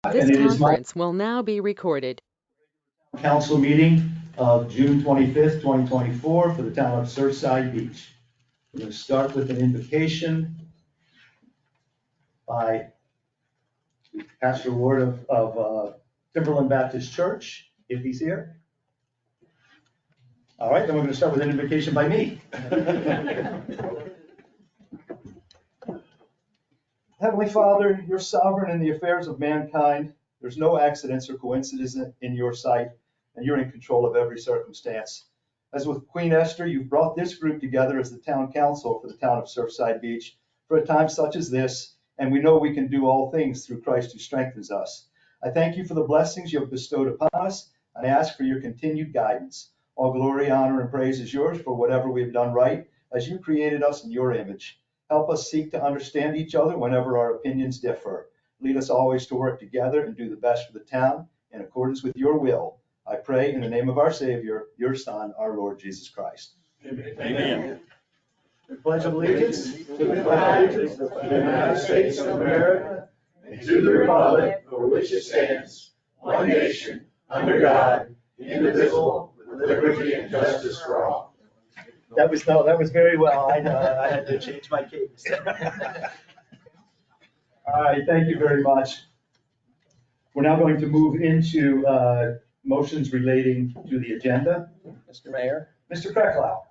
This And it is my conference will now be recorded. council meeting of June 25th, 2024 for the town of Surfside Beach. We're going to start with an invocation by Pastor Ward of Timberland Baptist Church, if he's here. All right, then we're going to start with an invocation by me. Heavenly Father, you're sovereign in the affairs of mankind. There's no accidents or coincidences in your sight, and you're in control of every circumstance. As with Queen Esther, you've brought this group together as the town council for the town of Surfside Beach for a time such as this, and we know we can do all things through Christ who strengthens us. I thank you for the blessings you have bestowed upon us, and I ask for your continued guidance. All glory, honor, and praise is yours for whatever we have done right, as you created us in your image. Help us seek to understand each other whenever our opinions differ. Lead us always to work together and do the best for the town in accordance with your will. I pray in the name of our Savior, your Son, our Lord Jesus Christ. Amen. The Pledge of Allegiance To the flag of the United States of America and to the republic for which it stands, one nation, under God, indivisible, with liberty and justice for all. That was very well. I had to change my cadence. All right, thank you very much. We're now going to move into motions relating to the agenda. Mr. Mayor, Mr. Krecklau.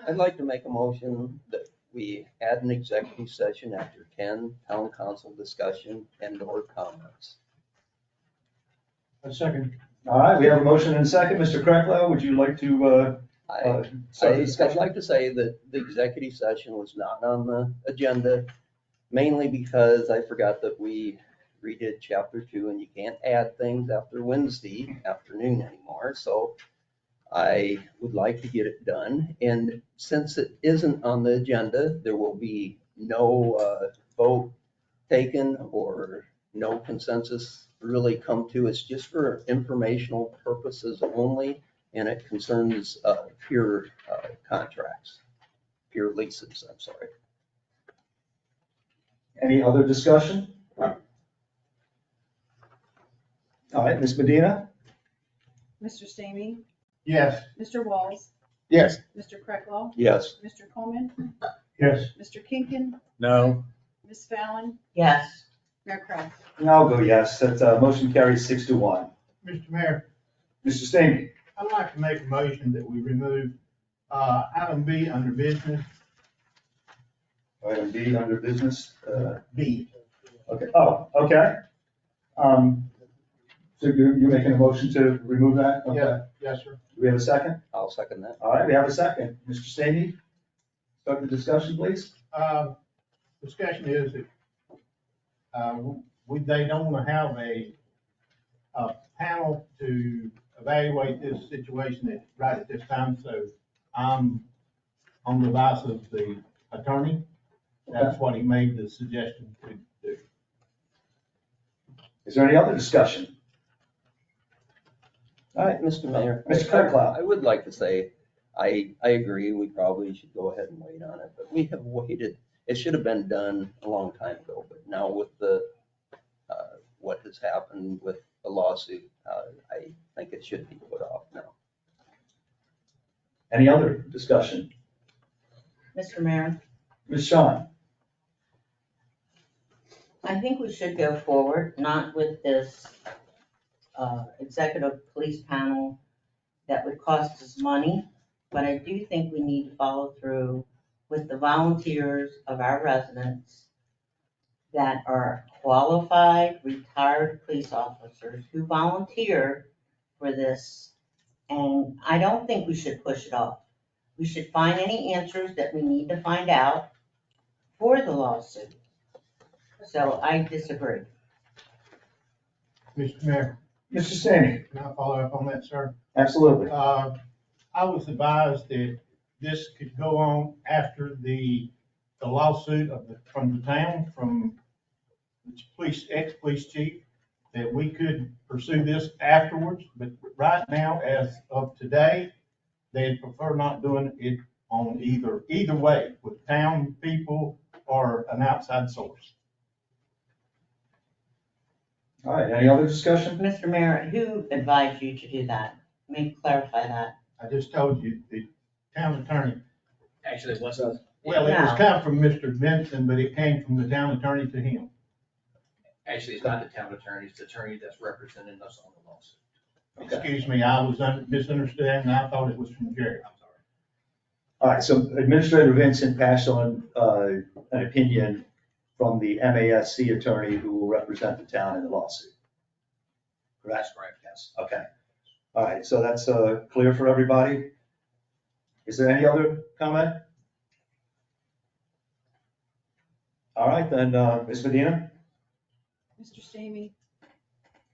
I'd like to make a motion that we add an executive session after 10 town council discussion and/or comments. A second. All right, we have a motion and a second. Mr. Krecklau, would you like to I'd like to say that the executive session was not on the agenda, mainly because I forgot that we redid chapter 2 and you can't add things after Wednesday afternoon anymore. So I would like to get it done. And since it isn't on the agenda, there will be no vote taken or no consensus really come to. It's just for informational purposes only, and it concerns pure contracts, pure leases, I'm sorry. Any other discussion? All right, Ms. Medina? Mr. Stamey, Yes. Mr. Walls, Yes. Mr. Krecklau, Yes. Mr. Coleman, Yes. Mr. Kinkin, No. Ms. Fallon, Yes. Mayor Kraus. I'll go yes. That motion carries 6-1. Mr. Mayor, Mr. Stamey? I'd like to make a motion that we remove item B under business, Item B under business. B. Okay, oh, okay. So you're making a motion to remove that? Okay. Yeah. Yes, sir. Do we have a second? I'll second that. All right, we have a second. Mr. Stamey, start the discussion, please. Discussion is that they don't want to have a panel to evaluate this situation right at this time, so I'm on the advice of the attorney. That's what he made the suggestion to do. Is there any other discussion? All right, Mr. Mayor. Mr. Krecklau. I would like to say, I agree, we probably should go ahead and wait on it, but we have waited. It should have been done a long time ago, but now with the, what has happened with the lawsuit, I think it should be put off now. Any other discussion? Mr. Mayor, Ms. Shawn? I think we should go forward, not with this executive police panel that would cost us money, but I do think we need to follow through with the volunteers of our residents that are qualified, retired police officers who volunteer for this. And I don't think we should push it off. We should find any answers that we need to find out for the lawsuit. So I disagree. Mr. Mayor, Mr. Stamey? can I follow up on that, sir? Absolutely. I was advised that this could go on after the lawsuit from the town, from the ex-police chief, that we could pursue this afterwards, but right now, as of today, they'd prefer not doing it on either way, with town people or an outside source. All right, any other discussion? Mr. Mayor, who advised you to do that? Let me clarify that. I just told you, the town attorney, Actually, it wasn't. well, it was No. come from Mr. Benson, but it came from the town attorney to him. Actually, it's not the town attorney, it's the attorney that's representing us on the lawsuit. Okay. Excuse me, I was misunderstanding, and I thought it was from Jerry. I'm sorry. All right, so Administrator Vincent passed on an opinion from the MASC attorney who will represent the town in the lawsuit. Correct? That's correct, yes. Okay. All right, so that's clear for everybody? Is there any other comment? All right, then, Ms. Medina? Mr. Stamey,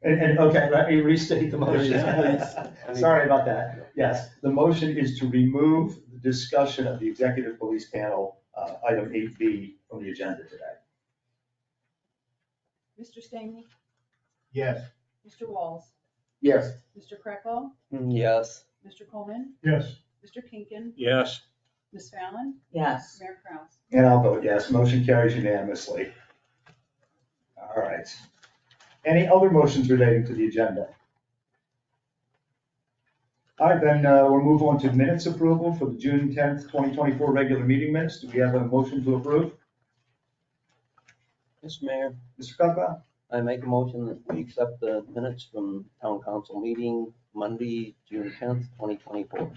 And, okay, let me restate the motion, please. Sorry about that. Yes, the motion is to remove the discussion of the executive police panel, item 8B, from the agenda today. Mr. Stamey, Yes. Mr. Walls, Yes. Mr. Kreckle, Yes. Mr. Coleman, Yes. Mr. Kinkin, Yes. Ms. Fallon, Yes. Mayor Kraus. And I'll vote yes, motion carries unanimously. All right. Any other motions relating to the agenda? All right, then we'll move on to minutes approval for the June 10th, 2024 regular meeting minutes. Do we have a motion to approve? Mr. Mayor, Mr. Cutba? I make a motion that we accept the minutes from town council meeting Monday, June 10th, 2024.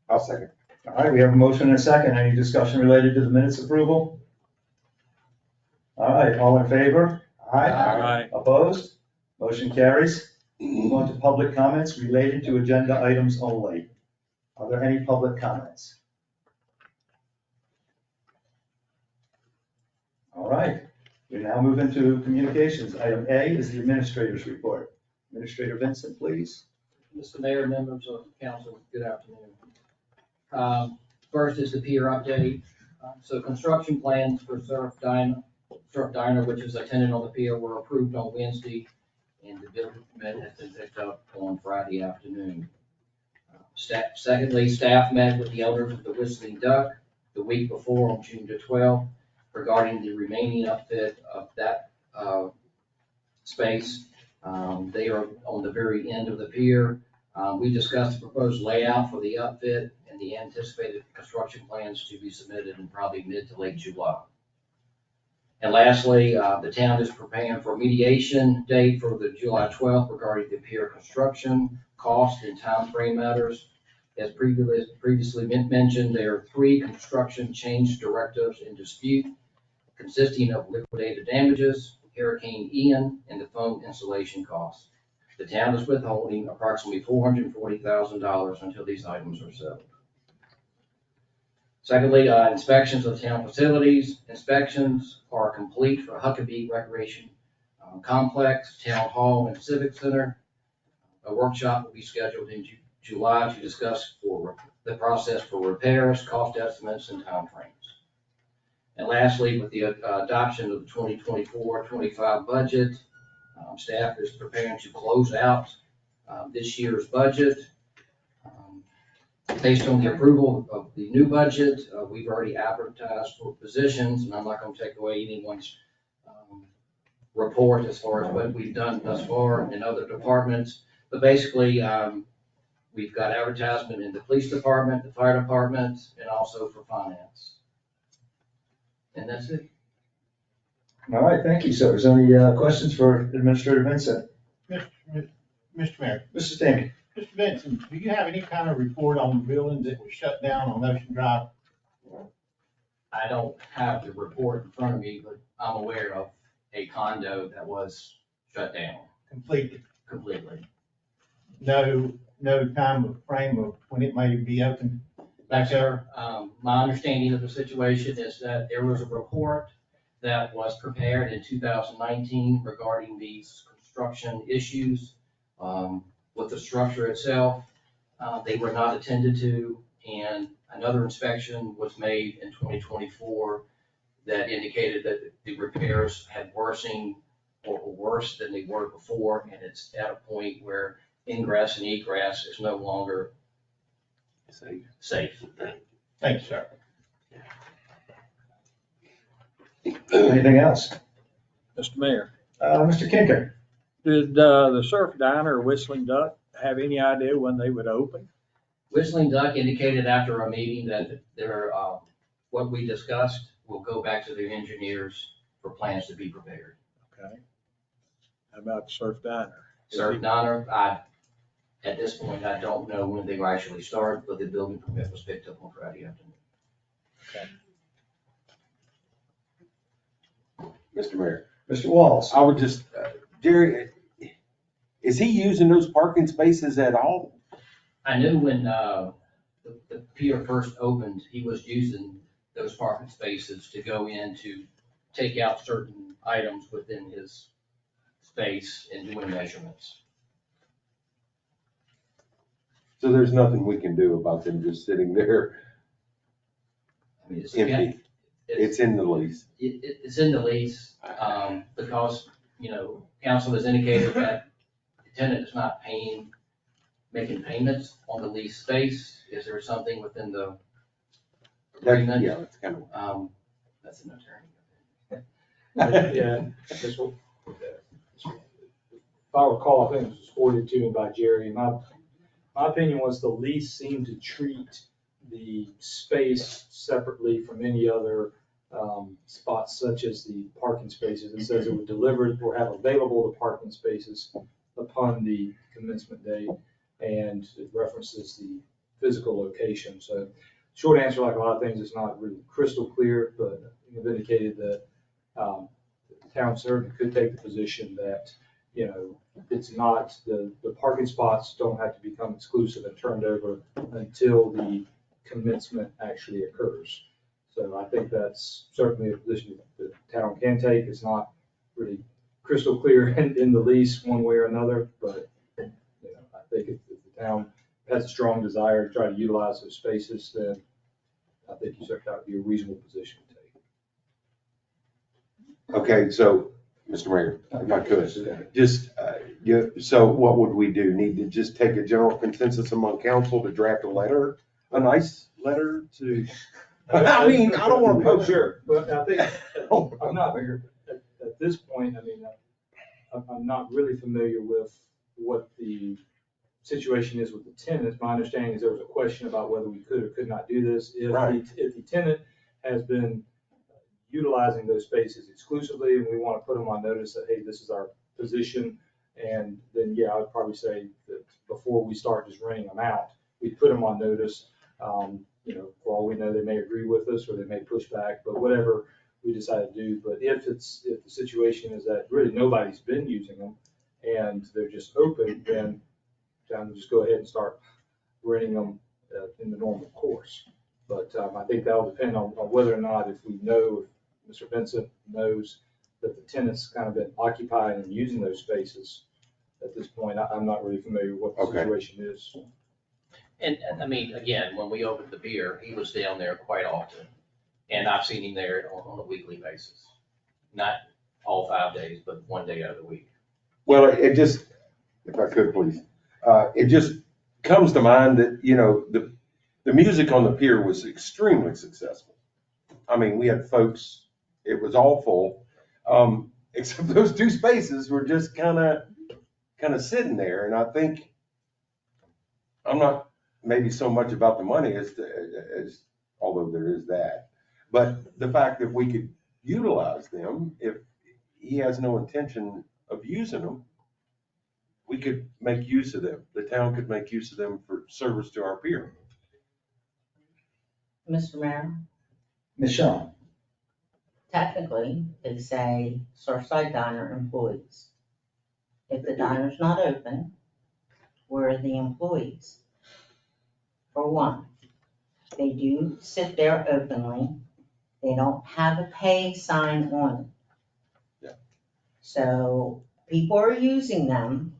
I'll second. All right, we have a motion and a second. Any discussion related to the minutes approval? All right, all in favor? Aye. Opposed? Motion carries. Move on to public comments related to agenda items only. Are there any public comments? All right, we now move into communications. Item A is the administrator's report. Administrator Vincent, please. Mr. Mayor, members of the council, good afternoon. First is the pier update. So construction plans for Surf Diner, which is a tenant on the pier, were approved on Wednesday, and the building permit has been picked up on Friday afternoon. Secondly, staff met with the owners of the Whistling Duck the week before on June the 12th regarding the remaining upfit of that space. They are on the very end of the pier. We discussed the proposed layout for the upfit and the anticipated construction plans to be submitted in probably mid to late July. And lastly, the town is preparing for a mediation date for the July 12th regarding the pier construction, cost, and timeframe matters. As previously mentioned, there are 3 construction change directives in dispute, consisting of liquidated damages, Hurricane Ian, and the foam insulation costs. The town is withholding approximately $440,000 until these items are settled. Secondly, inspections of town facilities. Inspections are complete for Huckabee Recreation Complex, Town Hall, and Civic Center. A workshop will be scheduled in July to discuss the process for repairs, cost estimates, and timeframes. And lastly, with the adoption of the 2024-25 budget, staff is preparing to close out this year's budget. Based on the approval of the new budget, we've already advertised for positions, and I'm not going to take away anyone's report as far as what we've done thus far in other departments. But basically, we've got advertisement in the police department, the fire department, and also for finance. And that's it. All right, thank you, sir. Is there any questions for Administrator Vincent? Mr. Mayor, Mr. Stamey? Mr. Benson, do you have any kind of report on the building that was shut down on Ocean Drive? I don't have the report in front of me, but I'm aware of a condo that was shut down Completed? completely. No time of frame of when it may be open back Sir, up? my understanding of the situation is that there was a report that was prepared in 2019 regarding these construction issues with the structure itself. They were not attended to, and another inspection was made in 2024 that indicated that the repairs had worsened or were worse than they were before, and it's at a point where ingress and egress is no longer safe. Thank you, sir. Anything else? Mr. Mayor, Mr. Kinkin? Did the Surf Diner or Whistling Duck have any idea when they would open? Whistling Duck indicated after our meeting that what we discussed will go back to their engineers for plans to be prepared. Okay. How about Surf Diner? Surf Diner, at this point, I don't know when they will actually start, but the building permit was picked up on Friday afternoon. Mr. Mayor, Mr. Walls? I would just, Jerry, is he using those parking spaces at all? I knew when the pier first opened, he was using those parking spaces to go in to take out certain items within his space and doing measurements. So there's nothing we can do about them just sitting there I mean, empty? It's in the lease. It's in the lease, because, council has indicated that the tenant is not making payments on the lease space. Is there something within the agreement? Yeah, that's kind of. That's an attorney. Yeah, this will, if I recall, I think it was forwarded to me by Jerry. My opinion was the lease seemed to treat the space separately from any other spots such as the parking spaces. It says it would deliver or have available the parking spaces upon the commencement date, and it references the physical location. So short answer, like a lot of things, it's not really crystal clear, but you've indicated that the town certainly could take the position that, it's not, the parking spots don't have to become exclusive and turned over until the commencement actually occurs. So I think that's certainly a position that the town can take. It's not really crystal clear in the lease one way or another, but, I think if the town has a strong desire to try to utilize those spaces, then I think you certainly would be a reasonable position to take. Okay, so, Mr. Mayor, if I could, just, so what would we do? Need to just take a general consensus among council to draft a letter, a nice letter to, I mean, I don't want to Oh, post. sure, but I think, I'm not, at this point, I mean, I'm not really familiar with what the situation is with the tenants. My understanding is there was a question about whether we could or could not do this. Right. If the tenant has been utilizing those spaces exclusively, and we want to put them on notice that, hey, this is our position, and then, yeah, I would probably say that before we start just renting them out, we put them on notice. For all we know, they may agree with us or they may push back, but whatever we decide to do. But if the situation is that really nobody's been using them and they're just open, then time to just go ahead and start renting them in the normal course. But I think that'll depend on whether or not, if we know, if Mr. Vincent knows that the tenant's kind of been occupying and using those spaces. At this point, I'm not really familiar with what the Okay. situation is. And I mean, again, when we opened the pier, he was down there quite often. And I've seen him there on a weekly basis. Not all 5 days, but one day out of the week. Well, it just, if I could, please, it just comes to mind that, the music on the pier was extremely successful. I mean, we had folks, it was all full, except those two spaces were just kind of sitting there. And I think, I'm not maybe so much about the money as although there is that, but the fact that we could utilize them, if he has no intention of using them, we could make use of them. The town could make use of them for service to our pier. Mr. Mayor, Ms. Shaw? technically, they say Surfside Diner employees. If the diner's not open, where are the employees? For one, they do sit there openly. They don't have a pay sign on it. Yeah. So people are using them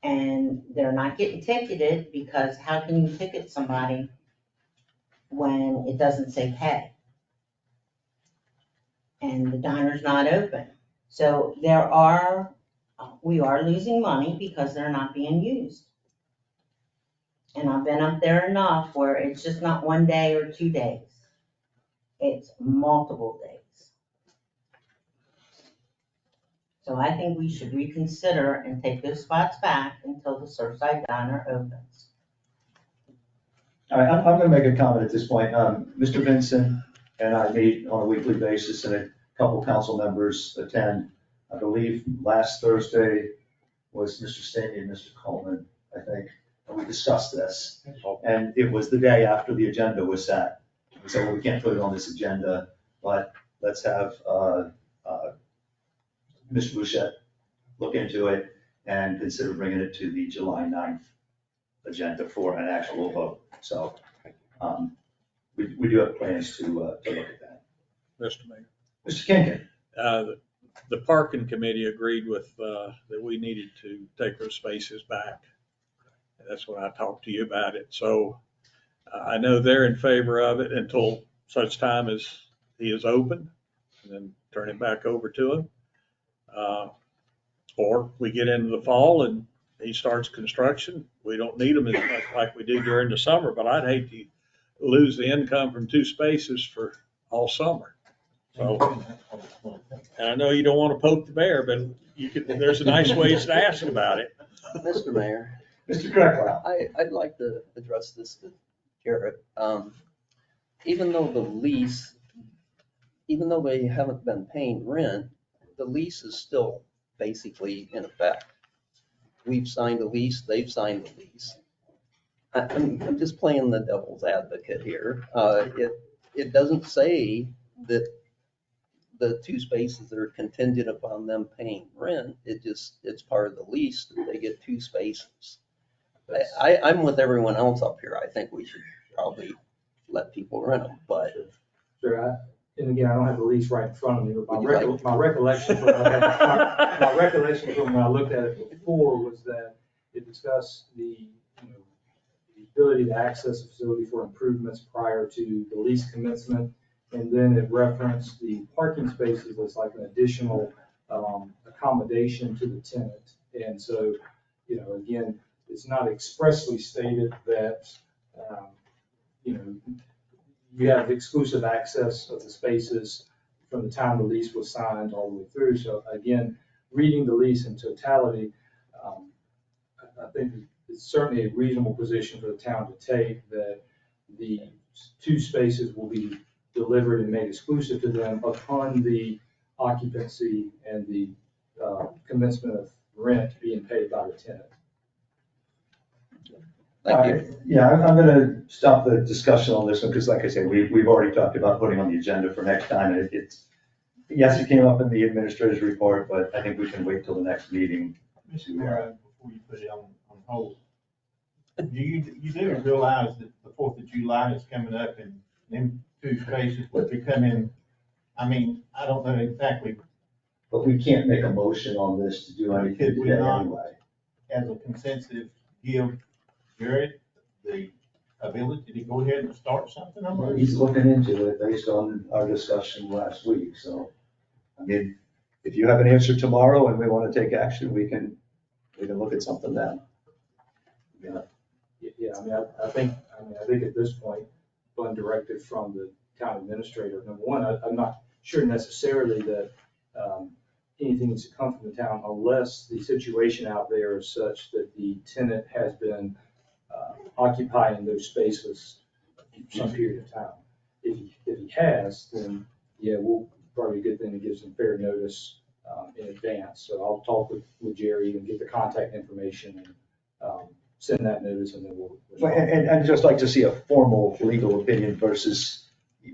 and they're not getting ticketed, because how can you ticket somebody when it doesn't say pay? And the diner's not open. So we are losing money because they're not being used. And I've been up there enough where it's just not 1 day or 2 days. It's multiple days. So I think we should reconsider and take those spots back until the Surfside Diner opens. All right, I'm gonna make a comment at this point. Mr. Vincent and I meet on a weekly basis, and a couple council members attend. I believe last Thursday was Mr. Stanley and Mr. Coleman, I think, and we discussed this. And it was the day after the agenda was set. We said, well, we can't put it on this agenda, but let's have Mr. Bouchette look into it and consider bringing it to the July 9th agenda for an actual vote. So we do have plans to look at that. Mr. Mayor. Mr. Kinkin? The parking committee agreed with, that we needed to take those spaces back. That's when I talked to you about it. So I know they're in favor of it until such time as he is open, and then turn it back over to him. Or we get into the fall and he starts construction. We don't need them as much like we do during the summer, but I'd hate to lose the income from 2 spaces for all summer. So, and I know you don't want to poke the bear, but you could, there's a nice ways to ask about it. Mr. Mayor, Mr. Greco? I'd like to address this to Jarrett. Even though they haven't been paying rent, the lease is still basically in effect. We've signed a lease, they've signed a lease. I'm just playing the devil's advocate here. It doesn't say that the 2 spaces are contingent upon them paying rent. It's part of the lease that they get 2 spaces. I'm with everyone else up here. I think we should probably let people rent them, but. Sure, and again, I don't have the lease right in front of me, but Would you my recollection from my recollection from when I looked at it before was that it discussed the ability to access the facility for improvements prior to the lease commencement. And then it referenced the parking spaces as like an additional accommodation to the tenant. And so, again, it's not expressly stated that, you have exclusive access of the spaces from the time the lease was signed all the way through. So again, reading the lease in totality, I think it's certainly a reasonable position for the town to take, that the 2 spaces will be delivered and made exclusive to them upon the occupancy and the commencement of rent being paid by the tenant. Thank you. Yeah, I'm going to stop the discussion on this one, because like I said, we've already talked about putting on the agenda for next time. And yes, it came up in the administrator's report, but I think we can wait till the next meeting. Mr. Mayor, before you put it on hold, you do realize that the 4th of July is coming up, and them 2 spaces would be coming, I don't know exactly. But we can't make a motion on this to do anything Could we today not? anyway. As a consensus, give Jared the ability to go ahead and start something on this? He's looking into it based on our discussion last week, so, if you have an answer tomorrow and we want to take action, we can look at something then. Yeah. Yeah, I think at this point, upon directive from the town administrator, number one, I'm not sure necessarily that anything needs to come from the town unless the situation out there is such that the tenant has been occupying those spaces some period of time. If he has, then yeah, we'll probably a good thing to give some fair notice in advance. So I'll talk with Jerry and get the contact information and send that notice, and then we'll. And I'd just like to see a formal legal opinion versus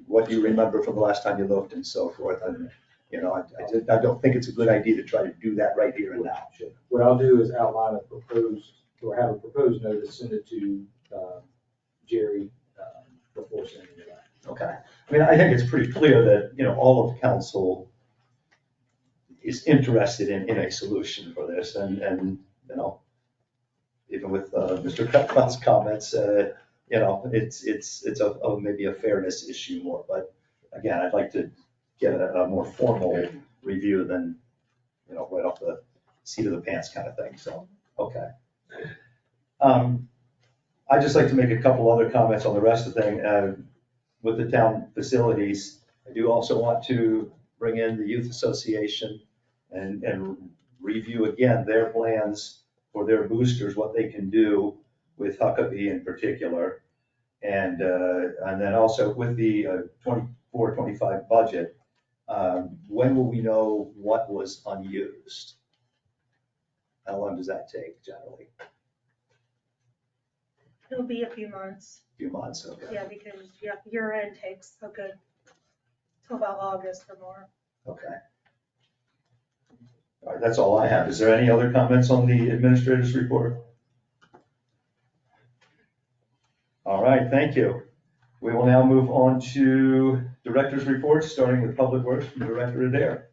what you remember from the last time you looked and so forth. And, I don't think it's a good idea to try to do that right here and now. What I'll do is outline have a proposed notice, send it to Jerry before sending it out. Okay. I think it's pretty clear that, all of council is interested in a solution for this, and even with Mr. Cutcroft's comments, it's maybe a fairness issue more, but again, I'd like to get a more formal review than, right off the seat of the pants kind of thing, so, okay. I'd just like to make a couple other comments on the rest of the thing. With the town facilities, I do also want to bring in the youth association and review again their plans for their boosters, what they can do with Huckabee in particular. And then also with the 24-25 budget, when will we know what was unused? How long does that take generally? It'll be a few months, A few months, okay. yeah, because year end takes a good, till about August or more. Okay. All right, that's all I have. Is there any other comments on the administrator's report? All right, thank you. We will now move on to director's reports, starting with Public Works from Director Adair.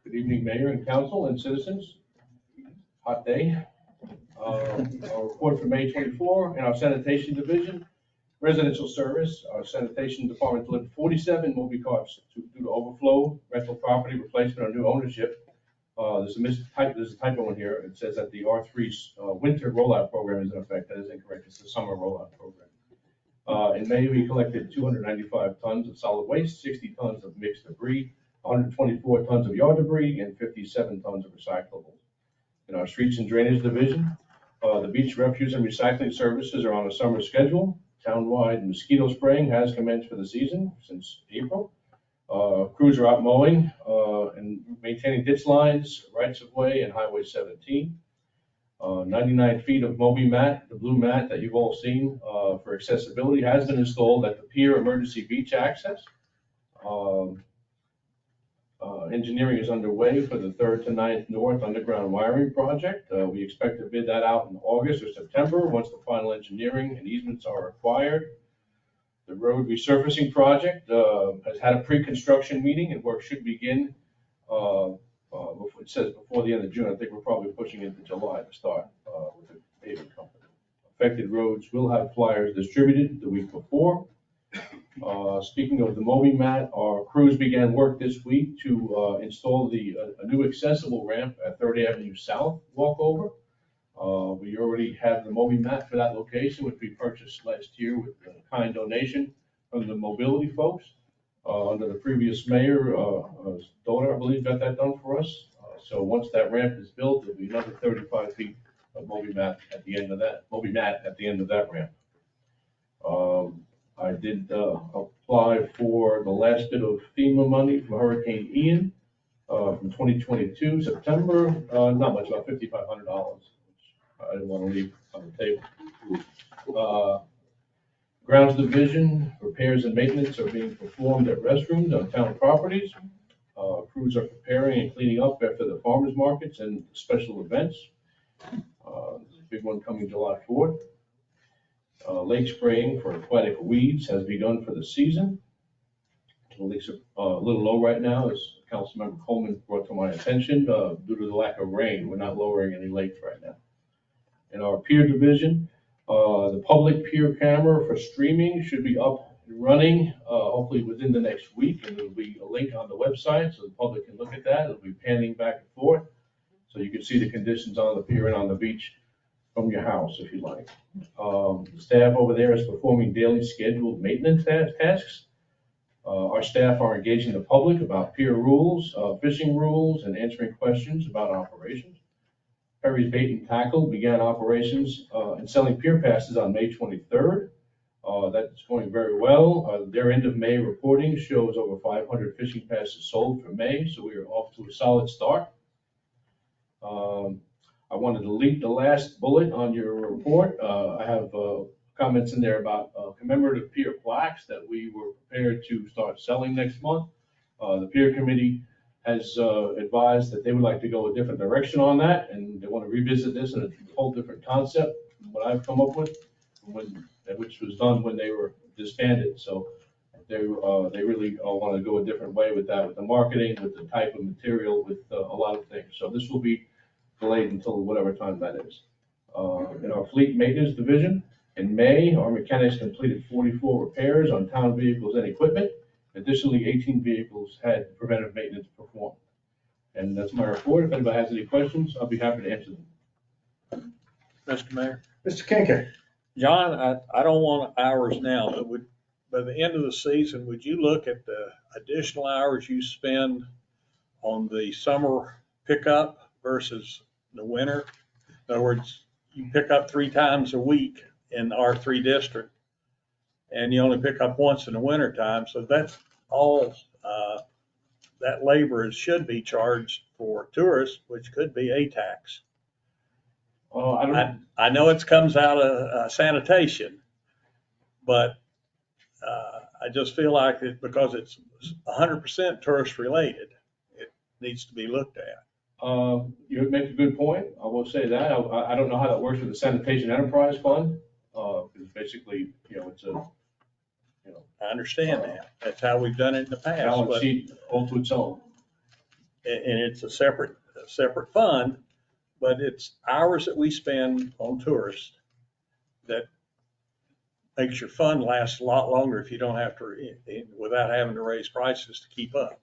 Good evening, Mayor and Council and citizens. Hot day. Our report for May 24 in our sanitation division, residential service, our sanitation department delivered 47 movie cars due to overflow, rental property replacement, or new ownership. There's a typo in here. It says that the R3's winter rollout program is in effect. That is incorrect. It's the summer rollout program. In May, we collected 295 tons of solid waste, 60 tons of mixed debris, 124 tons of yard debris, and 57 tons of recyclables. In our streets and drainage division, the beach refuse and recycling services are on a summer schedule. Townwide mosquito spraying has commenced for the season since April. Crews are out mowing and maintaining ditch lines, rights of way, and Highway 17. 99 feet of Moby mat, the blue mat that you've all seen for accessibility, has been installed at the pier emergency beach access. Engineering is underway for the 3rd to 9th North underground wiring project. We expect to bid that out in August or September once the final engineering and easements are acquired. The road resurfacing project has had a pre-construction meeting and work should begin, it says before the end of June. I think we're probably pushing into July to start with the paving company. Affected roads will have flyers distributed the week before. Speaking of the Moby mat, our crews began work this week to install a new accessible ramp at 3rd Avenue South walkover. We already have the Moby mat for that location, which we purchased last year with a kind donation from the mobility folks. Under the previous mayor, his daughter, I believe, got that done for us. So once that ramp is built, there'll be another 35 feet of Moby mat at the end of that ramp. I did apply for the last bit of FEMA money for Hurricane Ian from 2022, September. Not much, about $5,500, which I didn't want to leave on the table. Grounds division, repairs and maintenance are being performed at restrooms on town properties. Crews are preparing and cleaning up after the farmers markets and special events. There's a big one coming July 4th. Lake spraying for aquatic weeds has begun for the season. The lakes are a little low right now, as Councilmember Coleman brought to my attention, due to the lack of rain. We're not lowering any lakes right now. In our pier division, the public pier camera for streaming should be up and running, hopefully within the next week, and there'll be a link on the website so the public can look at that. It'll be panning back and forth, so you can see the conditions on the pier and on the beach from your house, if you like. The staff over there is performing daily scheduled maintenance tasks. Our staff are engaging the public about pier rules, fishing rules, and answering questions about operations. Perry's Bait and Tackle began operations and selling pier passes on May 23rd. That's going very well. Their end of May reporting shows over 500 fishing passes sold for May, so we are off to a solid start. I want to delete the last bullet on your report. I have comments in there about commemorative pier plaques that we were prepared to start selling next month. The pier committee has advised that they would like to go a different direction on that, and they want to revisit this in a whole different concept than what I've come up with, which was done when they were disbanded. So they really want to go a different way with that, with the marketing, with the type of material, with a lot of things. So this will be delayed until whatever time that is. In our fleet maintenance division, in May, our mechanics completed 44 repairs on town vehicles and equipment. Additionally, 18 vehicles had preventive maintenance performed. And that's my report. If anybody has any questions, I'll be happy to answer them. Mr. Mayor? Mr. Kinkin? John, I don't want hours now, but by the end of the season, would you look at the additional hours you spend on the summer pickup versus the winter? In other words, you pick up 3 times a week in R3 district, and you only pick up once in the winter time, so that's all, that labor should be charged for tourists, which could be a tax. I know it comes out of sanitation, but I just feel like because it's 100% tourist related, it needs to be looked at. You make a good point. I will say that. I don't know how that works with the Sanitation Enterprise Fund. Because basically, it's a, I understand that. That's how we've done it in the past. balance but- sheet all to its own. And it's a separate fund, but it's hours that we spend on tourists that makes your fund last a lot longer if you don't have to, without having to raise prices to keep up.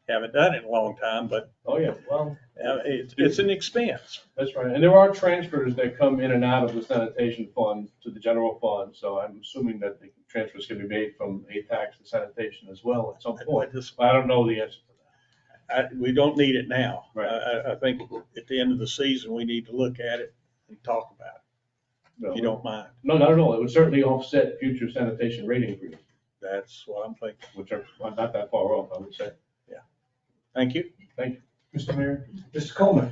Haven't done it in a long time, but Oh, yeah, well, it's an expense. that's right. And there are transfers that come in and out of the sanitation fund to the general fund. So I'm assuming that the transfers can be made from a tax to sanitation as well at some point. I don't know the answer to that. We don't need it now. Right. I think at the end of the season, we need to look at it and talk about it, if you don't mind. No, not at all. It would certainly offset future sanitation rate increases, That's what I'm thinking. which are not that far off, I would say. Thank you. Thank you. Mr. Mayor, Mr. Coleman?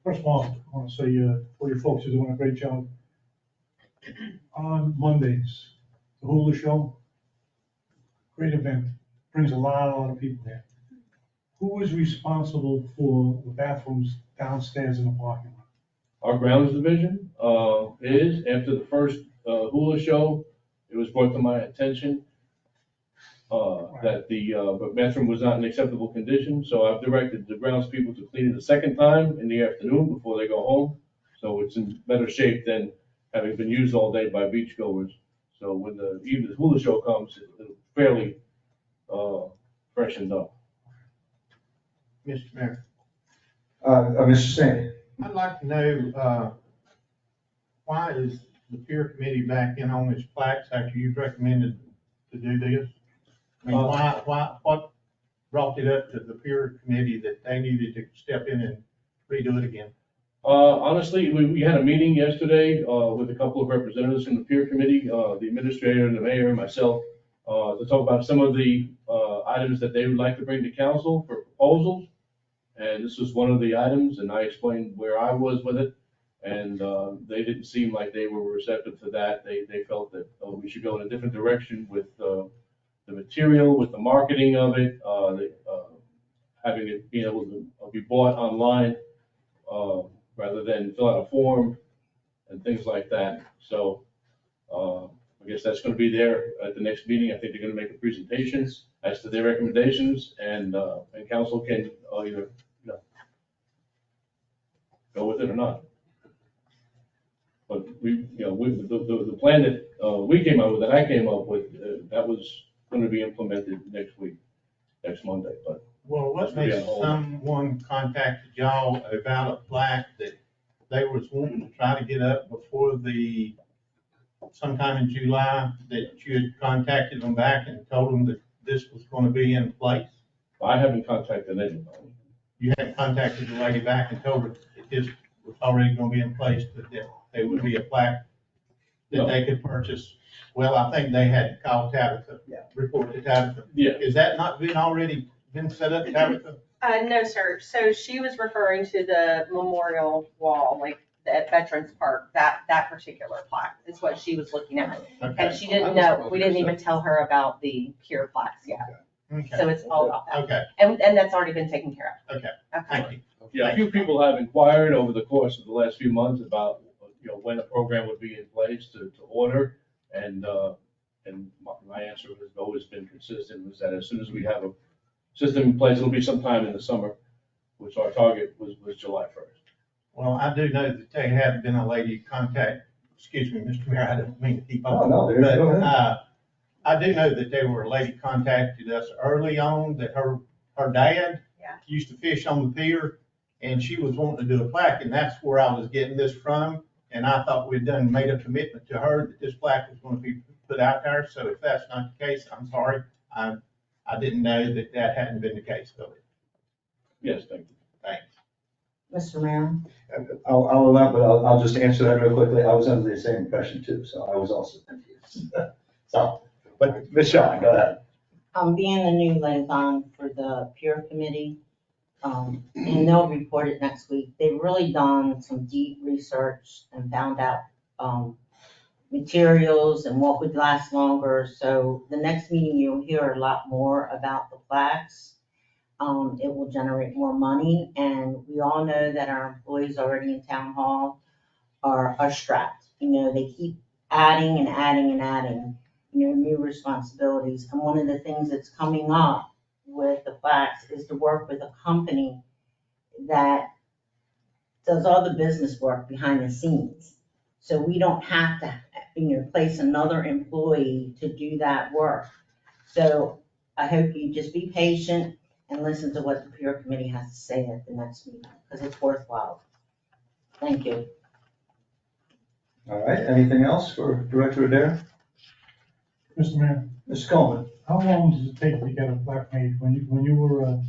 first of all, I want to say, all your folks are doing a great job. On Mondays, the Hula Show, great event, brings a lot of people here. Who is responsible for the bathrooms downstairs in the parking lot? Our grounds division is, after the first hula show, it was brought to my attention that the bathroom was not in acceptable condition, so I've directed the grounds people to clean it a second time in the afternoon before they go home. So it's in better shape than having been used all day by beachgoers. So when the hula show comes, it'll fairly freshened up. Mr. Mayor, Mr. Sandy? I'd like to know, why is the pier committee back in on its plaques after you've recommended to do this? I mean, what brought it up to the pier committee that they needed to step in and redo it again? Honestly, we had a meeting yesterday with a couple of representatives from the peer committee, the administrator and the mayor and myself, to talk about some of the items that they would like to bring to council for proposals. And this was one of the items, and I explained where I was with it. And they didn't seem like they were receptive to that. They felt that we should go in a different direction with the material, with the marketing of it, having it being able to be bought online rather than fill out a form and things like that. So I guess that's going to be there at the next meeting. I think they're going to make a presentation as to their recommendations, and council can either go with it or not. But the plan that we came up with, that I came up with, that was going to be implemented next week, next Monday. But Well, what makes someone contacted y'all about a plaque that they was wanting to try to get up before sometime in July, that you had contacted them back and told them that this was going to be in place? I haven't contacted anybody. You hadn't contacted the lady back and told her that this was already going to be in place, that there would be a plaque that they could purchase? Well, I think they had to call Tabitha, report to Tabitha. Yeah. Is that not already been set up, Tabitha? No, sir. So she was referring to the memorial wall, like at Veterans Park, that particular plaque is what she was looking at. Okay. And she didn't know, we didn't even tell her about the pure plaques yet. Okay. So it's all about that. Okay, And that's already been taken care of. okay, Okay. thank you. Yeah, a few people have inquired over the course of the last few months about, when a program would be in place to order. And my answer has always been consistent, was that as soon as we have a system in place, it'll be sometime in the summer, which our target was July 1st. Well, I do know that there had been a lady contact, excuse me, Mr. Mayor, I didn't mean to keep on. No, go ahead. I do know that there were a lady contacted us early on, that her dad used to fish on the pier, and she was wanting to do a plaque, and that's where I was getting this from. And I thought we'd made a commitment to her that this plaque was gonna be put out there, so if that's not the case, I'm sorry. I didn't know that that hadn't been the case, Billy. Yes, thank you. Thanks. Mr. Mayor? I'll allow, but I'll just answer that real quickly. I was under the same impression too, so I was also confused. So, but Ms. Shaw, go ahead. Being the new liaison for the peer committee, and they'll report it next week. They've really done some deep research and found out, materials and what would last longer. So the next meeting, you'll hear a lot more about the plaques. It will generate more money, and we all know that our employees already in town hall are strapped. You know, they keep adding and adding and adding, you know, new responsibilities. And one of the things that's coming up with the plaques is to work with a company that does all the business work behind the scenes. So we don't have to, you know, place another employee to do that work. So I hope you just be patient and listen to what the peer committee has to say at the next meeting, because it's worthwhile. Thank you. All right, anything else for Director Adair? Mr. Mayor, Mr. Coleman? how long does it take to get a plaque made when you were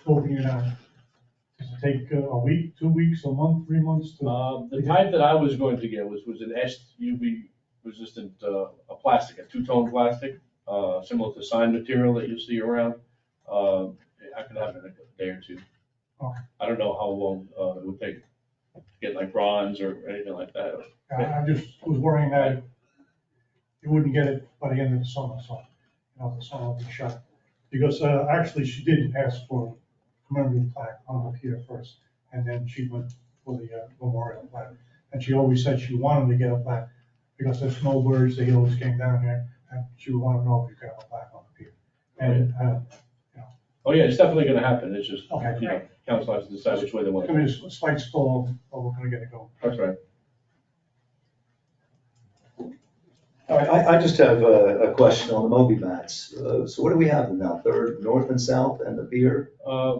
scoping it out? Does it take a week, 2 weeks, a month, 3 months to? The type that I was going to get was an SUV resistant, a plastic, a two-tone plastic, similar to sign material that you see around. I could have it in a day or two. Okay. I don't know how long it would take to get like bronze or anything like that. I just was worrying that you wouldn't get it by the end of the summer, so, you know, the summer will be shut. Because, actually, she did ask for a commemorative plaque on the pier first, and then she went for the memorial plaque. And she always said she wanted to get a plaque, because the snowbirds, they always came down here, and she would want to know if you could have a plaque on the pier. And, Oh, yeah, it's definitely gonna happen. It's just, Okay. you know, council has to decide which way they want I to mean, go. it's a slight stall, but we're gonna get it going. That's right. All right, I just have a question on the Moby mats. So what do we have now? Third, north and south, and the pier?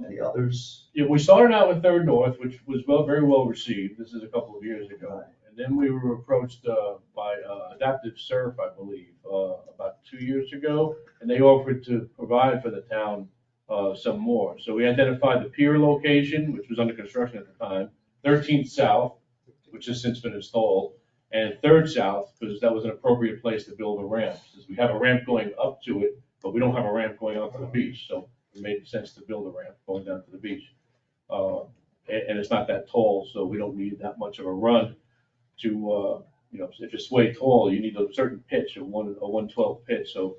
Any others? Yeah, we started out with Third North, which was very well received. This is a couple of years ago. And then we were approached by Adaptive Surf, I believe, about 2 years ago, and they offered to provide for the town some more. So we identified the pier location, which was under construction at the time, 13th South, which has since been installed, and 3rd South, because that was an appropriate place to build a ramp. Since we have a ramp going up to it, but we don't have a ramp going onto the beach, so it made sense to build a ramp going down to the beach. And it's not that tall, so we don't need that much of a run to, you know, if it's way tall, you need a certain pitch, a 1/12 pitch. So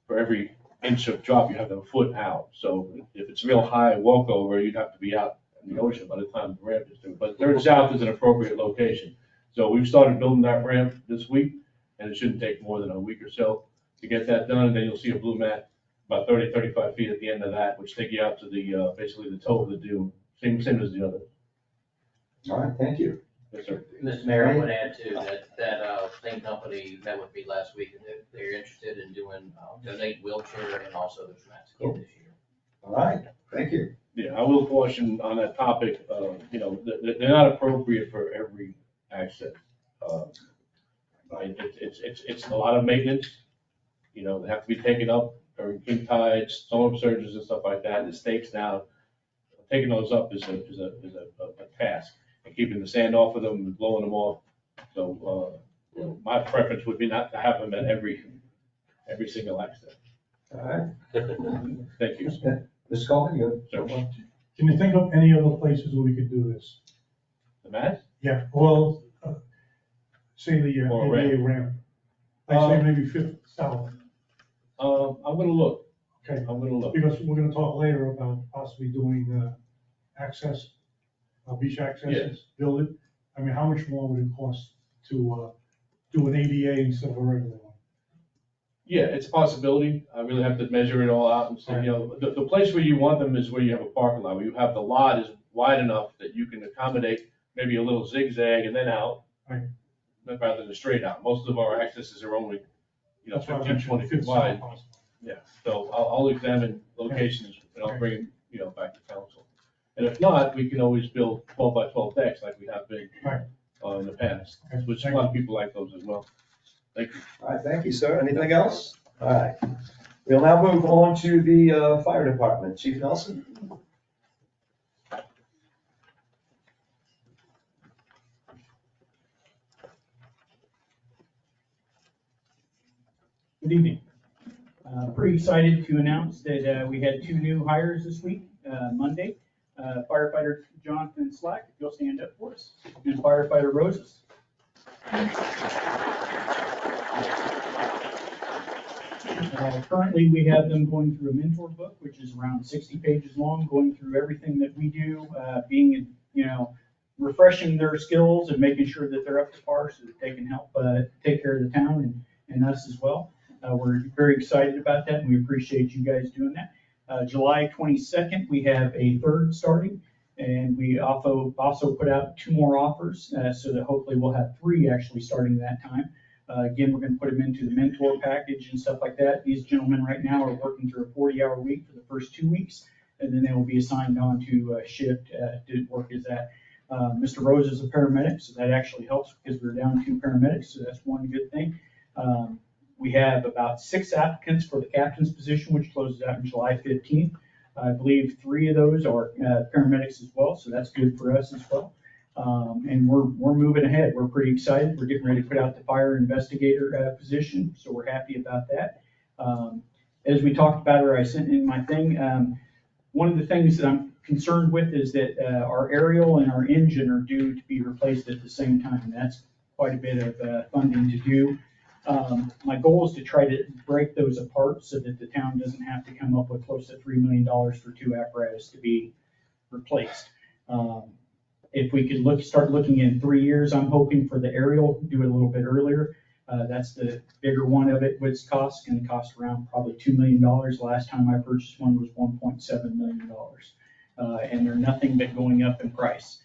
for every inch of drop, you have a foot out. So if it's real high walkover, you'd have to be out in the ocean by the time the ramp is through. But 3rd South is an appropriate location. So we've started building that ramp this week, and it shouldn't take more than a week or so to get that done. And then you'll see a blue mat about 30, 35 feet at the end of that, which take you out to the, basically the toe of the dune, same as the other. All right, thank you. Yes, sir. Mr. Mayor, I would add too, that same company met with me last week, and they're interested in doing, donate wheelchair and also the traumatic kit this year. All right, thank you. Yeah, I will caution on that topic, you know, they're not appropriate for every access. It's a lot of maintenance, you know, they have to be taken up during king tides, storm surges and stuff like that, the stakes down. Taking those up is a task, and keeping the sand off of them and blowing them off. So, you know, my preference would be not to have them at every single access. All right. Thank you. Ms. Coleman, you? Sir. Can you think of any other places where we could do this? The mats? Yeah, well, say the Or ADA ramp. Like say maybe 5th South. I'm gonna look. Okay. I'm gonna look. Because we're gonna talk later about possibly doing access, beach accesses, build it. I mean, how much more would it cost to do an ADA instead of a regular one? Yeah, it's a possibility. I really have to measure it all out and see, you know, the place where you want them is where you have a parking lot, where you have the lot is wide enough that you can accommodate maybe a little zigzag and then out. Right. Rather than straight out. Most of our accesses are only, you know, That's why I 15, mentioned 20 feet 5th wide. South possible. Yeah, so I'll examine locations and I'll bring it, you know, back to council. And if not, we can always build 12 by 12 decks like we have been Right. in the past, which a lot of people like those as well. Thank you. All right, thank you, sir. Anything else? All right. We'll now move on to the fire department. Chief Nelson? Good evening. Pretty excited to announce that we had 2 new hires this week, Monday. Firefighter Jonathan Slack, if you'll stand up for us, and firefighter Roses. Currently, we have them going through a mentor book, which is around 60 pages long, going through everything that we do, being, refreshing their skills and making sure that they're up to par so that they can help take care of the town and us as well. We're very excited about that, and we appreciate you guys doing that. July 22nd, we have a 3rd starting, and we also put out 2 more offers, so that hopefully we'll have 3 actually starting that time. Again, we're going to put them into the mentor package and stuff like that. These gentlemen right now are working through a 40-hour week for the first 2 weeks, and then they will be assigned on to a shift to work as that. Mr. Rose is a paramedic, so that actually helps because we're down 2 paramedics, so that's one good thing. We have about 6 applicants for the captain's position, which closes out on July 15th. I believe 3 of those are paramedics as well, so that's good for us as well. And we're moving ahead. We're pretty excited. We're getting ready to put out the fire investigator position, so we're happy about that. As we talked about, or I sent in my thing, one of the things that I'm concerned with is that our aerial and our engine are due to be replaced at the same time. And that's quite a bit of funding to do. My goal is to try to break those apart so that the town doesn't have to come up with close to $3 million for 2 apparatus to be replaced. If we could start looking in 3 years, I'm hoping for the aerial, do it a little bit earlier. That's the bigger one of it, which costs, going to cost around probably $2 million. Last time I purchased one was $1.7 million. And they're nothing but going up in price.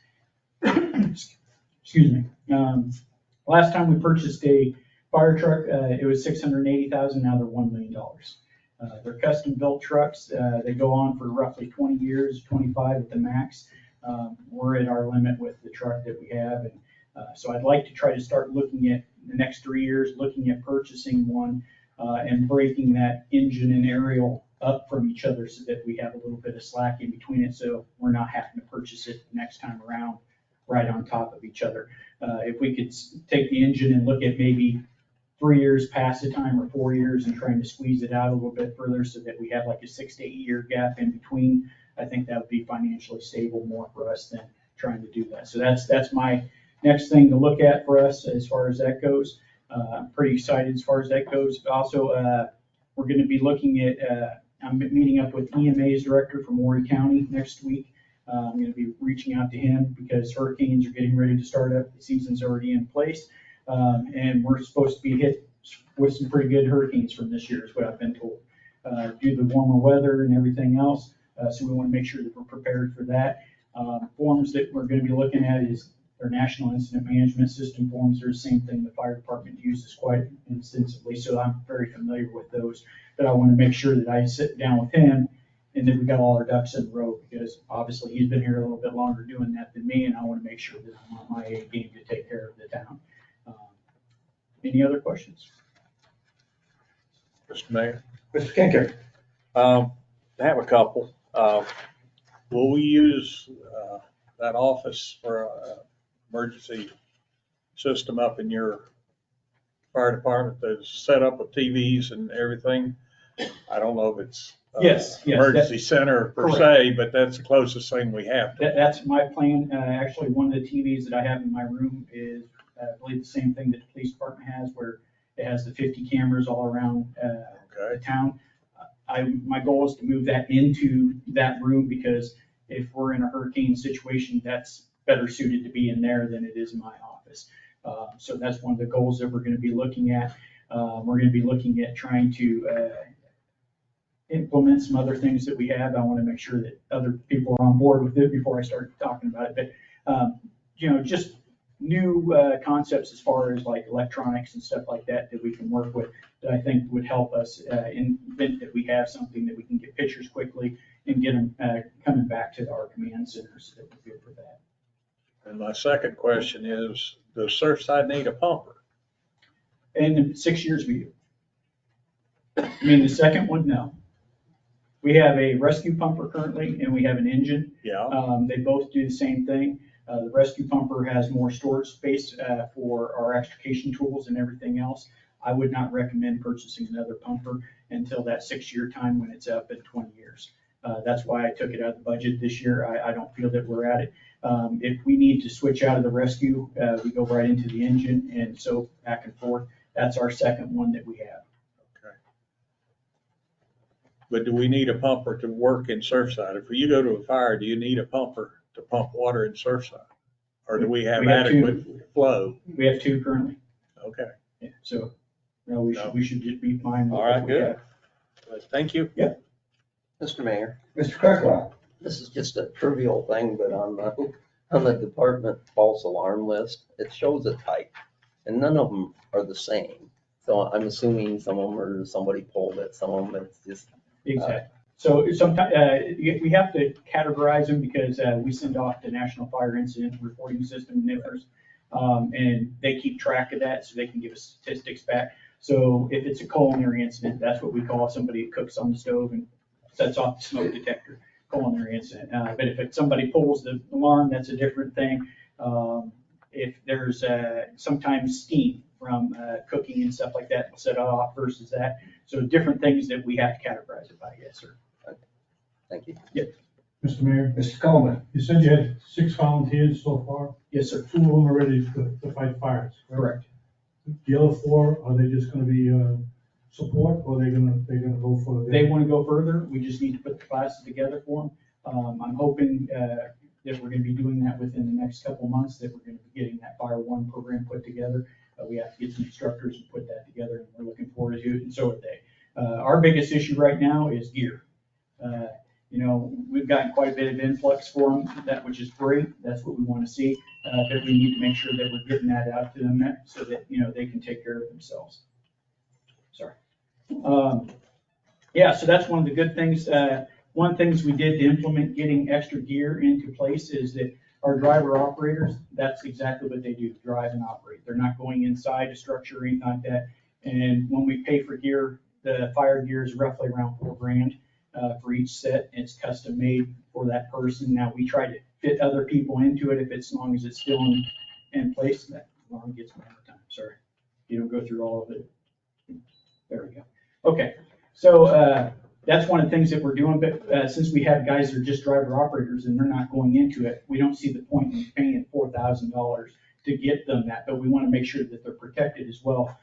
Excuse me. Last time we purchased a fire truck, it was $680,000, now they're $1 million. They're custom built trucks. They go on for roughly 20 years, 25 at the max. We're at our limit with the truck that we have. And so I'd like to try to start looking at the next 3 years, looking at purchasing one and breaking that engine and aerial up from each other so that we have a little bit of slack in between it. So we're not having to purchase it next time around right on top of each other. If we could take the engine and look at maybe 3 years past the time or 4 years and trying to squeeze it out a little bit further so that we have like a 6 to 8 year gap in between, I think that would be financially stable more for us than trying to do that. So that's my next thing to look at for us as far as that goes. I'm pretty excited as far as that goes. Also, we're going to be looking at, I'm meeting up with EMA's director from Horry County next week. I'm going to be reaching out to him because hurricanes are getting ready to start up. The season's already in place. And we're supposed to be hit with some pretty good hurricanes from this year is what I've been told, due to the warmer weather and everything else. So we want to make sure that we're prepared for that. Forms that we're going to be looking at is their National Incident Management System forms. They're the same thing the fire department uses quite extensively. So I'm very familiar with those, but I want to make sure that I sit down with him and that we got all our ducks in a row because obviously he's been here a little bit longer doing that than me. And I want to make sure that I'm on my A game to take care of the town. Any other questions? Mr. Mayor? Mr. Kinker? I have a couple. Will we use that office for emergency system up in your fire department that's set up with TVs and everything? I don't know if it's Yes, emergency center per se, but that's the closest thing we have. That's my plan. Actually, one of the TVs that I have in my room is, I believe, the same thing that the police department has, where it has the 50 cameras all around the town. My goal is to move that into that room because if we're in a hurricane situation, that's better suited to be in there than it is in my office. So that's one of the goals that we're going to be looking at. We're going to be looking at trying to implement some other things that we have. I want to make sure that other people are on board with it before I start talking about it. But, just new concepts as far as like electronics and stuff like that we can work with that I think would help us in the event that we have something that we can get pictures quickly and get them coming back to our command center so that we're good for that. And my second question is, does Surfside need a pumper? In 6 years we do. I mean, the second one, no. We have a rescue pumper currently, and we have an engine. Yeah, They both do the same thing. The rescue pumper has more storage space for our extrication tools and everything else. I would not recommend purchasing another pumper until that 6-year time when it's up in 20 years. That's why I took it out of the budget this year. I don't feel that we're at it. If we need to switch out of the rescue, we go right into the engine, and so back and forth. That's our second one that we have. but do we need a pumper to work in Surfside? If you go to a fire, do you need a pumper to pump water in Surfside? Or do we have We have two. adequate flow? We have 2 currently. Okay, Yeah, so, no, we should just be fine. with all right, what we good. have. Thank you. Mr. Mayor, Mr. Crockwell. this is just a trivial thing, but on the department false alarm list, it shows a type, and none of them are the same. So I'm assuming some of them are somebody pulled it, some of them it's just. Exactly. So sometimes, we have to categorize them because we send off the National Fire Incident Reporting System, NIFRS, and they keep track of that so they can give us statistics back. So if it's a culinary incident, that's what we call somebody who cooks on the stove and sets off the smoke detector, culinary incident. But if it's somebody pulls the alarm, that's a different thing. If there's sometimes steam from cooking and stuff like that, we'll set it off versus that. So different things that we have to categorize it by, yes, sir. Thank you. Yep. Mr. Mayor, Mr. Coleman. you said you had 6 volunteers so far. Yes, sir. 2 of them are ready to fight fires. Correct. The other 4, are they just gonna be support, or they're gonna go for the? They want to go further. We just need to put the classes together for them. I'm hoping that we're going to be doing that within the next couple of months, that we're going to be getting that Fire One program put together. We have to get some instructors and put that together, and we're looking forward to it, and so are they. Our biggest issue right now is gear. You know, we've gotten quite a bit of influx for them, which is great. That's what we want to see. But we need to make sure that we're getting that out to them so that, you know, they can take care of themselves. Sorry. Yeah, so that's one of the good things. One of the things we did to implement getting extra gear into place is that our driver operators, that's exactly what they do, drive and operate. They're not going inside a structure or anything like that. And when we pay for gear, the fire gear is roughly around $4,000 for each set. It's custom made for that person. Now we try to fit other people into it as long as it's still in place. That alarm gets me every time, sorry. You don't go through all of it. There we go. Okay, so that's one of the things that we're doing, but since we have guys that are just driver operators and they're not going into it, we don't see the point in paying $4,000 to get them that, but we want to make sure that they're protected as well.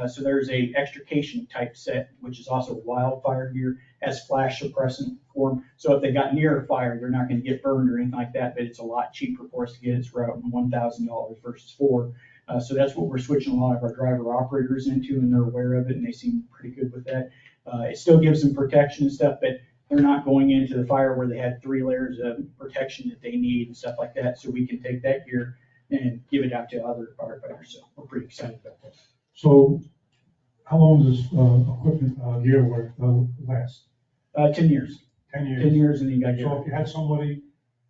So there's a extrication type set, which is also wildfire gear, has flash suppressant for them. So if they got near a fire, they're not going to get burned or anything like that, but it's a lot cheaper for us to get. It's around $1,000 versus $4,000. So that's what we're switching a lot of our driver operators into, and they're aware of it, and they seem pretty good with that. It still gives them protection and stuff, but they're not going into the fire where they had 3 layers of protection that they need and stuff like that. So we can take that gear and give it out to other firefighters. So we're pretty excited about that. So how long does this equipment gear last? 10 years. 10 years. 10 years, and you got So if you had somebody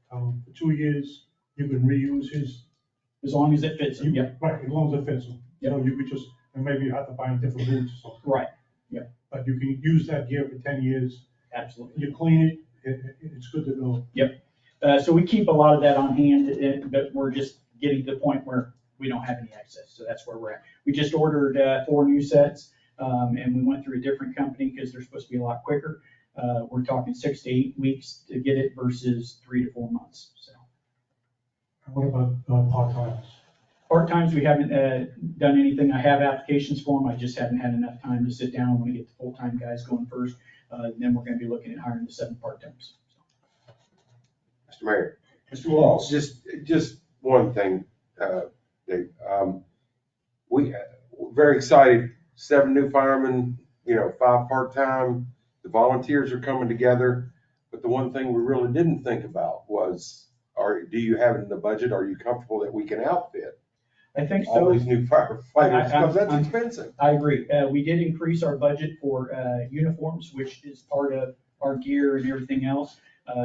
for 2 years, you can reuse his. As long as it fits them, yep. Right, as long as it fits them. You know, you could just, and maybe you have to buy different boots or something. Right, yep. But you can use that gear for 10 years. Absolutely. You clean it's good to go. Yep. So we keep a lot of that on hand, but we're just getting to the point where we don't have any excess. So that's where we're at. We just ordered 4 new sets, and we went through a different company because they're supposed to be a lot quicker. We're talking 6 to 8 weeks to get it versus 3 to 4 months. So. What about part-timers? Part-times, we haven't done anything. I have applications for them. I just haven't had enough time to sit down. I want to get the full-time guys going first. Then we're going to be looking at hiring the 7 part-times. Mr. Mayor. Mr. Walls. Just one thing, Dave. We're very excited, 7 new firemen, 5 part-time. The volunteers are coming together. But the one thing we really didn't think about was, do you have it in the budget? Are you comfortable that we can outfit I think so. all these new firefighters? Because that's expensive. I agree. We did increase our budget for uniforms, which is part of our gear and everything else.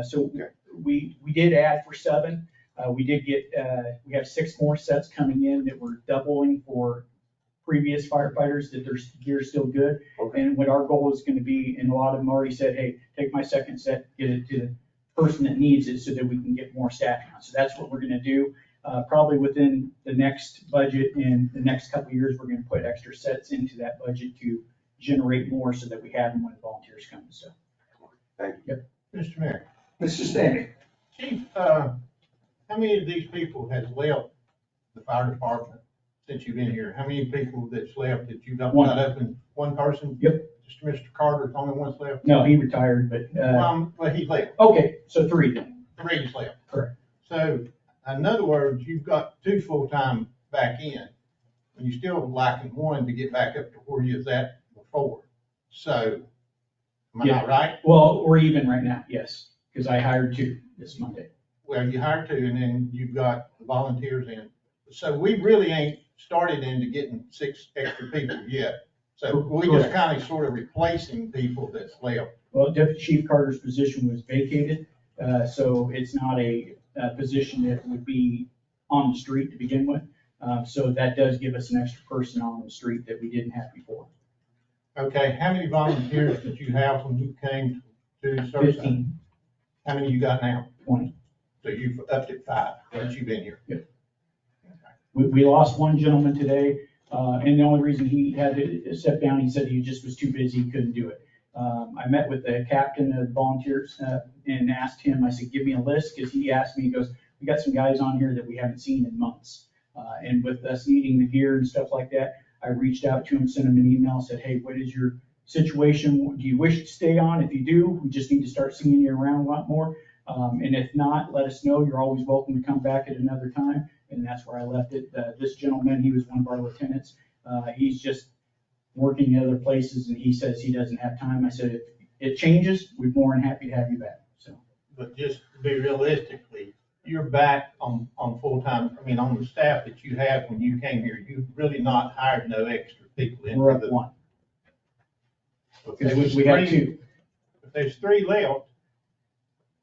So we did add for 7. We did get, we have 6 more sets coming in that we're doubling for previous firefighters, that their gear's still good. And what our goal is gonna be, and a lot of them already said, hey, take my second set, get it to the person that needs it so that we can get more staffing on. So that's what we're gonna do. Probably within the next budget and the next couple of years, we're gonna put extra sets into that budget to generate more so that we have them when volunteers come, so. Thank you. Mr. Mayor. Mr. Stanley. Chief, how many of these people has left the fire department since you've been here? How many people that's left that you've got One. up in one person? Yep. Just Mr. Carter's the only one's left? No, he retired, but, Well, he left. okay, so 3 then. 3's left. Correct. So in other words, you've got 2 full-time back in, and you're still lacking 1 to get back up to where you was at before. So, am I not right? Well, we're even right now, yes, because I hired 2 this Monday. Well, you hired 2, and then you've got volunteers in. So we really ain't started into getting 6 extra people yet. So we just Correct. kind of sort of replacing people that's left. Well, Deputy Chief Carter's position was vacated, so it's not a position that would be on the street to begin with. So that does give us an extra person on the street that we didn't have before. Okay, how many volunteers did you have when you came to Surfside? 15. How many you got now? 20. So you've upped it 5 since you've been here? Yep. We lost one gentleman today, and the only reason he had to step down, he said he just was too busy, he couldn't do it. I met with the captain of volunteers and asked him, I said, give me a list, because he asked me, he goes, we got some guys on here that we haven't seen in months. And with us needing the gear and stuff like that, I reached out to him, sent him an email, said, hey, what is your situation? Do you wish to stay on? If you do, we just need to start seeing you around a lot more. And if not, let us know. You're always welcome to come back at another time. And that's where I left it. This gentleman, he was one of our lieutenants. He's just working in other places, and he says he doesn't have time. I said, if it changes, we're more than happy to have you back, so. But just to be realistically, you're back on full-time, I mean, on the staff that you had when you came here. You've really not hired no extra people into We're up the. 1. If there's We had 3 2. If there's 3 left,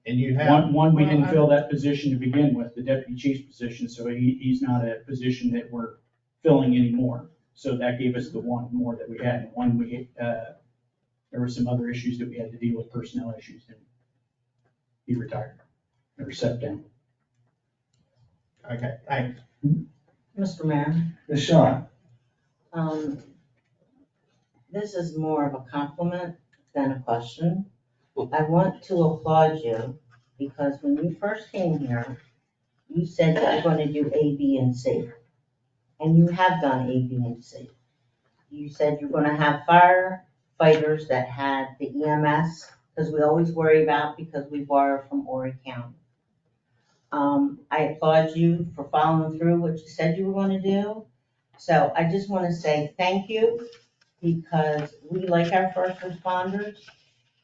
and you have. One, we didn't fill that position to begin with, the deputy chief's position, so he's not a position that we're filling anymore. So that gave us the 1 more that we had. And 1, there were some other issues that we had to deal with, personnel issues, and he retired, or stepped down. Okay, thanks. Mr. Mayor, Ms. Shawn. this is more of a compliment than a question. I want to applaud you because when you first came here, you said you were going to do A, B, and C. And you have done A, B, and C. You said you're going to have firefighters that had the EMS, because we always worry about, because we borrow from Horry County. I applaud you for following through what you said you were going to do. So I just want to say thank you, because we like our first responders.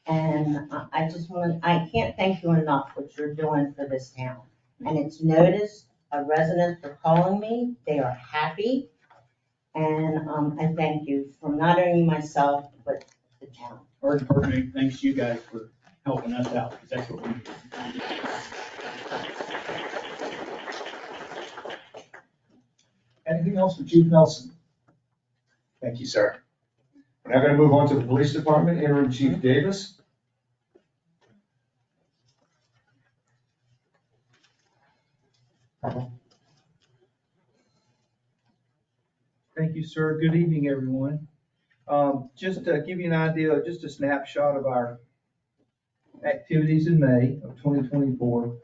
And I can't thank you enough what you're doing for this town. And it's noticed, residents are calling me, they are happy. And I thank you from not only myself, but the town. Our department, thanks to you guys for helping us out, because that's what we do. Anything else for Chief Nelson? Thank you, sir. We're now going to move on to the Police Department, Interim Chief Davis. Thank you, sir. Good evening, everyone. Just to give you an idea, just a snapshot of our activities in May of 2024.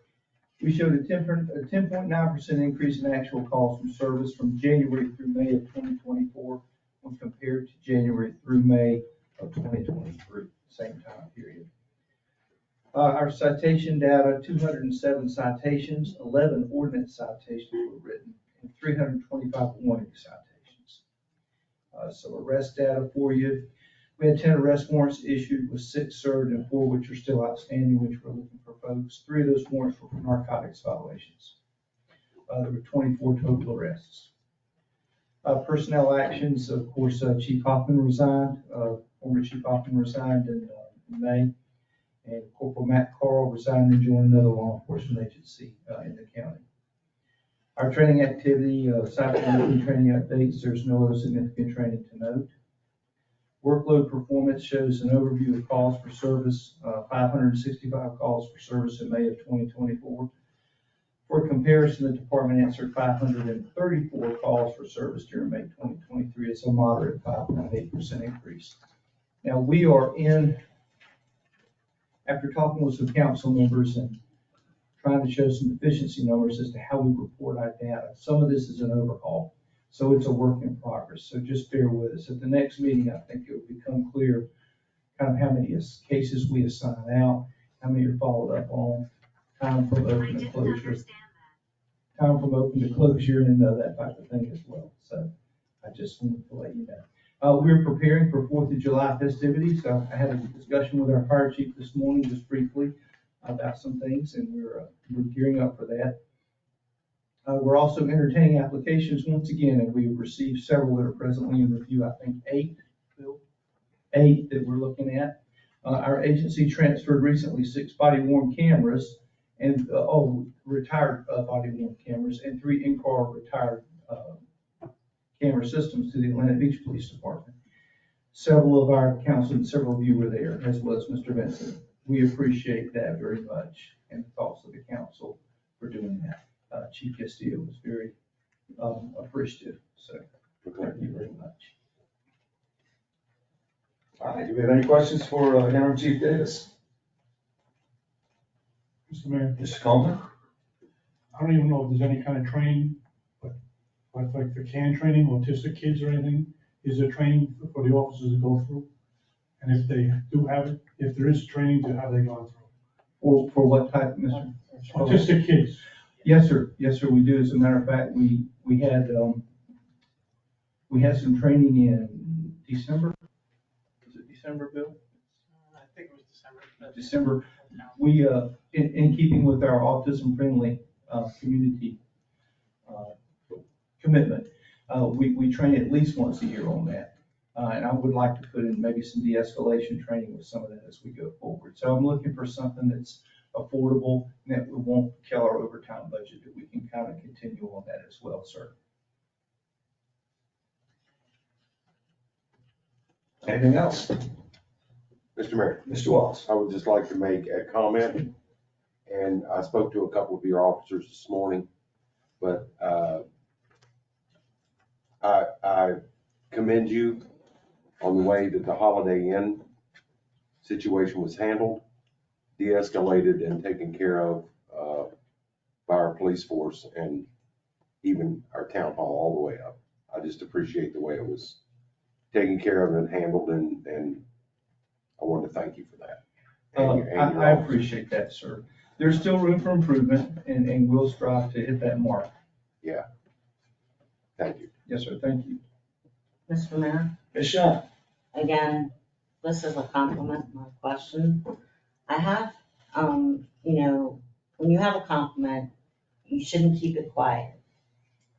We showed a 10.9% increase in actual calls from service from January through May of 2024 when compared to January through May of 2023, same time period. Our citation data, 207 citations, 11 ordinance citations were written, and 325 warning citations. Some arrest data for you. We had 10 arrest warrants issued with 6 served and 4 which are still outstanding, which we're looking for folks. 3 of those warrants were for narcotics violations. There were 24 total arrests. Personnel actions, of course, Chief Hoffman resigned. Former Chief Hoffman resigned in May. And Corporal Matt Carl resigned and joined another law enforcement agency in the county. Our training activity, aside from the training updates, there's no other significant training to note. Workload performance shows an overview of calls for service, 565 calls for service in May of 2024. For comparison, the department answered 534 calls for service during May 2023. It's a moderate 5.8% increase. Now, we are after talking with some council members and trying to show some efficiency numbers as to how we report our data. Some of this is an overhaul, so it's a work in progress. So just bear with us. At the next meeting, I think it will become clear kind of how many cases we assign out, how many are followed up on, time from open to closure. Time from open to closure and that type of thing as well. So I just wanted to let you know. We're preparing for 4th of July festivities. I had a discussion with our fire chief this morning, just briefly, about some things, and we're gearing up for that. We're also entertaining applications once again, and we've received several that are presently in review. I think 8 that we're looking at. Our agency transferred recently 6 body-worn cameras and retired body-worn cameras and 3 in-car retired camera systems to the Atlantic Beach Police Department. Several of our council and several of you were there, as well as Mr. Vincent. We appreciate that very much, and the thoughts of the council for doing that. Chief Castillo was very appreciative, so thank you very much. All right, do we have any questions for Interim Chief Davis? Mr. Mayor, Mr. Coleman? I don't even know if there's any kind of training, but like the CAN training, autistic kids or anything, is there training for the officers to go through? And if they do have it, if there is training, to have they gone through? For what type, Mr.? Autistic kids. Yes, sir. Yes, sir, we do. As a matter of fact, we had some training in December. Was it December, Bill? I think it was December. December. We, in keeping with our autism-friendly community commitment, we train at least once a year on that. And I would like to put in maybe some de-escalation training with some of that as we go forward. So I'm looking for something that's affordable and that we won't kill our overtime budget, that we can kind of continue on that as well, sir. Anything else? Mr. Mayor. Mr. Wallace. I would just like to make a comment, and I spoke to a couple of your officers this morning, but I commend you on the way that the Holiday Inn situation was handled, de-escalated, and taken care of by our police force and even our town hall all the way up. I just appreciate the way it was taken care of and handled, and I wanted to thank you for that. I appreciate that, sir. There's still room for improvement, and we'll strive to hit that mark. Yeah. Thank you. Yes, sir. Thank you. Mr. Mayor, Ms. Shaw? again, this is a compliment, not a question. I have, when you have a compliment, you shouldn't keep it quiet.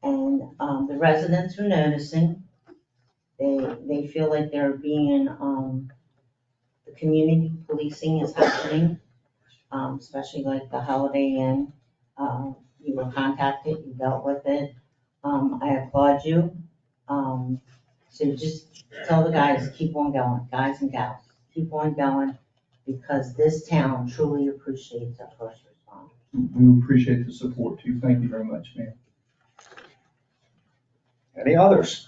And the residents are noticing, they feel like they're being, the community policing is happening, especially like the Holiday Inn. You were contacted, you dealt with it. I applaud you. So just tell the guys, keep on going, guys and gals, keep on going, because this town truly appreciates our first responders. We appreciate the support too. Thank you very much, ma'am. Any others?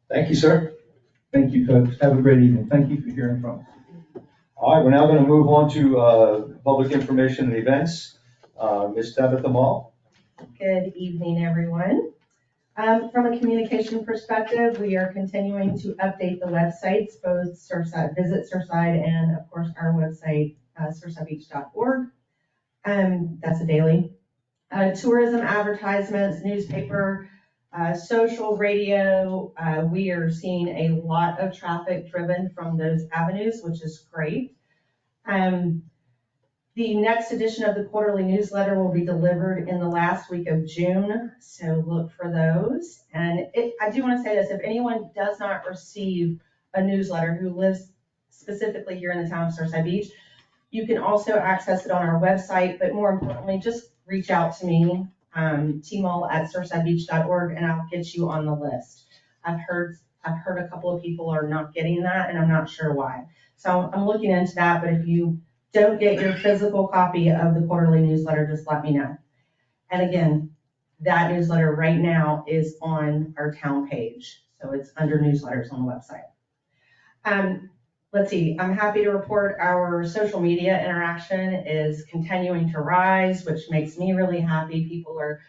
Thank you, sir. Thank you, folks. Have a great evening. Thank you for hearing from us. All right, we're now going to move on to public information and events. Ms. Tabitha Mall. Good evening, everyone. From a communication perspective, we are continuing to update the websites, both Surfside, Visit Surfside, and of course our website, surfsidebeach.org. That's a daily. Tourism advertisements, newspaper, social, radio. We are seeing a lot of traffic driven from those avenues, which is great. The next edition of the quarterly newsletter will be delivered in the last week of June, so look for those. And I do want to say this, if anyone does not receive a newsletter who lives specifically here in the town of Surfside Beach, you can also access it on our website, but more importantly, just reach out to me, tmull@surfsidebeach.org, and I'll get you on the list. I've heard a couple of people are not getting that, and I'm not sure why. So I'm looking into that, but if you don't get your physical copy of the quarterly newsletter, just let me know. And again, that newsletter right now is on our town page. So it's under newsletters on the website. Let's see, I'm happy to report our social media interaction is continuing to rise, which makes me really happy. People are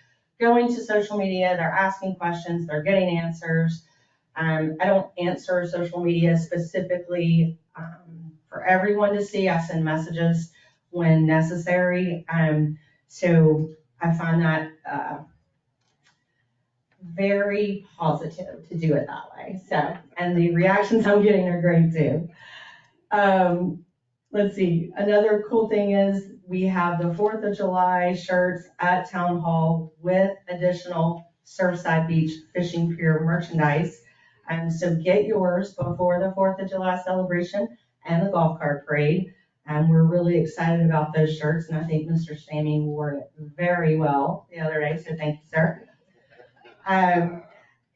going to social media, they're asking questions, they're getting answers. I don't answer social media specifically for everyone to see. I send messages when necessary. So I find that very positive to do it that way. So, and the reactions I'm getting are great too. Let's see, another cool thing is we have the 4th of July shirts at Town Hall with additional Surfside Beach Fishing Pier merchandise. So get yours before the 4th of July celebration and the golf cart parade. And we're really excited about those shirts, and I think Mr. Sammy wore it very well the other day, so thank you, sir.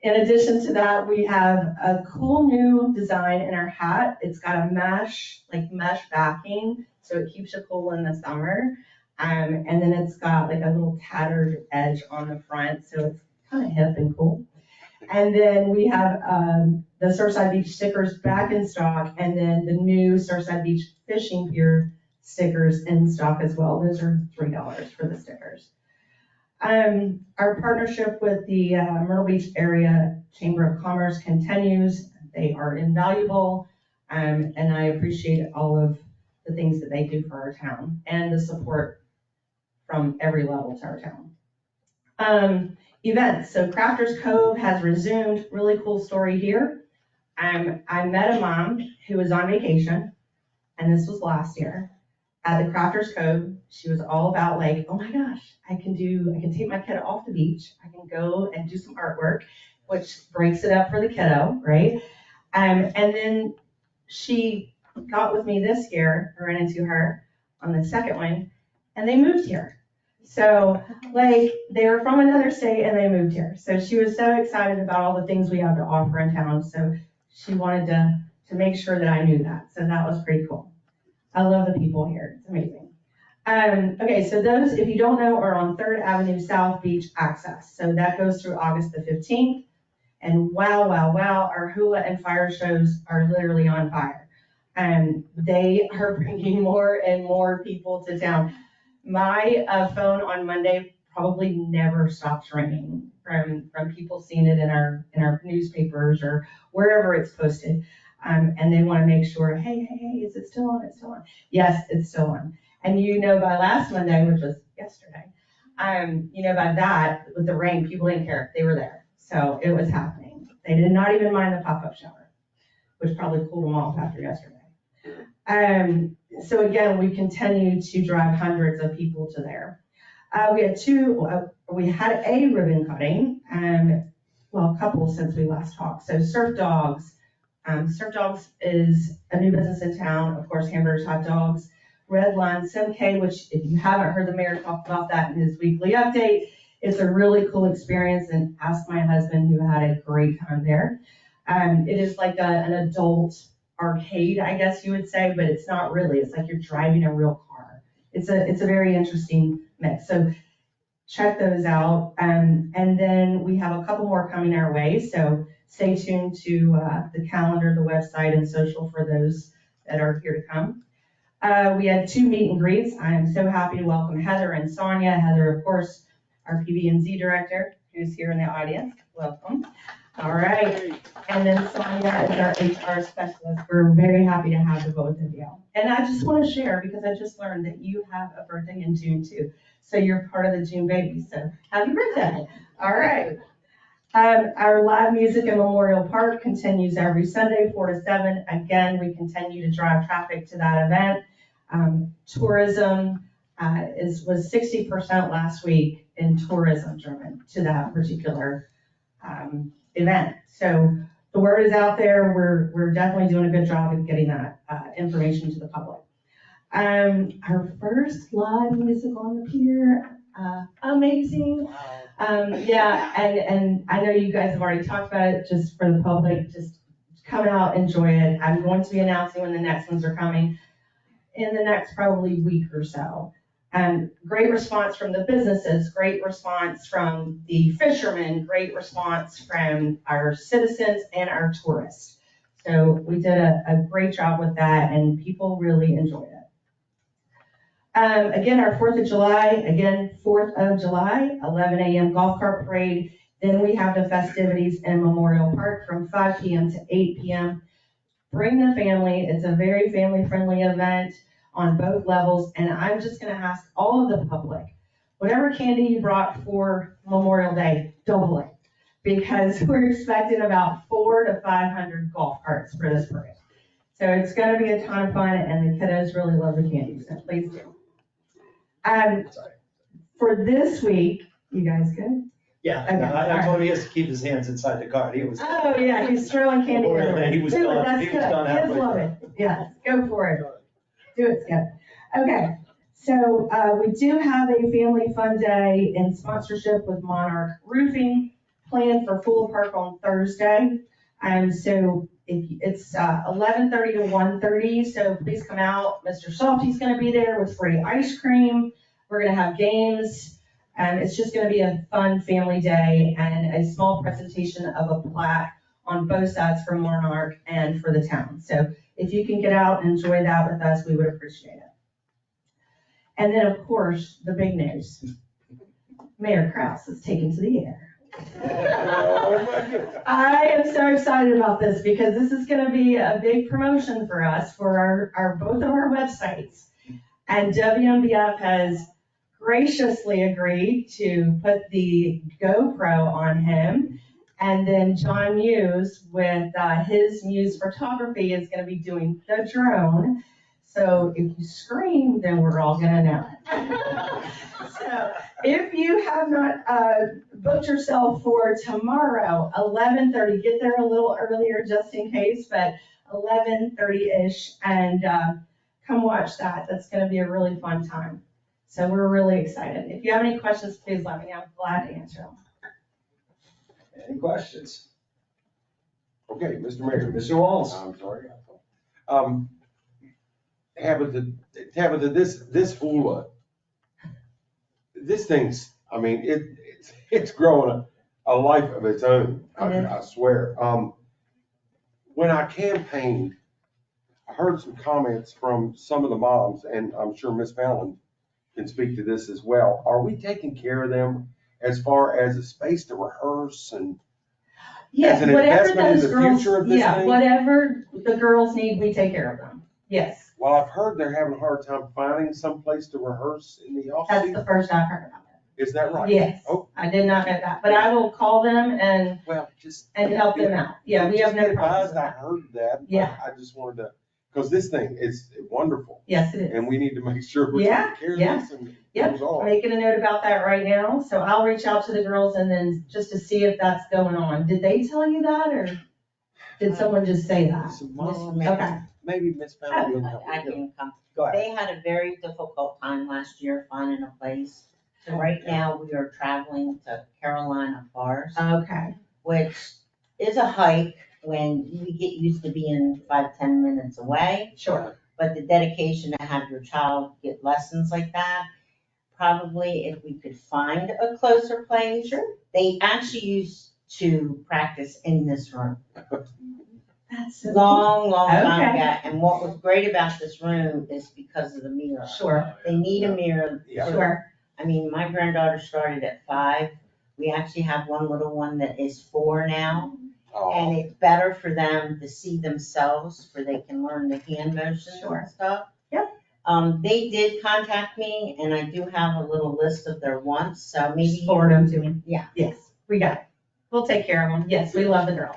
In addition to that, we have a cool new design in our hat. It's got a mesh backing, so it keeps you cool in the summer. And then it's got like a little tattered edge on the front, so it's kind of hip and cool. And then we have the Surfside Beach stickers back in stock, and then the new Surfside Beach Fishing Pier stickers in stock as well. Those are $3 for the stickers. Our partnership with the Myrtle Beach Area Chamber of Commerce continues. They are invaluable, and I appreciate all of the things that they do for our town and the support from every level to our town. Events, so Crafters Cove has resumed. Really cool story here. I met a mom who was on vacation, and this was last year, at the Crafters Cove. She was all about like, oh my gosh, I can take my kiddo off the beach. I can go and do some artwork, which breaks it up for the kiddo, right? And then she got with me this year. I ran into her on the second one, and they moved here. So like they were from another state and they moved here. So she was so excited about all the things we have to offer in town. So she wanted to make sure that I knew that. So that was pretty cool. I love the people here. It's amazing. Okay, so those, if you don't know, are on 3rd Avenue South Beach access. So that goes through August the 15th. And wow, wow, wow, our hula and fire shows are literally on fire. They are bringing more and more people to town. My phone on Monday probably never stops ringing from people seeing it in our newspapers or wherever it's posted. And they want to make sure, hey, is it still on? It's still on. Yes, it's still on. And by last Monday, which was yesterday, by that, with the rain, people didn't care. They were there. So it was happening. They did not even mind the pop-up shower, which probably cooled them off after yesterday. So again, we continue to drive hundreds of people to there. We had a ribbon cutting, a couple since we last talked. So Surf Dogs. Surf Dogs is a new business in town. Of course, hamburgers, hot dogs. Red Line Simk, which if you haven't heard the mayor talk about that in his weekly update, it's a really cool experience, and ask my husband, who had a great time there. It is like an adult arcade, I guess you would say, but it's not really. It's like you're driving a real car. It's a very interesting mix. So check those out. And then we have a couple more coming our way. So stay tuned to the calendar, the website, and social for those that are here to come. We had 2 meet and greets. I am so happy to welcome Heather and Sonia. Heather, of course, our PB&Z director, who's here in the audience. Welcome. All right. And then Sonia is our HR specialist. We're very happy to have the both of you. And I just want to share, because I just learned that you have a birthday in June too. So you're part of the June baby. So happy birthday. All right. Our live music in Memorial Park continues every Sunday, 4 to 7. Again, we continue to drive traffic to that event. Tourism was 60% last week in tourism driven to that particular event. So the word is out there. We're definitely doing a good job of getting that information to the public. Our first live music on the pier, amazing. Yeah, and I know you guys have already talked about it, just for the public, just come out, enjoy it. I'm going to be announcing when the next ones are coming in the next probably week or so. Great response from the businesses, great response from the fishermen, great response from our citizens and our tourists. So we did a great job with that, and people really enjoyed it. Again, our 4th of July, 4th of July, 11 a.m. golf cart parade. Then we have the festivities in Memorial Park from 5 p.m. to 8 p.m. Bring the family. It's a very family-friendly event on both levels. And I'm just going to ask all of the public, whatever candy you brought for Memorial Day, double it. Because we're expecting about 400 to 500 golf carts for this parade. So it's going to be a ton of fun, and the kiddos really love the candy, so please do. For this week, you guys good? Yeah, Okay, I told him he has to keep his hands inside the cart. He was. Oh, yeah, he's throwing candy Memorial everywhere. Day, he was Do it, done- that's he was good. done Kids halfway love through. it. Yeah, go for it. Do it, Skip. Okay, so we do have a family fun day in sponsorship with Monarch Roofing planned for Fuller Park on Thursday. So it's 11:30 to 1:30, so please come out. Mr. Salty's gonna be there with free ice cream. We're gonna have games. It's just gonna be a fun family day and a small presentation of a plaque on both sides for Monarch and for the town. So if you can get out and enjoy that with us, we would appreciate it. And then, of course, the big news. Mayor Kraus is taken to the air. I am so excited about this because this is going to be a big promotion for us for our both of our websites. And WMBF has graciously agreed to put the GoPro on him. And then John Muse with his Muse Photography is going to be doing the drone. So if you scream, then we're all going to know it. So if you have not booked yourself for tomorrow, 11:30, get there a little earlier just in case, but 11:30-ish, and come watch that. That's going to be a really fun time. So we're really excited. If you have any questions, please let me know. I'm glad to answer them. Any questions? Okay, Mr. Mayor. Mr. Walls. I'm sorry. Tabitha, this hula, this thing's, I mean, it's growing a life of its own, I swear. When I campaigned, I heard some comments from some of the moms, and I'm sure Ms. Fallon can speak to this as well. Are we taking care of them as far as a space to rehearse and as an investment in the future of this thing? Whatever the girls need, we take care of them. Yes. Well, I've heard they're having a hard time finding some place to rehearse in the off That's season. the first I've heard about it. Is that right? Yes. Oh, I did not know that, but I will call them and help them out. Yeah, we have no problem. I heard that. but Yeah. I just wanted to, because this thing is wonderful. Yes, it is. And we need to make sure we're Yeah, taking care of yeah. this and it Yep, goes on. making a note about that right now. So I'll reach out to the girls and then just to see if that's going on. Did they tell you that, or did someone just say that? Okay. Maybe Ms. Fallon can help. I can come. Go ahead. They had a very difficult time last year finding a place. So right now, we are traveling to Carolina Forest, Okay. which is a hike when we get used to being 5-10 minutes away. Sure. But the dedication to have your child get lessons like that, probably if we could find a closer place. Sure. They actually used to practice in this room. That's so Long time Okay. ago. And what was great about this room is because of the mirror. Sure. They need a mirror. Yeah. Sure. I mean, my granddaughter started at 5. We actually have one little one that is 4 now. Oh, And it's better for them to see themselves, where they can learn the hand motions Sure. and stuff. Yep. They did contact me, and I do have a little list of their wants, so maybe. Just forward them to me. Yeah. Yes, we got it. We'll take care of them. Yes, we love the girls.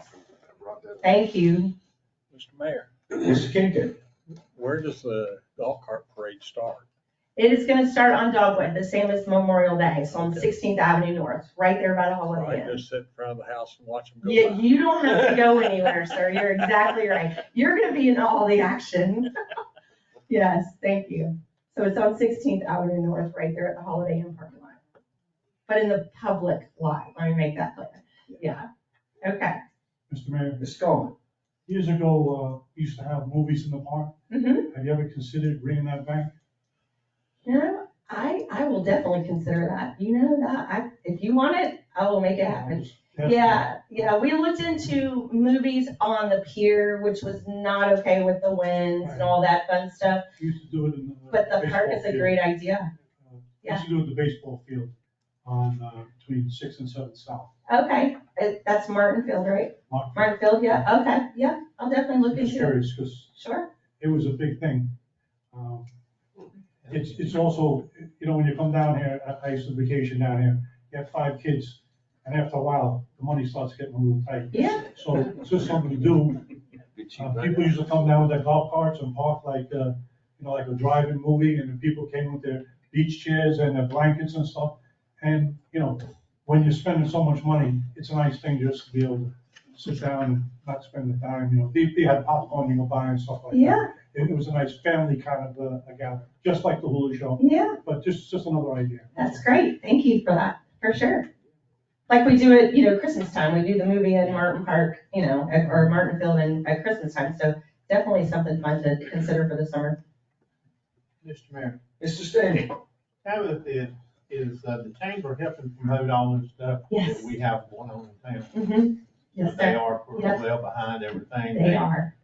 Thank you. Mr. Mayor, Mr. Kinkin. where does the golf cart parade start? It is gonna start on Dogwood, the same as Memorial Day, so on Okay. 16th Avenue North, right there by the Holiday I Inn. just sit in front of the house and watch them go You, by. you don't have to go anywhere, sir. You're exactly right. You're gonna be in all the action. Yes, thank you. So it's on 16th Avenue North, right there at the Holiday Inn parking lot. but in the public lot. Let me make that clear. Yeah, okay. Mr. Mayor, Ms. Coleman. years ago, we used to have movies in the park. Mm-hmm. Have you ever considered bringing that back? You know, I will definitely consider that. You know that, if you want it, I will make it happen. Yeah, we looked into movies on the pier, which was not okay with the winds and all that fun stuff. We used to do it in the. But the park baseball is a field. great idea. We used to do it at the baseball field on, between 6th and 7th South. Okay, that's Martin Field, right? Martin Field, yeah, okay, yeah, I'll definitely look I'm just into it. curious, because Sure. it was a big thing. It's also, you know, when you come down here, I used to vacation down here, you have 5 kids, and after a while, the money starts getting a little tight. Yeah. So it's just something to do. People used to come down with their golf carts and park like, you know, like a drive-in movie, and the people came with their beach chairs and their blankets and stuff. And, you know, when you're spending so much money, it's a nice thing just to be able to sit down and not spend the time, you know. They had popcorn you can buy and stuff like that. Yeah. It was a nice family kind of a gathering, just like the hula show. Yeah. But just another idea. That's great, thank you for that, for sure. Like we do it, you know, Christmas time, we do the movie in Martin Park, you know, or Martin Field at Christmas time, so definitely something fun to consider for the summer. Mr. Mayor. Mr. Stanley. Tabitha, is the chamber helping promote all this stuff Yes. that we have going on in town? Mm-hmm. Yes, They sir. are pretty Yep. well behind everything. They are.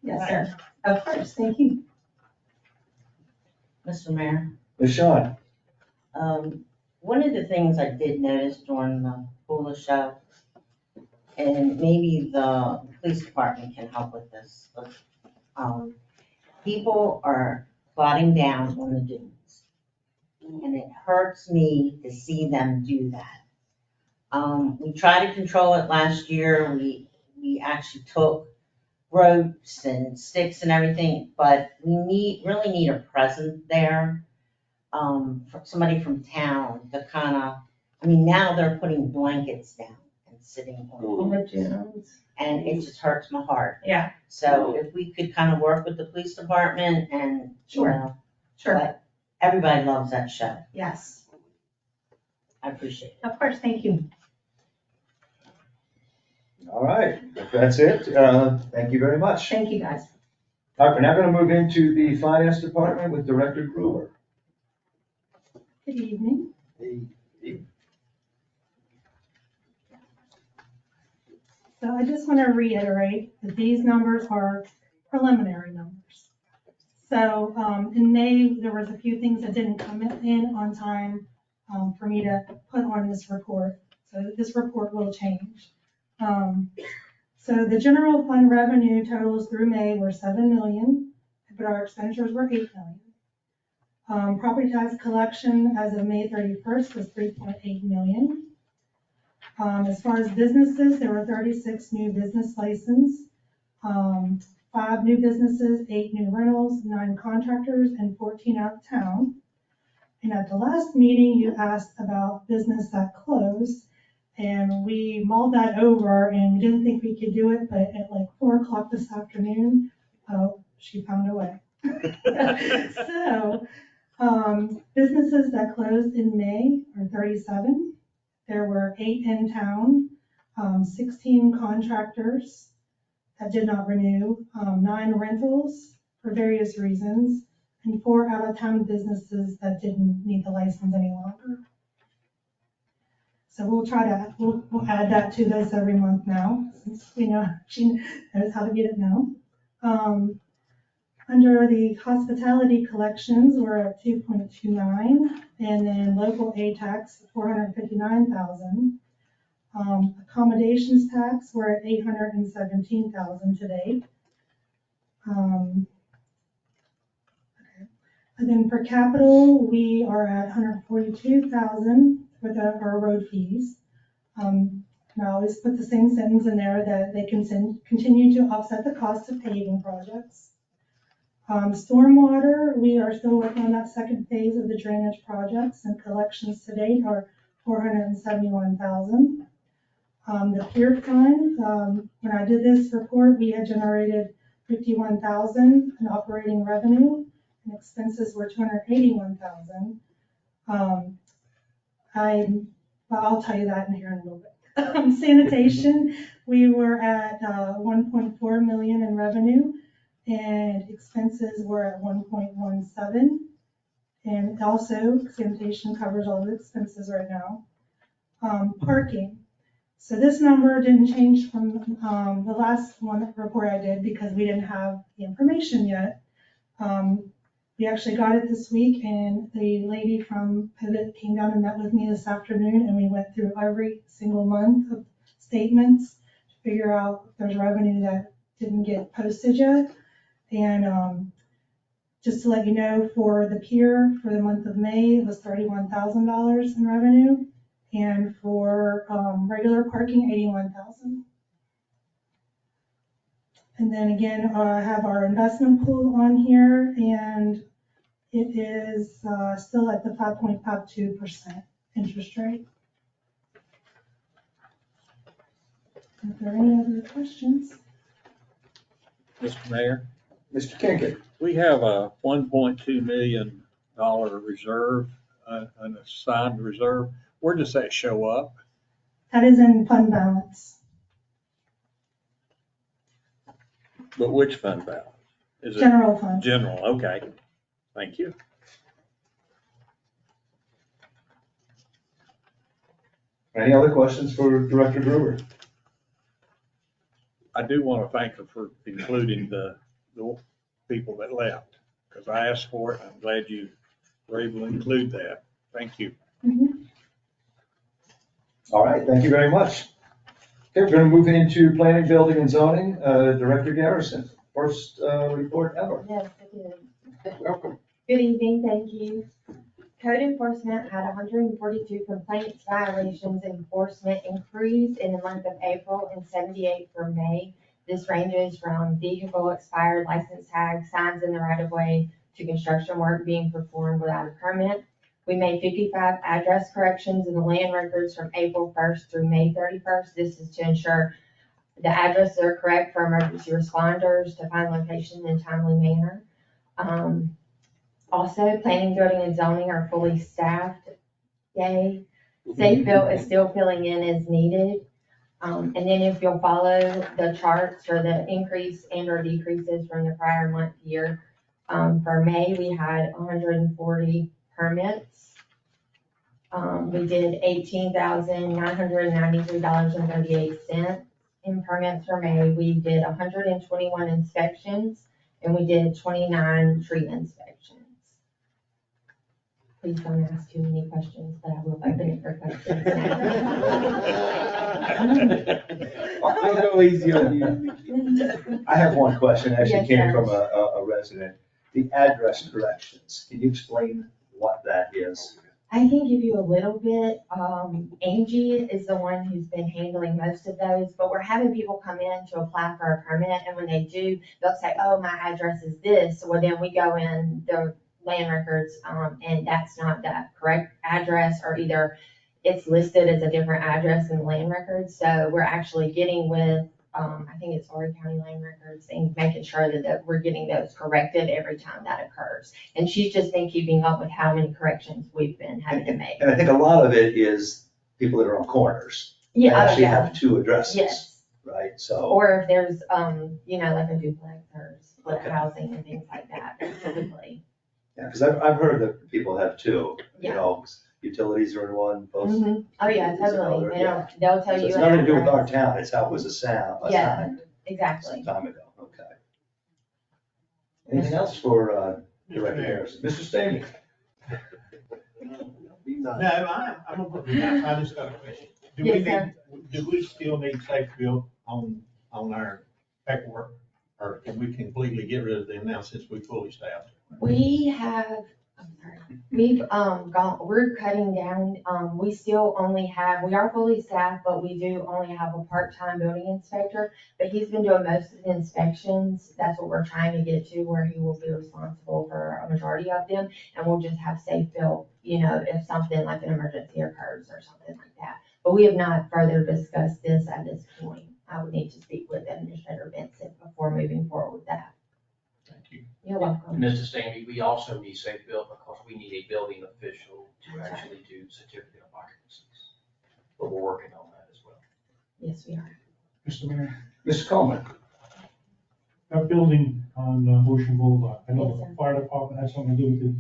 Yes, sir. Of course, thank you. Mr. Mayor, Ms. Shawn. one of the things I did notice during the hula show, and maybe the police department can help with this, but, people are plotting down on the dunes. And it hurts me to see them do that. We tried to control it last year. We actually took ropes and sticks and everything, but we really need a presence there. For somebody from town to now they're putting blankets down and sitting on the dunes. And it just hurts my heart. Yeah. So if we could kind of work with the police department and, you know. Sure. But everybody loves that show. Yes. I appreciate it. Of course, thank you. All right, if that's it, thank you very much. Thank you, guys. All right, we're now going to move into the finance department with Director Gruber. Good evening. So I just want to reiterate that these numbers are preliminary numbers. So in May, there was a few things that didn't come in on time for me to put on this report. So this report will change. So the general fund revenue totals through May were 7 million, but our expenditures were 8 million. Property tax collection as of May 31st was 3.8 million. As far as businesses, there were 36 new business licenses, 5 new businesses, 8 new rentals, 9 contractors, and 14 out of town. And at the last meeting, you asked about business that closed, and we mulled that over and we didn't think we could do it, but at like 4 o'clock this afternoon, she found a way. So, businesses that closed in May are 37. There were 8 in town, 16 contractors that did not renew, 9 rentals for various reasons, and 4 out-of-town businesses that didn't need the license any longer. So we'll add that to this every month now, since we know she knows how to get it now. Under the hospitality collections, we're at 2.29, and then local aid tax, 459,000. Accommodations tax, we're at 817,000 today. Okay. And then for capital, we are at 142,000 with our road fees. And I always put the same sentence in there that they can continue to offset the cost of paving projects. Stormwater, we are still working on that second phase of the drainage projects, and collections to date are 471,000. The pier fund, when I did this report, we had generated 51,000 in operating revenue, and expenses were 281,000. Well, I'll tell you that in here in a little bit. Sanitation, we were at 1.4 million in revenue, and expenses were at 1.17. And also sanitation covers all the expenses right now. Parking. So this number didn't change from the last one report I did because we didn't have the information yet. We actually got it this week, and the lady from Pivot came down and met with me this afternoon, and we went through every single month of statements to figure out if there's revenue that didn't get posted yet. And just to let you know, for the pier, for the month of May, it was $31,000 in revenue, and for regular parking, $81,000. And then again, I have our investment pool on here, and it is still at the 5.52% interest rate. If there are any other questions? Mr. Mayor, Mr. Kinkin. we have a $1.2 million reserve, an assigned reserve. Where does that show up? That is in fund balance. But which fund balance? Is it General fund. General, okay. Thank you. Any other questions for Director Gruber? I do want to thank her for including the people that left, because I asked for it. I'm glad you were able to include that. Thank you. All right, thank you very much. Okay, we're going to move into planning, building, and zoning. Director Garrison, first report ever. Yes, I did. Welcome. Good evening, thank you. Code enforcement had 142 complaints, violations, enforcement inquiries in the month of April and 78 for May. This ranges from vehicle expired license tags, signs in the right of way, to construction work being performed without a permit. We made 55 address corrections in the land records from April 1st through May 31st. This is to ensure the addresses are correct for emergency responders to find location in a timely manner. Also, planning, building, and zoning are fully staffed. Yay. Safe Built is still filling in as needed. And then if you'll follow the charts for the increase and or decreases from the prior month year, for May, we had 140 permits. We did $18,993.38 in permits for May. We did 121 inspections, and we did 29 tree inspections. Please don't ask too many questions, but I will open it for questions I'll go easy on you. I have one question, actually Yes, came sir. from a resident. The address corrections, can you explain what that is? I can give you a little bit. Angie is the one who's been handling most of those, but we're having people come in to apply for a permit, and when they do, they'll say, oh, my address is this. Well, then we go in the land records, and that's not the correct address, or either it's listed as a different address in the land records. So we're actually getting with, I think it's Horry County Land Records, and making sure that we're getting those corrected every time that occurs. And she's just been keeping up with how many corrections we've been having to make. And I think a lot of it is people that are on corners. Yeah, They oh, actually yeah. have two addresses. Yes. Right, so. Or if there's, like a duplex or split housing and things like that, typically. Yeah, because I've heard that people have two, you Yeah. know, utilities are in one, both. Mhm. Oh, yeah, is another, totally. yeah. They'll tell So you. it's an nothing to do with our address. town, it's how it was assigned Yeah, exactly. some time ago, okay. Anything else for Director Harrison? Mr. Stamey? No, I'm gonna put, I just got a question. Do we still need Safe Built on our paperwork? Or can we completely get rid of them now since we fully staffed? We have, we've, we're cutting down, we still only have, we are fully staffed, but we do only have a part-time building inspector, but he's been doing most of the inspections. That's what we're trying to get to, where he will be responsible for a majority of them, and we'll just have Safe Built, if something like an emergency occurs or something like that. But we have not further discussed this at this point. I would need to speak with Administrator Vincent before moving forward with that. Thank you. You're welcome. Mr. Stanley, we also need Safe Built because we need a building official to actually do certificate of occupancy. but we're working on that as well. Yes, we are. Mr. Mayor, Mr. Coleman? that building on Ocean Boulevard, I know Yes, the sir. fire department has something to do with it.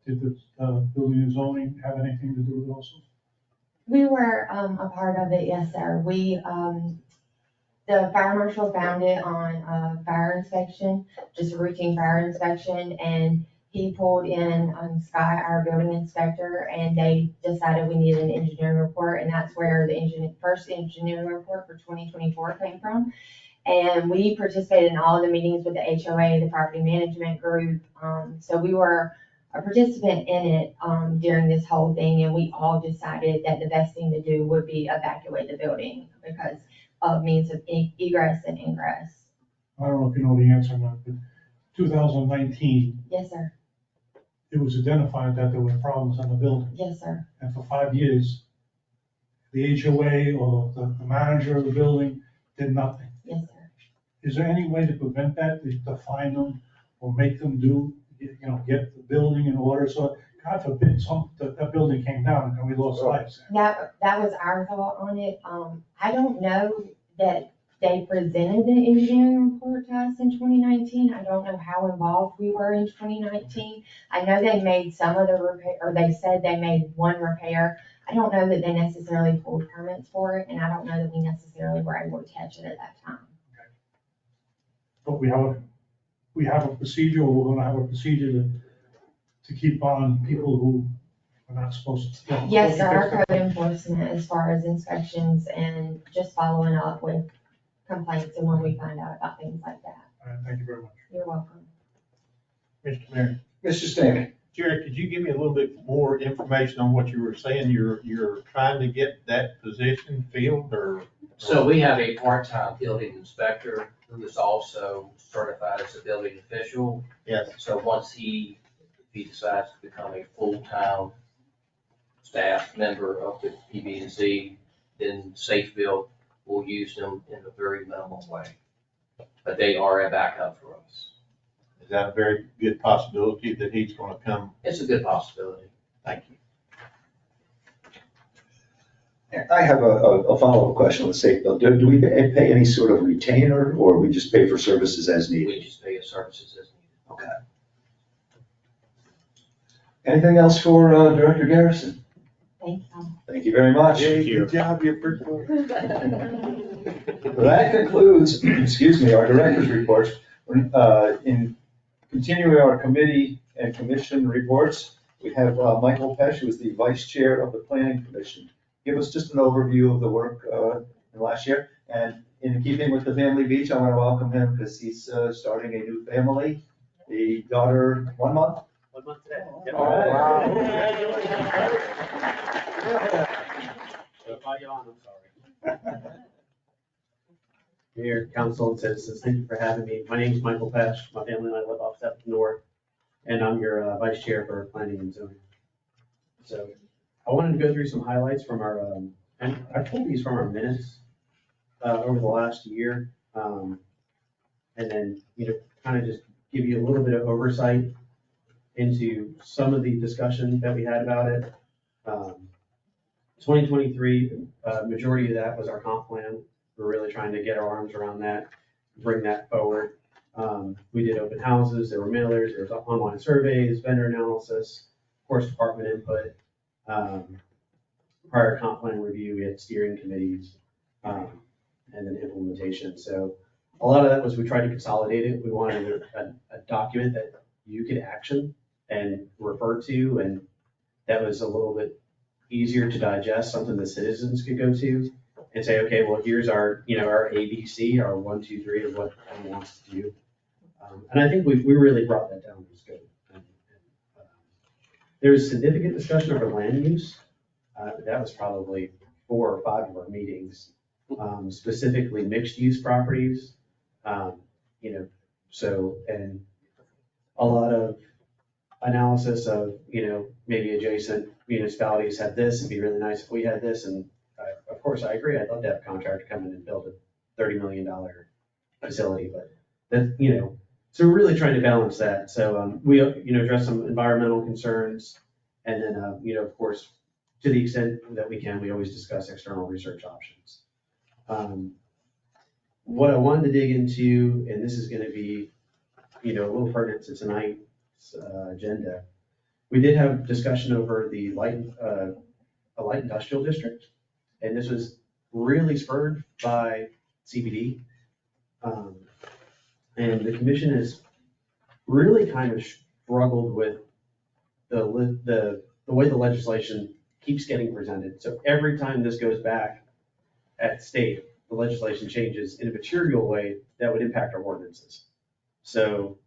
Did the building and zoning have anything to do with it also? We were a part of it, yes, sir. We, the fire marshal found it on a fire inspection, just a routine fire inspection, and he pulled in Sky, our building inspector, and they decided we needed an engineering report, and that's where the first engineering report for 2024 came from. And we participated in all of the meetings with the HOA, the property management group, so we were a participant in it during this whole thing, and we all decided that the best thing to do would be evacuate the building because of means of egress and ingress. I don't know if you know the answer or not, but 2019, Yes, sir. it was identified that there were problems on the building. Yes, sir. And for 5 years, the HOA or the manager of the building did nothing. Yes, sir. Is there any way to prevent that, to fine them or make them get the building in order? So God forbid, that building came down and we lost lives. That was our thought on it. I don't know that they presented the engineering report to us in 2019. I don't know how involved we were in 2019. I know they made some of the repair, or they said they made one repair. I don't know that they necessarily pulled permits for it, and I don't know that we necessarily were able to catch it at that time. But we have a procedure, or we're gonna have a procedure to keep on people who are not supposed to. Yes, sir, our code enforcement as far as inspections and just following up with complaints and when we find out about things like that. All right, thank you very much. You're welcome. Mr. Mayor. Mr. Stanley? Jerry, could you give me a little bit more information on what you were saying? You're trying to get that position filled or? So we have a part-time building inspector who is also certified as a building official. Yes. So once he decides to become a full-time staff member of the PB&Z, then Safe Build will use them in a very minimal way. But they are a backup for us. Is that a very good possibility that he's gonna come? It's a good possibility. Thank you. I have a follow-up question on the safe bill. Do we pay any sort of retainer, or we just pay for services as needed? We just pay services as needed. Okay. Anything else for Director Garrison? Thank you. Thank you very much. Good job, your first one. That concludes, excuse me, our director's reports. In continuing our committee and commission reports, we have Michael Pesch, who is the vice chair of the planning commission. Give us just an overview of the work in last year. And in keeping with the family beach, I want to welcome him because he's starting a new family. The daughter, 1 month? 1 month today. Yep. All right. I'm sorry. Mayor, council, and citizens, thank you for having me. My name is Michael Pesch. My family and I live off Step North, and I'm your vice chair for planning and zoning. So I wanted to go through some highlights from our, and I pulled these from our minutes over the last year. And then, kind of just give you a little bit of oversight into some of the discussion that we had about it. 2023, majority of that was our comp plan. We're really trying to get our arms around that, bring that forward. We did open houses, there were mailers, there was online surveys, vendor analysis, of course, department input. Prior comp plan review, we had steering committees, and then implementation. So a lot of that was we tried to consolidate it. We wanted a document that you could action and refer to, and that was a little bit easier to digest, something the citizens could go to and say, okay, well, here's our, our ABC, our 1, 2, 3 of what we want to do. And I think we really brought that down to scope. There's significant discussion over land use. That was probably 4 or 5 of our meetings, specifically mixed use properties. So, and a lot of analysis of, maybe adjacent municipalities had this, it'd be really nice if we had this. And of course, I agree. I'd love to have a contractor come in and build a $30 million facility, but that, so we're really trying to balance that. So we, address some environmental concerns, and then, of course, to the extent that we can, we always discuss external research options. What I wanted to dig into, and this is gonna be, a little pertinent to tonight's agenda. We did have discussion over the a light industrial district, and this was really spurred by CBD. And the commission has really kind of struggled with the way the legislation keeps getting presented. So every time this goes back at state, the legislation changes in a material way that would impact our ordinances. So,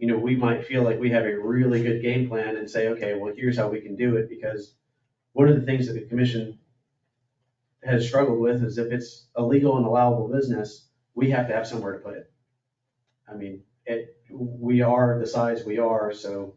we might feel like we have a really good game plan and say, okay, well, here's how we can do it, because one of the things that the commission has struggled with is if it's a legal and allowable business, we have to have somewhere to put it. I mean, we are the size we are, so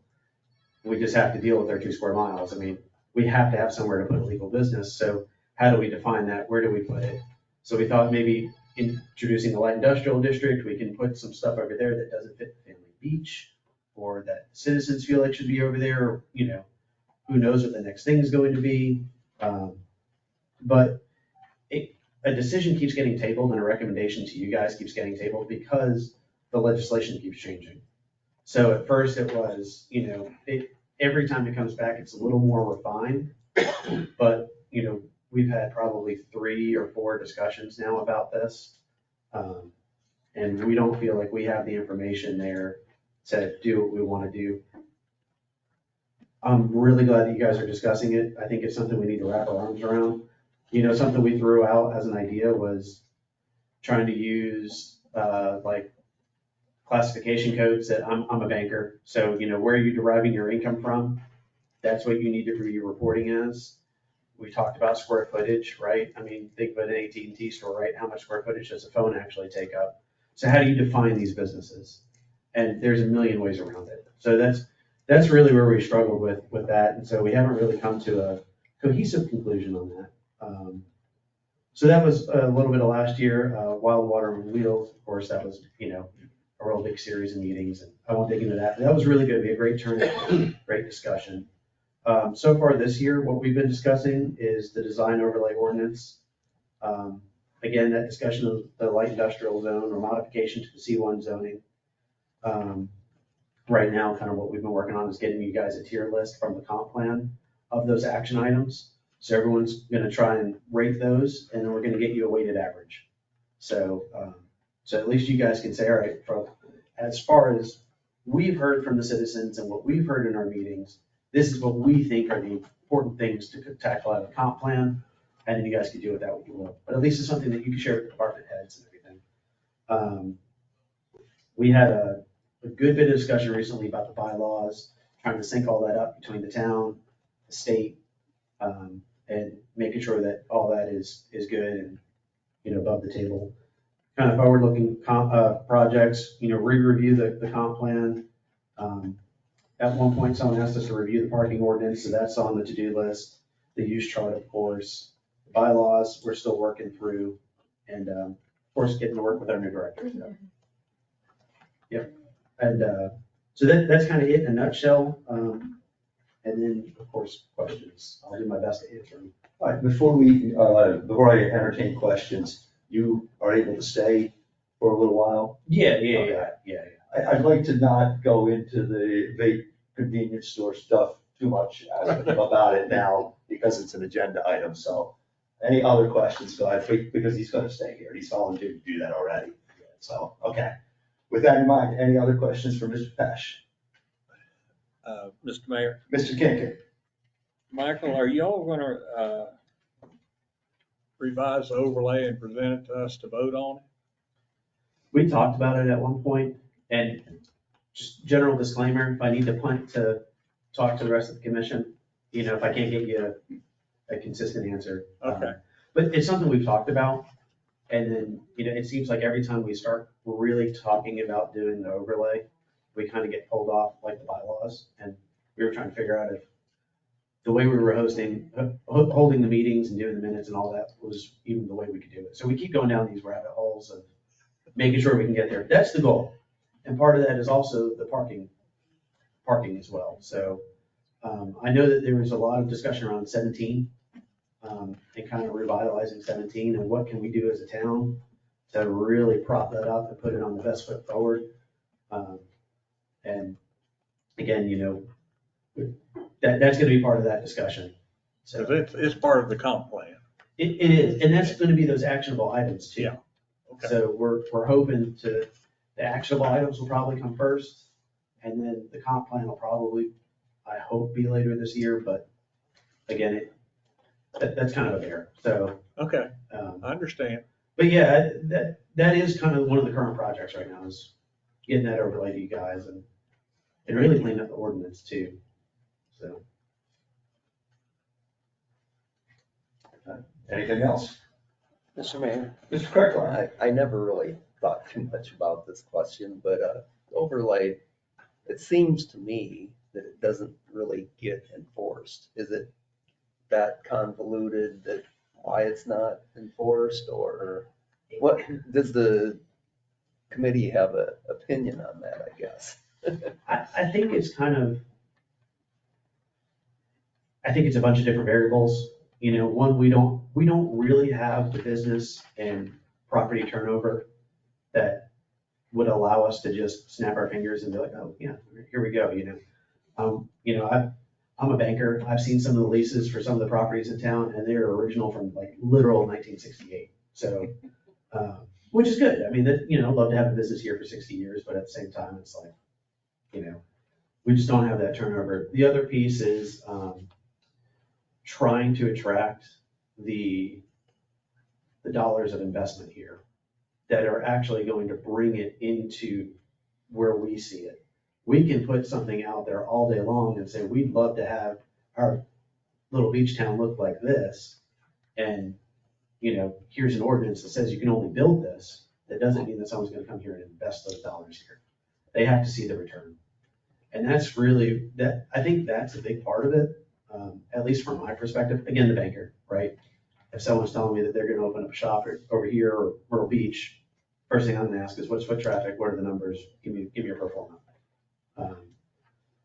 we just have to deal with our 2 square miles. I mean, we have to have somewhere to put a legal business. So how do we define that? Where do we put it? So we thought maybe introducing the light industrial district, we can put some stuff over there that doesn't fit the family beach, or that citizens feel like should be over there. Who knows what the next thing is going to be. But a decision keeps getting tabled and a recommendation to you guys keeps getting tabled because the legislation keeps changing. So at first it was, every time it comes back, it's a little more refined, but, we've had probably 3 or 4 discussions now about this. And we don't feel like we have the information there to do what we want to do. I'm really glad that you guys are discussing it. I think it's something we need to wrap our arms around. Something we threw out as an idea was trying to use, classification codes that I'm a banker. So, where are you deriving your income from? That's what you need to do your reporting as. We talked about square footage, right? I mean, think of an AT&T store, right? How much square footage does a phone actually take up? So how do you define these businesses? And there's a million ways around it. So that's really where we struggled with that. And so we haven't really come to a cohesive conclusion on that. So that was a little bit of last year. Wild Water on Wheels, of course, that was, a real big series of meetings, and I won't dig into that. That was really good. We had a great turnout, great discussion. So far this year, what we've been discussing is the design overlay ordinance. Again, that discussion of the light industrial zone or modification to the C1 zoning. Right now, kind of what we've been working on is getting you guys a tier list from the comp plan of those action items. So everyone's gonna try and rate those, and then we're gonna get you a weighted average. So at least you guys can say, all right, as far as we've heard from the citizens and what we've heard in our meetings, this is what we think are the important things to tackle out of the comp plan, and then you guys can do with that what you will. But at least it's something that you can share with department heads and everything. We had a good bit of discussion recently about the bylaws, trying to sync all that up between the town, the state, and making sure that all that is good and, above the table. Kind of forward-looking projects, re-review the comp plan. At one point, someone asked us to review the parking ordinance, so that's on the to-do list. The use chart, of course, the bylaws, we're still working through, and of course, getting to work with our new director. So. Yep. And so that's kind of it in a nutshell. And then, of course, questions. I'll do my best to answer them. All right, before I entertain questions, you are able to stay for a little while? Yeah. I'd like to not go into the vape convenience store stuff too much about it now, because it's an agenda item. So any other questions, go ahead, because he's gonna stay here. He's volunteered to do that already. So, okay. With that in mind, any other questions for Mr. Pesh? Mr. Mayor. Mr. Kinkin. Michael, are y'all gonna revise the overlay and present it to us to vote on it? We talked about it at one point, and just general disclaimer, if I need to punt to talk to the rest of the commission, if I can't get you a consistent answer. Okay. But it's something we've talked about, and then, it seems like every time we start really talking about doing the overlay, we kind of get pulled off like the bylaws, and we were trying to figure out if the way we were holding the meetings and doing the minutes and all that was even the way we could do it. So we keep going down these rabbit holes of making sure we can get there. That's the goal. And part of that is also the parking as well. So I know that there was a lot of discussion around 17 and kind of revitalizing 17 and what can we do as a town to really prop that up and put it on the best foot forward. And again, that's gonna be part of that discussion. So It's part of the comp plan. it is, and that's gonna be those actionable items too. Yeah, okay. So we're hoping the actionable items will probably come first, and then the comp plan will probably, I hope, be later this year, but again, that's kind of a bear, so. Okay, I understand. But yeah, that is kind of one of the current projects right now, is getting that overlay to you guys and really cleaning up the ordinance too, so. Anything else? Mr. Mayor? Mr. Kreckler? I never really thought too much about this question, but overlay, it seems to me that it doesn't really get enforced. Is it that convoluted that why it's not enforced, or what, does the committee have an opinion on that, I guess? I think it's a bunch of different variables. One, we don't really have the business and property turnover that would allow us to just snap our fingers and be like, oh, yeah, here we go, I'm a banker. I've seen some of the leases for some of the properties in town, and they're original from like literal 1968. So, which is good. I mean, love to have a business here for 60 years, but at the same time, it's like, we just don't have that turnover. The other piece is trying to attract the dollars of investment here that are actually going to bring it into where we see it. We can put something out there all day long and say, we'd love to have our little beach town look like this. And, here's an ordinance that says you can only build this. That doesn't mean that someone's gonna come here and invest those dollars here. They have to see the return. And that's really, I think that's a big part of it, at least from my perspective. Again, the banker, right? If someone's telling me that they're gonna open up a shop over here or Myrtle Beach, first thing I'm gonna ask is, what's foot traffic? What are the numbers? Give me your pro forma.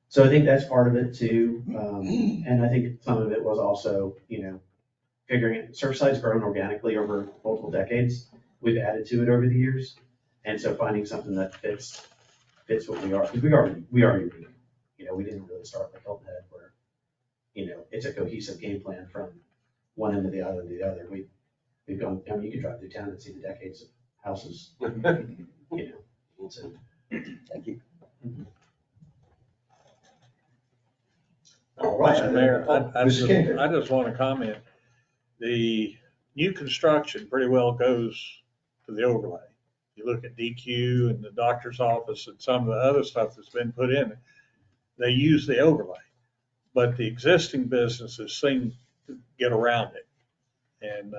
So I think that's part of it too. And I think some of it was also, figuring it, Surfside's grown organically over multiple decades. We've added to it over the years. And so finding something that fits what we are, because we are unique. We didn't really start like Hilton Head where, it's a cohesive game plan from one end of the island to the other. We've gone, you can drive through town and see the decades of houses, so. Thank you. All right. Mr. Mayor, I Mr. Kinker? just want to comment. The new construction pretty well goes to the overlay. You look at DQ and the doctor's office and some of the other stuff that's been put in, they use the overlay. But the existing businesses seem to get around it and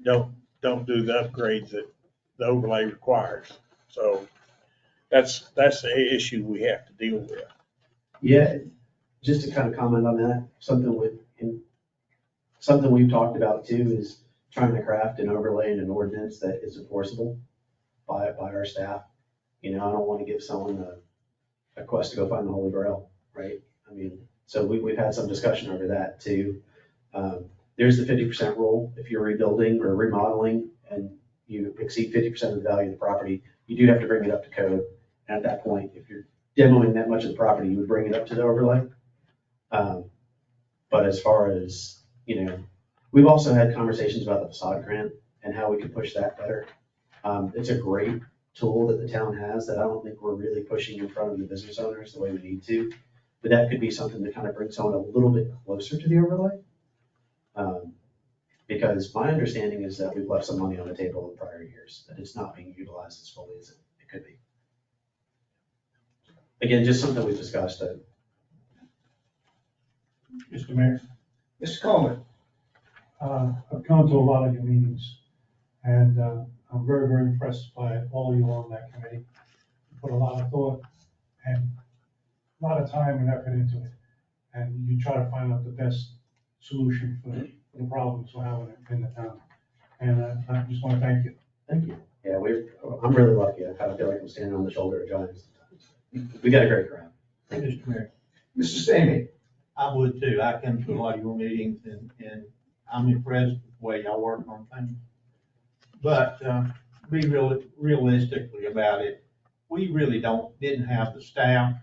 don't do the upgrades that the overlay requires. So that's the issue we have to deal with. Yeah, just to kind of comment on that, something we've talked about too is trying to craft an overlay and an ordinance that is enforceable by our staff. I don't want to give someone a quest to go find the Holy Grail, right? I mean, so we've had some discussion over that too. There's the 50% rule. If you're rebuilding or remodeling and you exceed 50% of the value of the property, you do have to bring it up to code. And at that point, if you're demoing that much of the property, you would bring it up to the overlay. But as far as, we've also had conversations about the facade grant and how we can push that better. It's a great tool that the town has that I don't think we're really pushing in front of the business owners the way we need to. But that could be something to kind of bring someone a little bit closer to the overlay. Because my understanding is that we've left some money on the table in prior years, that it's not being utilized as fully as it could be. Again, just something we've discussed. Mr. Mayor, Mr. Coleman? I've come to a lot of your meetings, and I'm very, very impressed by all of you on that committee. You put a lot of thought and a lot of time and effort into it, and you try to find out the best solution for the problems we're having in the town. And I just want to thank you. Thank you. Yeah, I'm really lucky. I kind of feel like I'm standing on the shoulder of giants sometimes. We got a great crowd. Mr. Mayor. Mr. Stamey? I would too. I come to a lot of your meetings and I'm impressed with the way y'all work on things. But, be realistically about it, we really didn't have the staff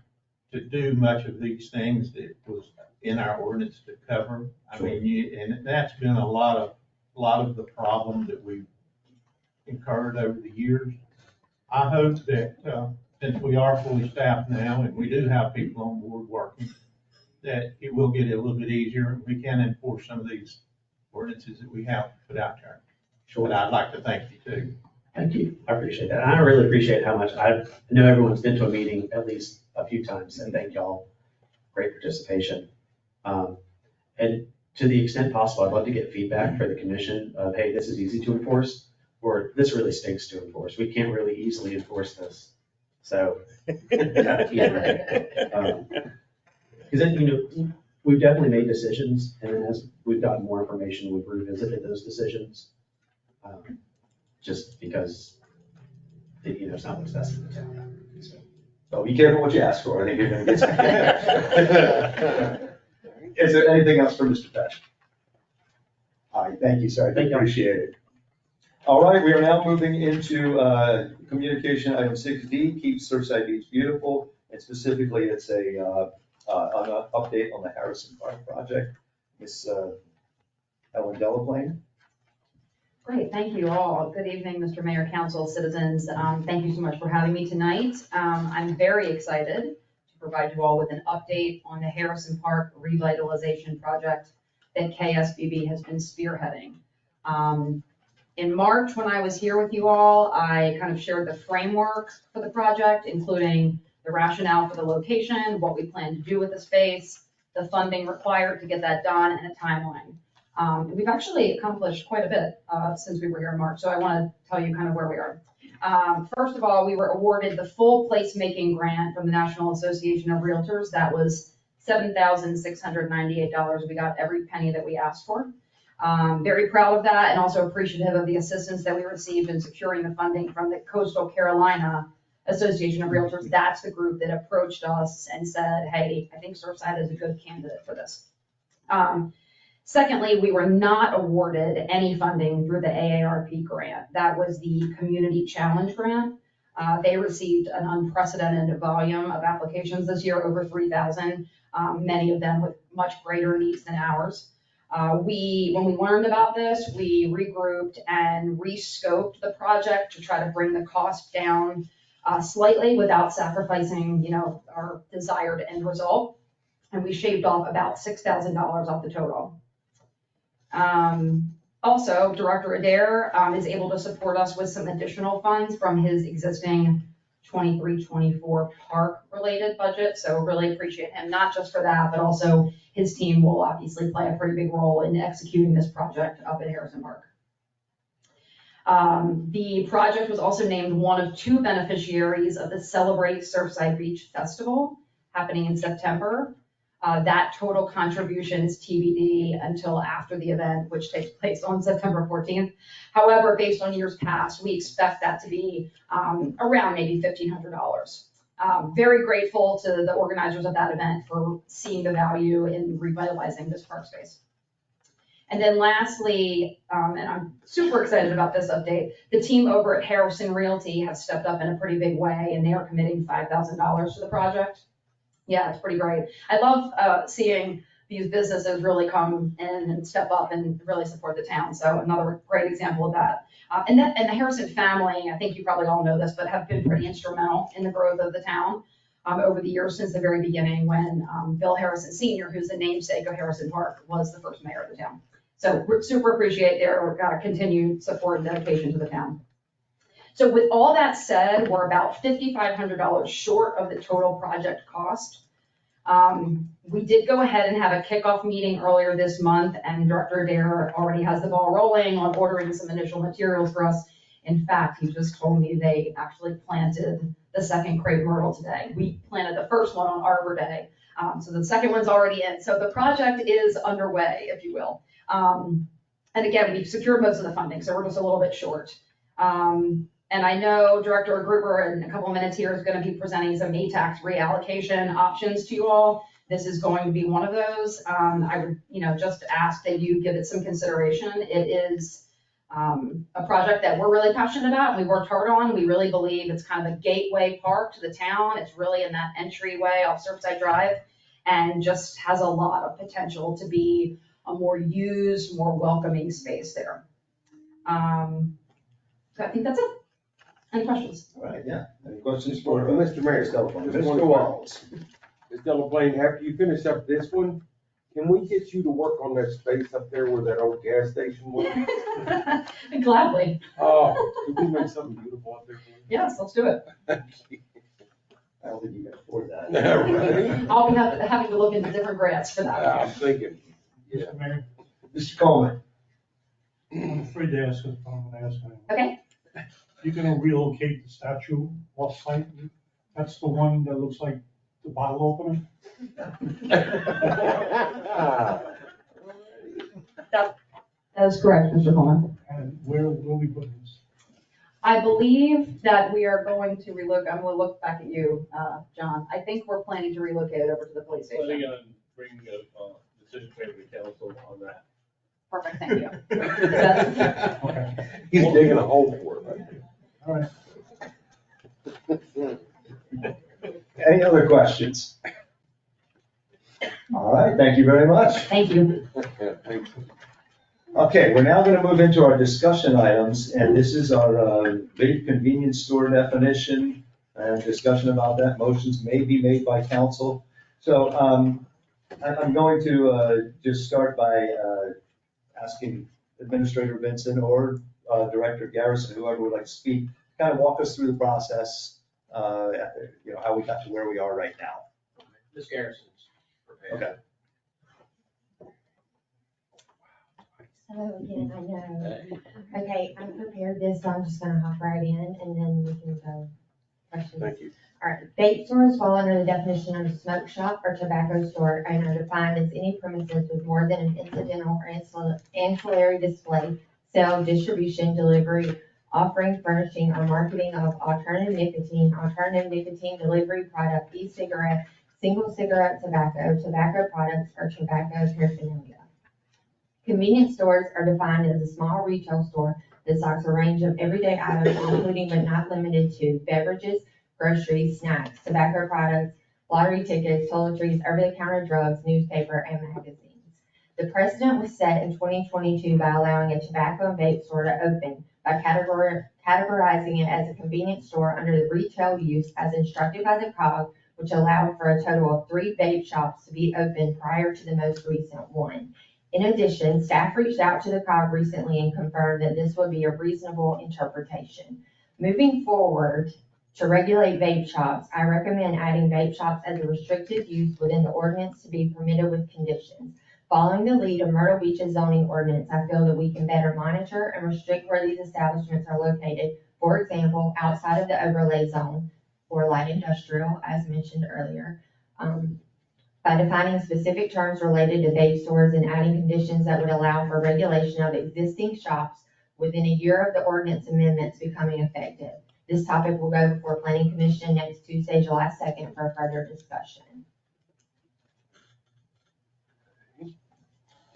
to do much of these things that was in our ordinance to cover. I mean, and that's been a lot of the problem that we've incurred over the years. I hope that, since we are fully staffed now and we do have people on board working, that it will get a little bit easier and we can enforce some of these ordinances that we have put out there. Sure. But I'd like to thank you too. Thank you. I appreciate that. And I really appreciate how much I know everyone's been to a meeting at least a few times, and thank y'all. Great participation. And to the extent possible, I'd love to get feedback for the commission of, hey, this is easy to enforce, or this really stinks to enforce. We can't really easily enforce this. So, because then, we've definitely made decisions, and then as we've gotten more information, we've revisited those decisions. Just because, it's not what's best for the town. So be careful what you ask for. I think you're going to get. Is there anything else for Mr. Pesh? All right, thank you, sir. I appreciate it. All right, we are now moving into communication item 6D, Keep Surfside Beach Beautiful. And specifically, it's an update on the Harrison Park project. Miss Ellen Delaplane. Great, thank you all. Good evening, Mr. Mayor, Council, citizens. Thank you so much for having me tonight. I'm very excited to provide you all with an update on the Harrison Park revitalization project that KSBB has been spearheading. In March, when I was here with you all, I kind of shared the framework for the project, including the rationale for the location, what we plan to do with the space, the funding required to get that done, and a timeline. We've actually accomplished quite a bit since we were here in March, so I want to tell you kind of where we are. First of all, we were awarded the full placemaking grant from the National Association of Realtors. That was $7,698. We got every penny that we asked for. Very proud of that, and also appreciative of the assistance that we received in securing the funding from the Coastal Carolina Association of Realtors. That's the group that approached us and said, hey, I think Surfside is a good candidate for this. Secondly, we were not awarded any funding through the AARP grant. That was the Community Challenge Grant. They received an unprecedented volume of applications this year, over 3,000, many of them with much greater needs than ours. When we learned about this, we regrouped and rescoped the project to try to bring the cost down slightly without sacrificing, our desired end result. And we shaved off about $6,000 off the total. Also, Director Adair is able to support us with some additional funds from his existing 23-24 park-related budget. So really appreciate him, not just for that, but also his team will obviously play a pretty big role in executing this project up at Harrison Park. The project was also named one of 2 beneficiaries of the Celebrate Surfside Beach Festival happening in September. That total contribution is TBD until after the event, which takes place on September 14th. However, based on years past, we expect that to be around maybe $1,500. Very grateful to the organizers of that event for seeing the value in revitalizing this park space. And then lastly, and I'm super excited about this update, the team over at Harrison Realty has stepped up in a pretty big way, and they are committing $5,000 to the project. Yeah, it's pretty great. I love seeing these businesses really come in and step up and really support the town. So another great example of that. And the Harrison family, I think you probably all know this, but have been pretty instrumental in the growth of the town over the years since the very beginning when Bill Harrison Sr., who's the namesake of Harrison Park, was the first mayor of the town. So we super appreciate their continued support and dedication to the town. So with all that said, we're about $5,500 short of the total project cost. We did go ahead and have a kickoff meeting earlier this month, and Director Adair already has the ball rolling on ordering some initial materials for us. In fact, he just told me they actually planted the second crepe myrtle today. We planted the first one on Arbor Day, so the second one's already in. So the project is underway, if you will. And again, we've secured most of the funding, so we're just a little bit short. And I know Director Gruber in a couple of minutes here is going to be presenting some ATAX reallocation options to you all. This is going to be one of those. I would, just ask that you give it some consideration. It is a project that we're really passionate about and we worked hard on. We really believe it's kind of a gateway park to the town. It's really in that entryway off Surfside Drive and just has a lot of potential to be a more used, more welcoming space there. So I think that's it. Any questions? All right, yeah. Any questions for Mr. Mayor, telephone? just Mr. one Walls. Ms. Delaplane, after you finish up this one, can we get you to work on that space up there where that old gas station was? Gladly. Oh, could we make something beautiful up there for you? Yes, let's do it. I don't think you can afford that. Right. I'll be having to look into different grants for that. I'm thinking, yeah. Mr. Mayor, Mr. Coleman. I'm afraid to ask this, but I'm gonna ask anyway. Okay. You're gonna relocate the statue off-site? That's the one that looks like the bottle opener? That is correct, Mr. Coleman. And where we put this? I believe that we are going to I'm gonna look back at you, John. I think we're planning to relocate it over to the police Planning station. on bringing a decision made to the council on that. Perfect, thank you. That's- Okay. He's digging a hole for it right All right. Any other questions? All right, thank you very much. Thank you. there. Yeah, thanks. Okay, we're now gonna move into our discussion items, and this is our vape convenience store definition and discussion about that. Motions may be made by council. So I'm going to just start by asking Administrator Vincent or Director Garrison, whoever would like to speak, kind of walk us through the process, how we got to where we are right now. Ms. Garrison's prepared. Okay. So again, I know, okay, I'm prepared this, so I'm just gonna hop right in and then we can go questions. Thank you. All right, vape stores fall under the definition of a smoke shop or tobacco store and are defined as any premises with more than an incidental or ancillary display, sale, distribution, delivery, offering, furnishing, or marketing of alternative nicotine delivery product, e-cigarette, single cigarette tobacco, tobacco products, or tobacco paraphernalia. Convenience stores are defined as a small retail store that stocks a range of everyday items, including but not limited to beverages, groceries, snacks, tobacco products, lottery tickets, toiletries, over-the-counter drugs, newspaper, and magazines. The precedent was set in 2022 by allowing a tobacco and vape store to open by categorizing it as a convenience store under the retail use as instructed by the COG, which allowed for a total of 3 vape shops to be open prior to the most recent one. In addition, staff reached out to the COG recently and confirmed that this would be a reasonable interpretation. Moving forward to regulate vape shops, I recommend adding vape shops as a restricted use within the ordinance to be permitted with conditions. Following the lead of Myrtle Beach's zoning ordinance, I feel that we can better monitor and restrict where these establishments are located. For example, outside of the overlay zone or light industrial, as mentioned earlier. By defining specific terms related to vape stores and adding conditions that would allow for regulation of existing shops within a year of the ordinance amendments becoming effective. This topic will go before Planning Commission next Tuesday, July 2nd for further discussion.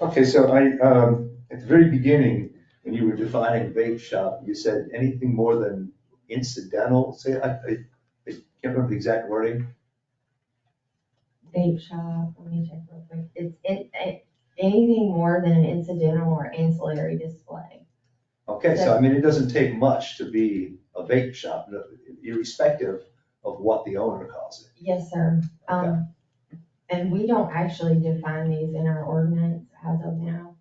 Okay, so at the very beginning, when you were defining vape shop, you said anything more than incidental, I can't remember the exact wording. Vape shop, let me check real quick. It's anything more than an incidental or ancillary display. Okay, so I mean, it doesn't take much to be a vape shop, irrespective of what the owner calls it. Yes, sir. And we don't actually define these in our ordinance as of now.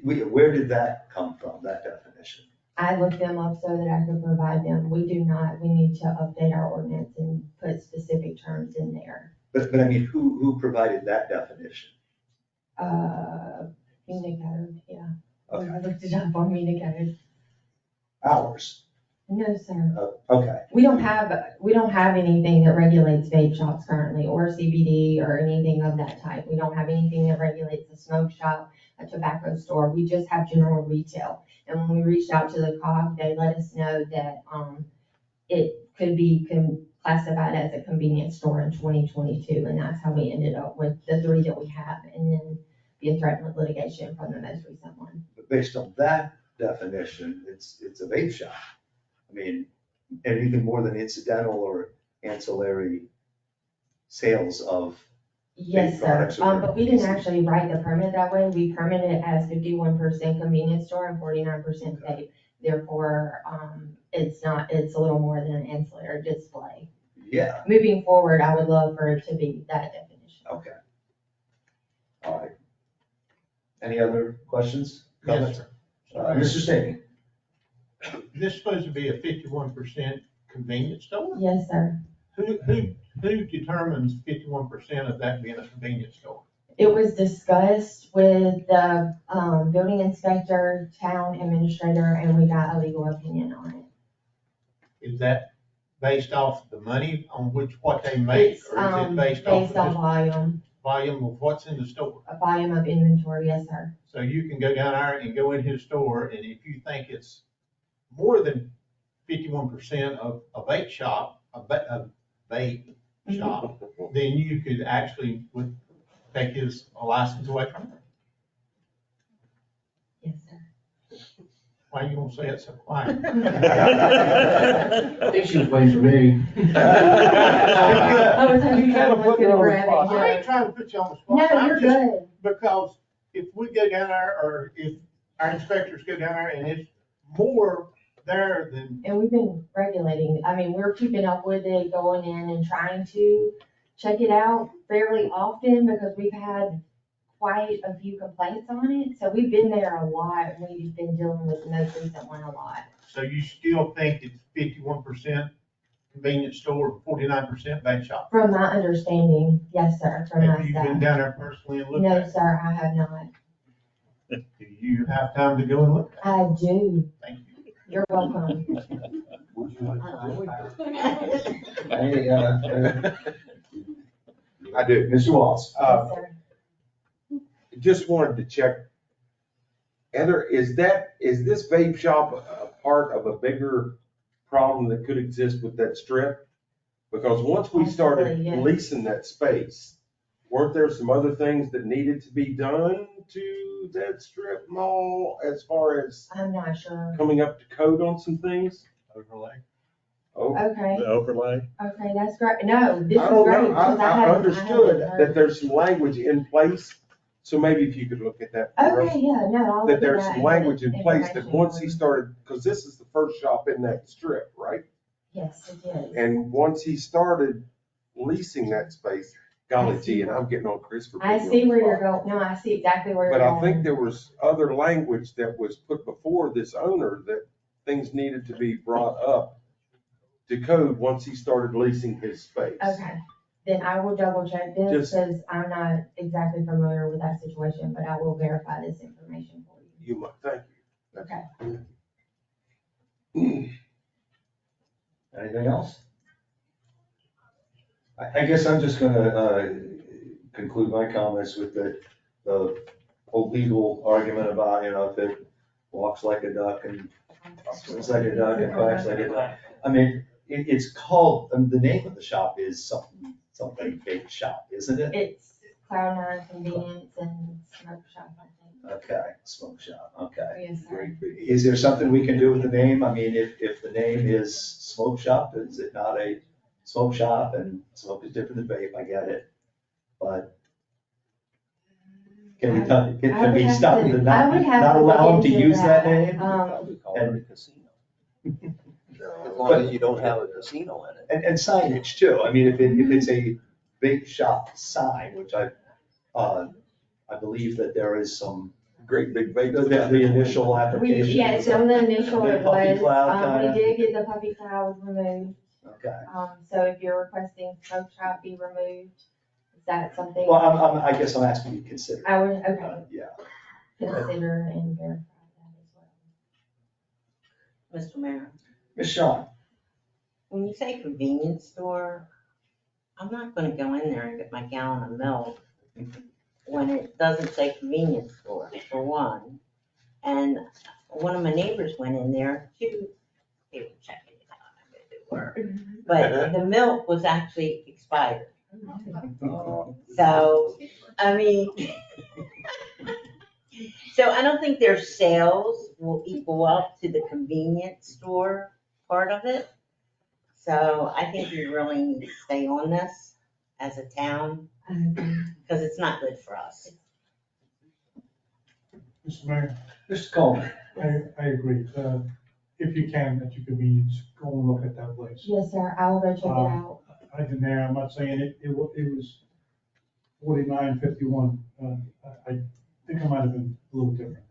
Where did that come from, that definition? I looked them up so that I could provide them. We do not, we need to update our ordinance and put specific terms in there. But I mean, who provided that definition? Unicode, yeah. Okay. I looked it up on Unicode. Ours? No, sir. Okay. We don't have anything that regulates vape shops currently, or CBD, or anything of that type. We don't have anything that regulates a smoke shop, a tobacco store. We just have general retail. And when we reached out to the COG, they let us know that it could be classified as a convenience store in 2022, and that's how we ended up with the 3 that we have, and then being threatened with litigation from the most recent one. But based on that definition, it's a vape shop. I mean, and even more than incidental or ancillary sales of Yes, vape sir. products. But we didn't actually write the permit that way. We permitted it as 51% convenience store and 49% vape. Therefore, it's a little more than an ancillary display. Yeah, Moving forward, I would love for it to be that definition. okay. All right. Any other questions, Yes, comments? sir. Mr. Stabey? This supposed to be a 51% convenience store? Yes, sir. Who determines 51% of that being a convenience store? It was discussed with the building inspector, town administrator, and we got a legal opinion on it. Is that based off the money on what they make? It's Or is it based off based on of volume, volume of what's in the store? a volume of inventory, yes, sir. So you can go down there and go in his store, and if you think it's more than 51% of a vape shop, a vape shop, then you could actually take his license away from him. Yes, sir. Why are you gonna say it so quiet? I think she was waiting for me. I was hoping You haven't someone put me could on the grab spot. it. I ain't trying to put you on the spot. No, I'm you're just- good. Because if we go down there, or if our inspectors go down there and it's more there than, And we've been regulating, I mean, we're keeping up with it, going in and trying to check it out fairly often because we've had quite a few complaints on it. So we've been there a lot. We've been dealing with the most recent one a lot. so you still think it's 51% convenience store, 49% vape shop? From my understanding, yes, sir, from my Have you been staff. down there personally and looked No, at it? sir, I have not. Do you have time to go and look? I do. Thank you. You're welcome. Any, I do. Mr. Wallace? Yes, sir. Just wanted to check, Heather, is this vape shop a part of a bigger problem that could exist with that strip? Because once we started Absolutely, yes. leasing that space, weren't there some other things that needed to be done to that strip mall as far as I'm not sure. coming up to code on some things? Overlay. Oh, Okay, The overlay. okay, that's great. No, this is I don't great know, because I I haven't understood heard. that there's some language in place, so maybe if you could look at that for us. Okay, yeah, no, I'll. That look at there's that some and language get in place that information once for he you. started, because this is the first shop in that strip, right? Yes, it is. And once he started leasing that space, golly I see. gee, and I'm getting on Chris for I putting see you on where the you're spot. going. No, I see exactly where you're But going. I think there was other language that was put before this owner that things needed to be brought up to code once he started leasing his space. Okay, then I will double check this Just- because I'm not exactly familiar with that situation, but I will verify this information for you. You might, thank you. Okay. Anything else? I guess I'm just gonna conclude my comments with the whole legal argument about, if it walks like a duck and swims like a duck and quacks like a duck. I mean, it's called, the name of the shop is something big shop, isn't it? It's Cloud9 Convenience and Smoke Shop, I think. Okay, smoke shop, okay. Yes, sir. Is there something we can do with the name? I mean, if the name is smoke shop, is it not a smoke shop? And smoke is different than vape, I get it. But can we, can we stop them to not allow them to use that name? Probably call it a And- casino. As long as you don't have a casino in it. And signage too. I mean, if it's a vape shop sign, which I believe that there is some, Great big vape. the initial application. Yes, on the initial The it puffy was, cloud we kinda? did get the puffy cloud removed. Okay. So if you're requesting Smoke Shop be removed, is that something? Well, I guess I'm asking you to consider. I would, okay, Yeah. consider and verify that as well. Mr. Mayor, Ms. Shaw? when you say convenience store, I'm not gonna go in there and get my gallon of milk when it doesn't say convenience store, for one. And one of my neighbors went in there too, they were checking it out, I bet they were. but the milk was actually expired. So, I mean, so I don't think their sales will equal up to the convenience store part of it. So I think we really need to stay on this as a town, because it's not good for us. Mr. Mayor, Mr. Coleman. I agree. If you can, at your convenience, go and look at that place. Yes, sir, I'll go check it out. I've been there, I'm not saying it was 49.51. I think I might have been a little different.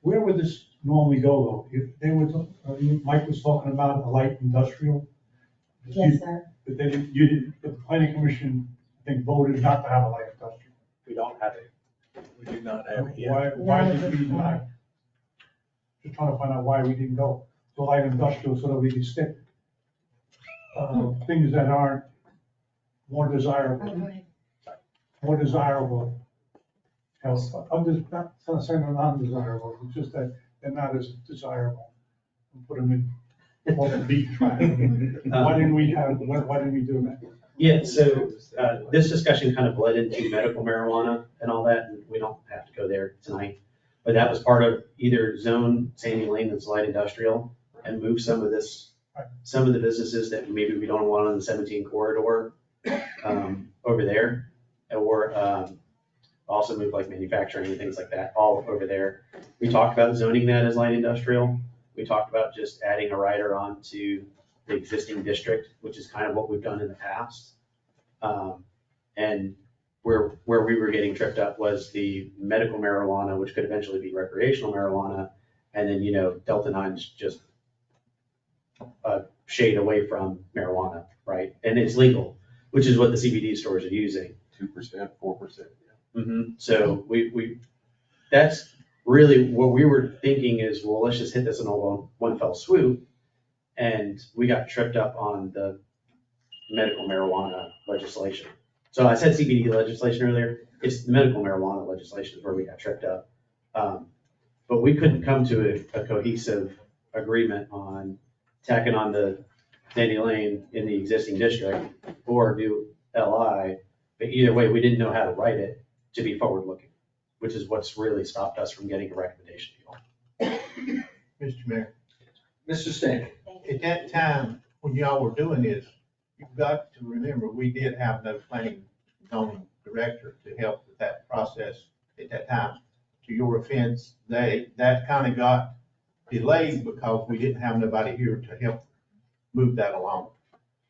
Where would this normally go though? If they were, Mike was talking about a light industrial. Yes, sir. But then you didn't, the planning commission, I think, voted not to have a light industrial. We don't have it. We do not have it yet. Why did we not? Just trying to find out why we didn't go to light industrial so that we could stick things that aren't more desirable. More desirable. You know, I'm just not saying they're non-desirable, it's just that they're not as desirable. Put them in, off the beat track. Why didn't we do that? Yeah, so this discussion kind of bled into medical marijuana and all that, and we don't have to go there tonight. But that was part of either zone Sandy Lane that's light industrial and move some of the businesses that maybe we don't want on the 17 corridor over there, or also move like manufacturing and things like that all over there. We talked about zoning that as light industrial. We talked about just adding a rider onto the existing district, which is kind of what we've done in the past. And where we were getting tripped up was the medical marijuana, which could eventually be recreational marijuana. And then, Delta 9's just a shade away from marijuana, right? And it's legal, which is what the CBD stores are using. 2%, 4%. So that's really what we were thinking is, well, let's just hit this in one fell swoop. And we got tripped up on the medical marijuana legislation. So I said CBD legislation earlier, it's the medical marijuana legislation is where we got tripped up. But we couldn't come to a cohesive agreement on tacking on the Sandy Lane in the existing district or do LI. But either way, we didn't know how to write it to be forward-looking, which is what's really stopped us from getting a recommendation to you all. Mr. Mayor. Mr. Sting. At that time, when y'all were doing this, you've got to remember, we did have no planning zoning director to help with that process at that time. To your offense, that kind of got delayed because we didn't have nobody here to help move that along.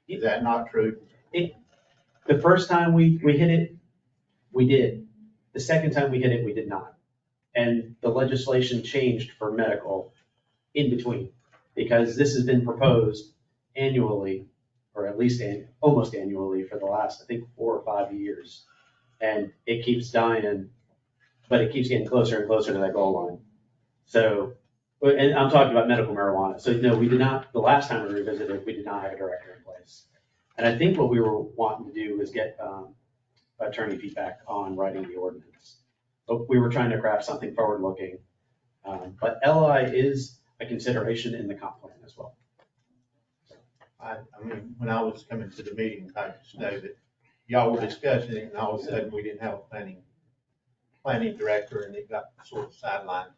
Is that not true? The first time we hit it, we did. The second time we hit it, we did not. And the legislation changed for medical in between, because this has been proposed annually, or at least almost annually for the last, I think, 4 or 5 years. And it keeps dying, but it keeps getting closer and closer to that goal line. So, and I'm talking about medical marijuana. So no, we did not, the last time we revisited, we did not have a director in place. And I think what we were wanting to do was get attorney feedback on writing the ordinance. But we were trying to craft something forward-looking. But LI is a consideration in the comp plan as well. I mean, when I was coming to the meeting, I just know that y'all were discussing it and all of a sudden we didn't have a planning director and it got sort of sidelined.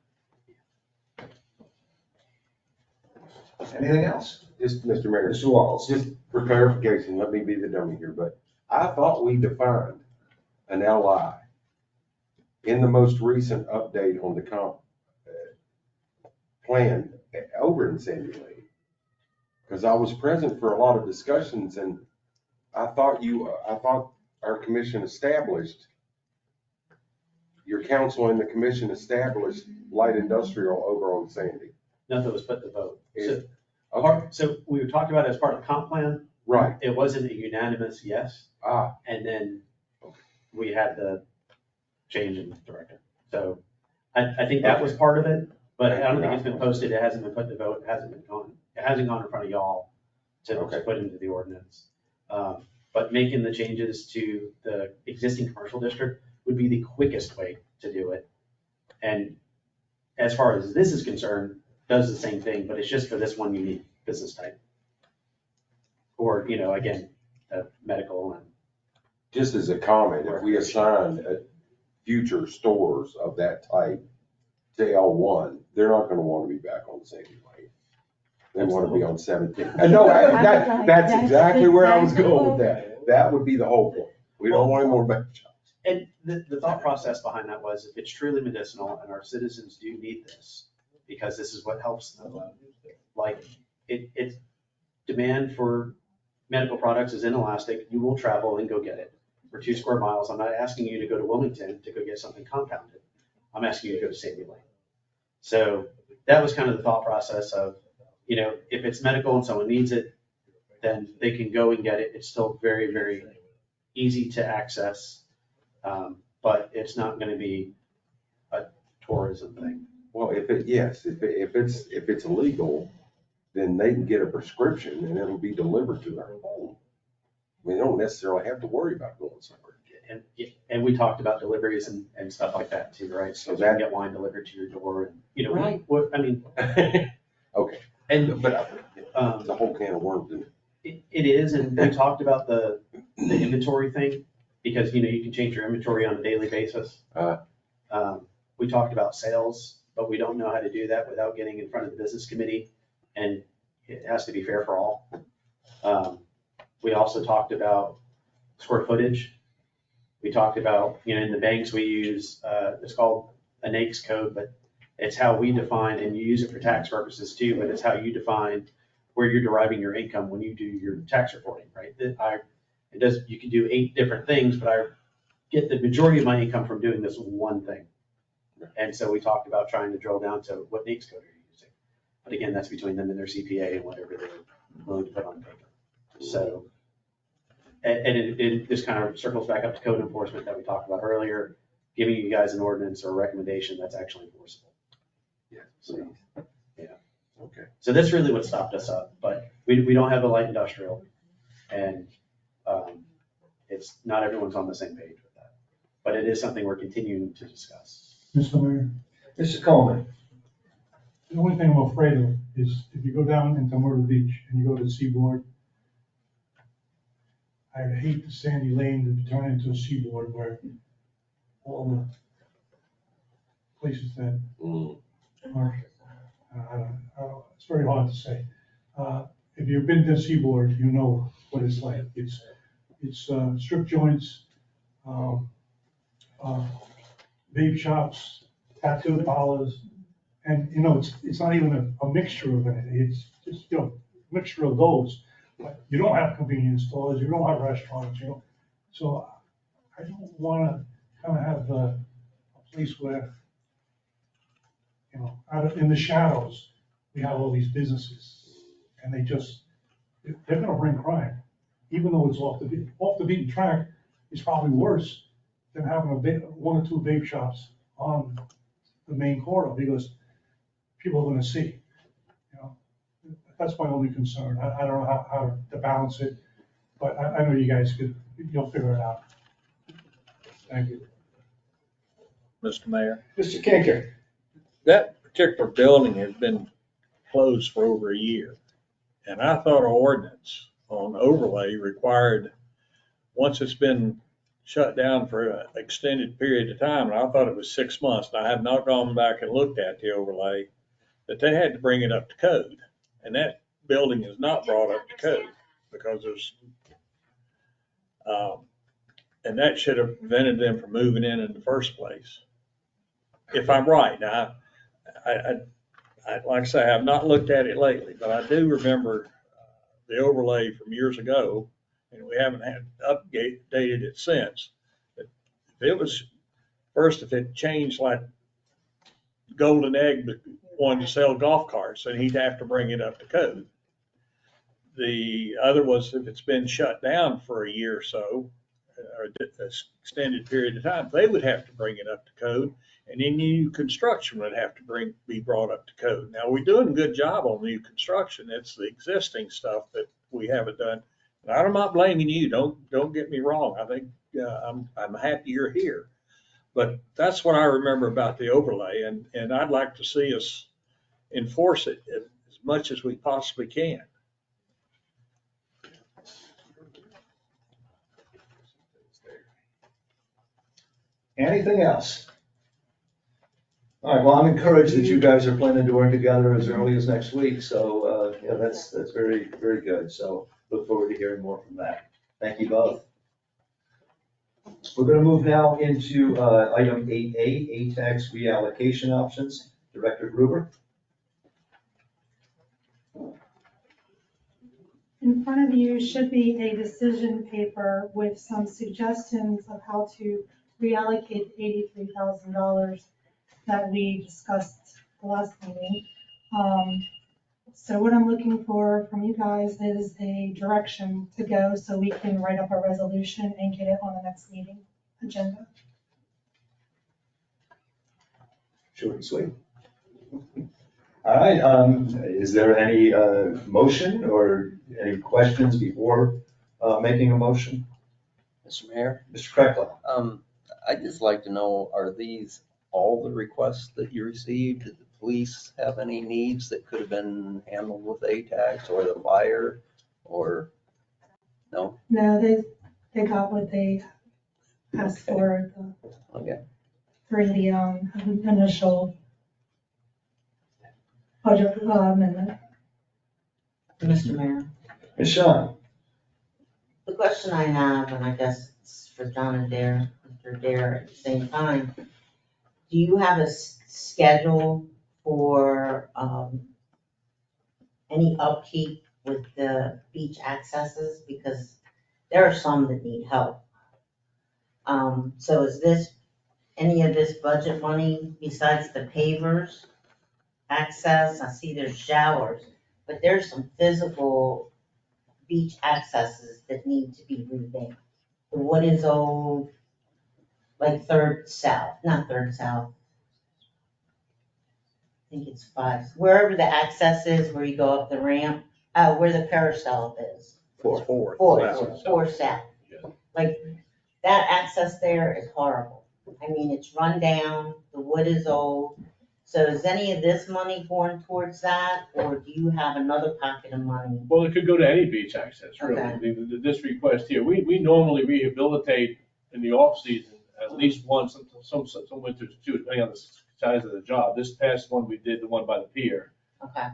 Anything else? Just, Mr. Mayor. Mr. Walls. Just for clarification, let me be the dummy here, but I thought we defined an LI in the most recent update on the comp plan over in Sandy Lane. Because I was present for a lot of discussions and I thought our commission established, your council and the commission established light industrial over on Sandy. Nothing was put to vote. So we were talking about it as part of the comp plan. Right. It wasn't a unanimous yes. And then we had the change in director. So I think that was part of it, but I don't think it's been posted. It hasn't been put to vote. It hasn't gone in front of y'all to put into the ordinance. But making the changes to the existing commercial district would be the quickest way to do it. And as far as this is concerned, does the same thing, but it's just for this one unique business type. or, you know, again, medical and. Just as a comment, if we assign future stores of that type to L1, they're not gonna wanna be back on Sandy Lane. They wanna be on 17. And no, that's exactly where I was going with that. That would be the whole point. We don't want any more back shops. And the thought process behind that was, if it's truly medicinal and our citizens do need this, because this is what helps them, like, it's demand for medical products is inelastic, you will travel and go get it. For 2 square miles, I'm not asking you to go to Wilmington to go get something compounded. I'm asking you to go to Sandy Lane. So that was kind of the thought process of, you know, if it's medical and someone needs it, then they can go and get it. It's still very, very easy to access. But it's not gonna be a tourism thing. Well, if it's illegal, then they can get a prescription and it'll be delivered to their home. We don't necessarily have to worry about going somewhere. And we talked about deliveries and stuff like that too, right? So you can get wine delivered to your door and, you know, Right. what, I mean. Okay. And, But the whole can of worms, isn't it? It is, and we talked about the inventory thing, because, you know, you can change your inventory on a daily basis. We talked about sales, but we don't know how to do that without getting in front of the business committee, and it has to be fair for all. We also talked about square footage. We talked about, you know, in the banks we use, it's called a NAICS code, but it's how we define, and you use it for tax purposes too, but it's how you define where you're deriving your income when you do your tax reporting, right? You can do 8 different things, but I get the majority of my income from doing this one thing. And so we talked about trying to drill down to what NAICS code are you using. But again, that's between them and their CPA and whatever they're willing to put on paper. So, and it just kind of circles back up to code enforcement that we talked about earlier, giving you guys an ordinance or a recommendation that's actually enforceable. Yeah. So, yeah. Okay. So that's really what stopped us up, but we don't have a light industrial, and it's not everyone's on the same page with that. But it is something we're continuing to discuss. Mr. Mayor, Mr. Coleman. the only thing I'm afraid of is if you go down into Myrtle Beach and you go to the Seaboard, I hate the Sandy Lane to turn into a Seaboard where all the places that are, it's very hard to say. If you've been to Seaboard, you know what it's like. It's strip joints, vape shops, tattoo parlors, and, you know, it's not even a mixture of anything. It's just, you know, mixture of those. But you don't have convenience stores, you don't have restaurants, you know. So I don't wanna kind of have a place where, you know, in the shadows, we have all these businesses, and they're gonna bring crime, even though it's off the beaten track. It's probably worse than having 1 or 2 vape shops on the main corridor, because people are gonna see, you know. That's my only concern. I don't know how to balance it, but I know you guys you'll figure it out. Thank you. Mr. Mayor. Mr. Kinker. That particular building has been closed for over a year. And I thought our ordinance on overlay required, once it's been shut down for an extended period of time, and I thought it was 6 months, and I have not gone back and looked at the overlay, that they had to bring it up to code. And that building is not brought up to code because there's, and that should have prevented them from moving in the first place. If I'm right. Now, I like I say, I have not looked at it lately, but I do remember the overlay from years ago, and we haven't had updated it since. But if it changed like Golden Egg wanted to sell golf carts, then he'd have to bring it up to code. The other was if it's been shut down for a year or so, or an extended period of time, they would have to bring it up to code, and any new construction would have to be brought up to code. Now, we're doing a good job on new construction. It's the existing stuff that we haven't done. And I'm not blaming you. Don't get me wrong. I think I'm happy you're here. But that's what I remember about the overlay, and I'd like to see us enforce it as much as we possibly can. Anything else? All right, well, I'm encouraged that you guys are planning to work together as early as next week, so, yeah, that's very, very good. So look forward to hearing more from that. Thank you both. We're gonna move now into, item 8A, ATAX reallocation options. Director Gruber? In front of you should be a decision paper with some suggestions of how to reallocate $83,000 that we discussed the last meeting. So what I'm looking for from you guys is a direction to go so we can write up a resolution and get it on the next meeting agenda. Short and sweet. All right, is there any motion or any questions before making a motion? Mr. Mayor? Mr. Kreckler? I'd just like to know, are these all the requests that you received? Did the police have any needs that could have been handled with ATAX or the fire or no? No, they got what they asked for Okay. for the initial budget amendment. Mr. Mayor, Ms. Shawn? the question I have, and I guess it's for John and Dare, Mr. Dare at the same time, do you have a schedule for any upkeep with the beach accesses? Because there are some that need help. So is this, any of this budget money besides the pavers, access? I see there's showers, but there's some physical beach accesses that need to be revamped. The one is old, like Third South, not Third South. I think it's 5, wherever the access is, where you go up the ramp, where the carousel is. Four South. Like, that access there is horrible. I mean, it's run down, the wood is old. So is any of this money going towards that, or do you have another pocket of money? Well, it could go to any beach access, really. Okay. This request here, we normally rehabilitate in the off-season at least once, some winters too, depending on the size of the job. This past one, we did the one by the pier. Okay.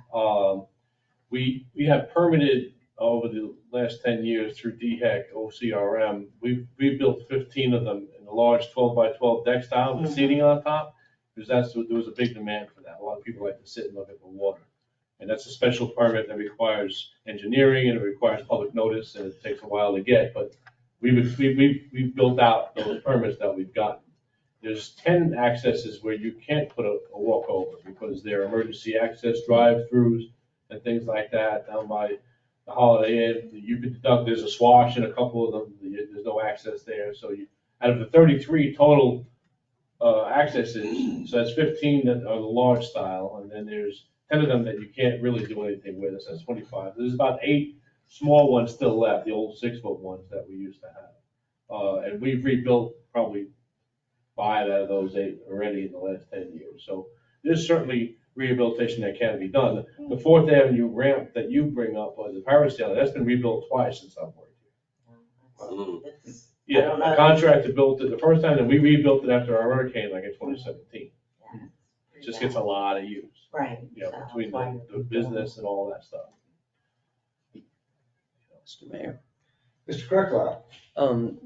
We have permitted over the last 10 years through DHEC, OCRM, we've built 15 of them in a large 12 by 12 deck style with seating on top, because there was a big demand for that. A lot of people like to sit and look at the water. And that's a special permit that requires engineering and it requires public notice and it takes a while to get, but we've built out those permits that we've gotten. There's 10 accesses where you can't put a walkover because they're emergency access drive-throughs and things like that down by the Holiday Inn. You could deduct, there's a swash in a couple of them, there's no access there. So out of the 33 total accesses, so that's 15 that are the large style, and then there's 10 of them that you can't really do anything with, so that's 25. There's about 8 small ones still left, the old 6-foot ones that we used to have. And we've rebuilt probably 5 out of those 8 already in the last 10 years. So there's certainly rehabilitation that can be done. The 4th Avenue ramp that you bring up, the parasail, that's been rebuilt twice since I've worked here. Yeah, the contractor built it the first time, and we rebuilt it after our hurricane, like in 2017. It just gets a lot of use. Right. You know, between the business and all that stuff. Mr. Mayor? Mr. Kreckler?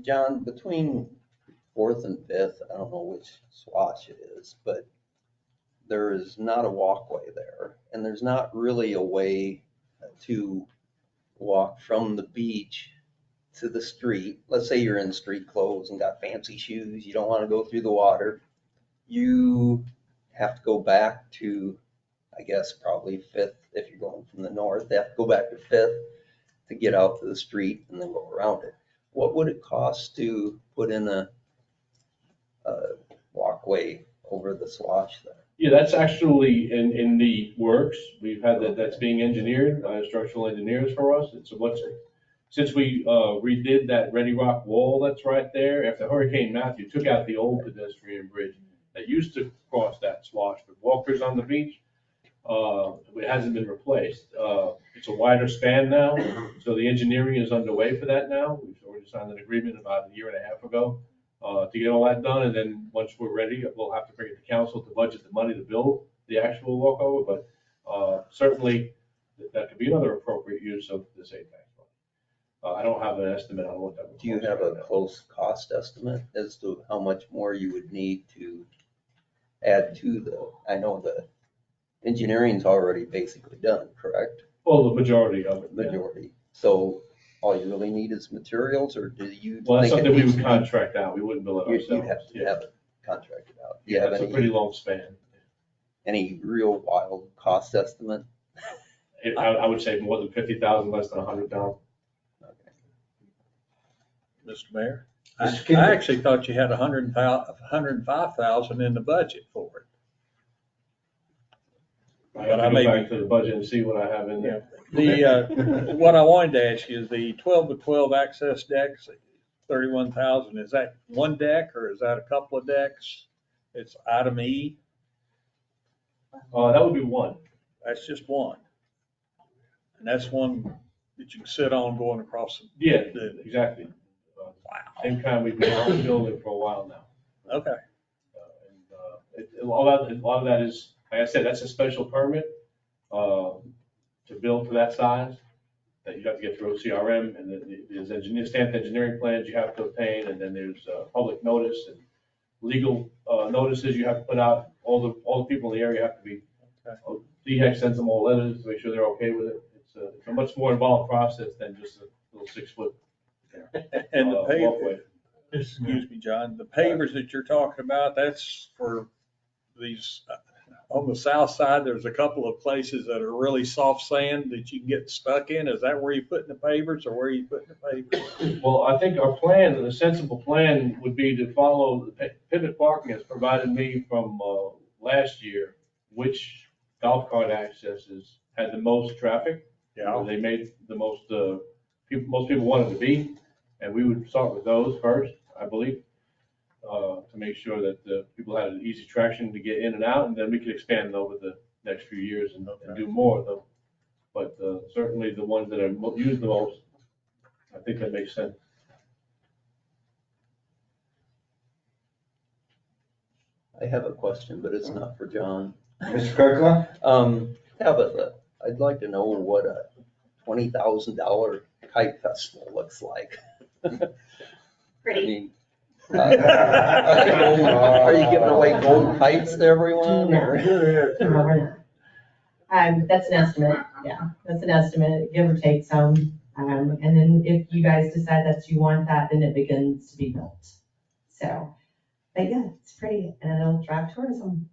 John, between 4th and 5th, I don't know which swash it is, but there is not a walkway there, and there's not really a way to walk from the beach to the street. Let's say you're in street clothes and got fancy shoes, you don't want to go through the water. You have to go back to, I guess, probably 5th, if you're going from the north, they have to go back to 5th to get out to the street and then go around it. What would it cost to put in a walkway over the swash there? Yeah, that's actually in the works. We've had that's being engineered by structural engineers for us. It's since we redid that Ready Rock wall that's right there, after Hurricane Matthew took out the old pedestrian bridge that used to cross that swash with walkers on the beach. It hasn't been replaced. It's a wider span now, so the engineering is underway for that now. We've already signed an agreement about a year and a half ago to get all that done, and then once we're ready, we'll have to bring it to council to budget the money to build the actual walkover, but certainly that could be another appropriate use of the state tax money. I don't have an estimate on what that would. Do you have a close cost estimate as to how much more you would need to add to I know the engineering's already basically done, correct? Well, the majority of it. yeah. Majority. So all you really need is materials, or do you? Well, that's think it something we needs would to be- contract out. We wouldn't build it You'd ourselves. have to Yeah. have it contracted out. Do you Yeah, have it's a pretty any, long span. any real wild cost estimate? I would say more than 50,000, less than 100,000. Mr. Mayor? Mr. I Kimball. actually thought you had 105,000 in the budget for it. I have But I to may go be- back to the budget and see what I have in there. The, what I wanted to ask you is the 12 by 12 access decks, 31,000, is that one deck or is that a couple of decks? It's item E, That would be one. that's just one. And that's one that you can sit on going across. Yeah, exactly. Same kind we've been building for a while now. Okay. A lot of that is, like I said, that's a special permit to build for that size, that you have to get through OCRM, and then there's stamped engineering plans you have to obtain, and then there's public notice and legal notices you have to put out. All the people in the area have to be, DHEC sends them all letters to make sure they're okay with it. It's a much more involved process than just a little 6-foot And the walkway. excuse me, John, the pavers that you're talking about, that's for these, on the south side, there's a couple of places that are really soft sand that you can get stuck in. Is that where you putting the pavers or where are you putting the pavers? Well, I think our plan, the sensible plan would be to follow, Pivot Parking has provided me from last year, which golf cart accesses had the most traffic. Yeah. Where they made the most, most people wanted to be, and we would start with those first, I believe, to make sure that people had an easy traction to get in and out, and then we could expand over the next few years and do more of them. But certainly the ones that are used the most, I think that makes sense. I have a question, but it's not for John. Mr. Kirkland? Tabitha, I'd like to know what a $20,000 kite festival looks like. Pretty. Are you giving away gold kites to everyone? No, or- we're not. That's an estimate, yeah, that's an estimate, give or take some. And then if you guys decide that you want that, then it begins to be built. So, but yeah, it's pretty, and it'll drive tourism.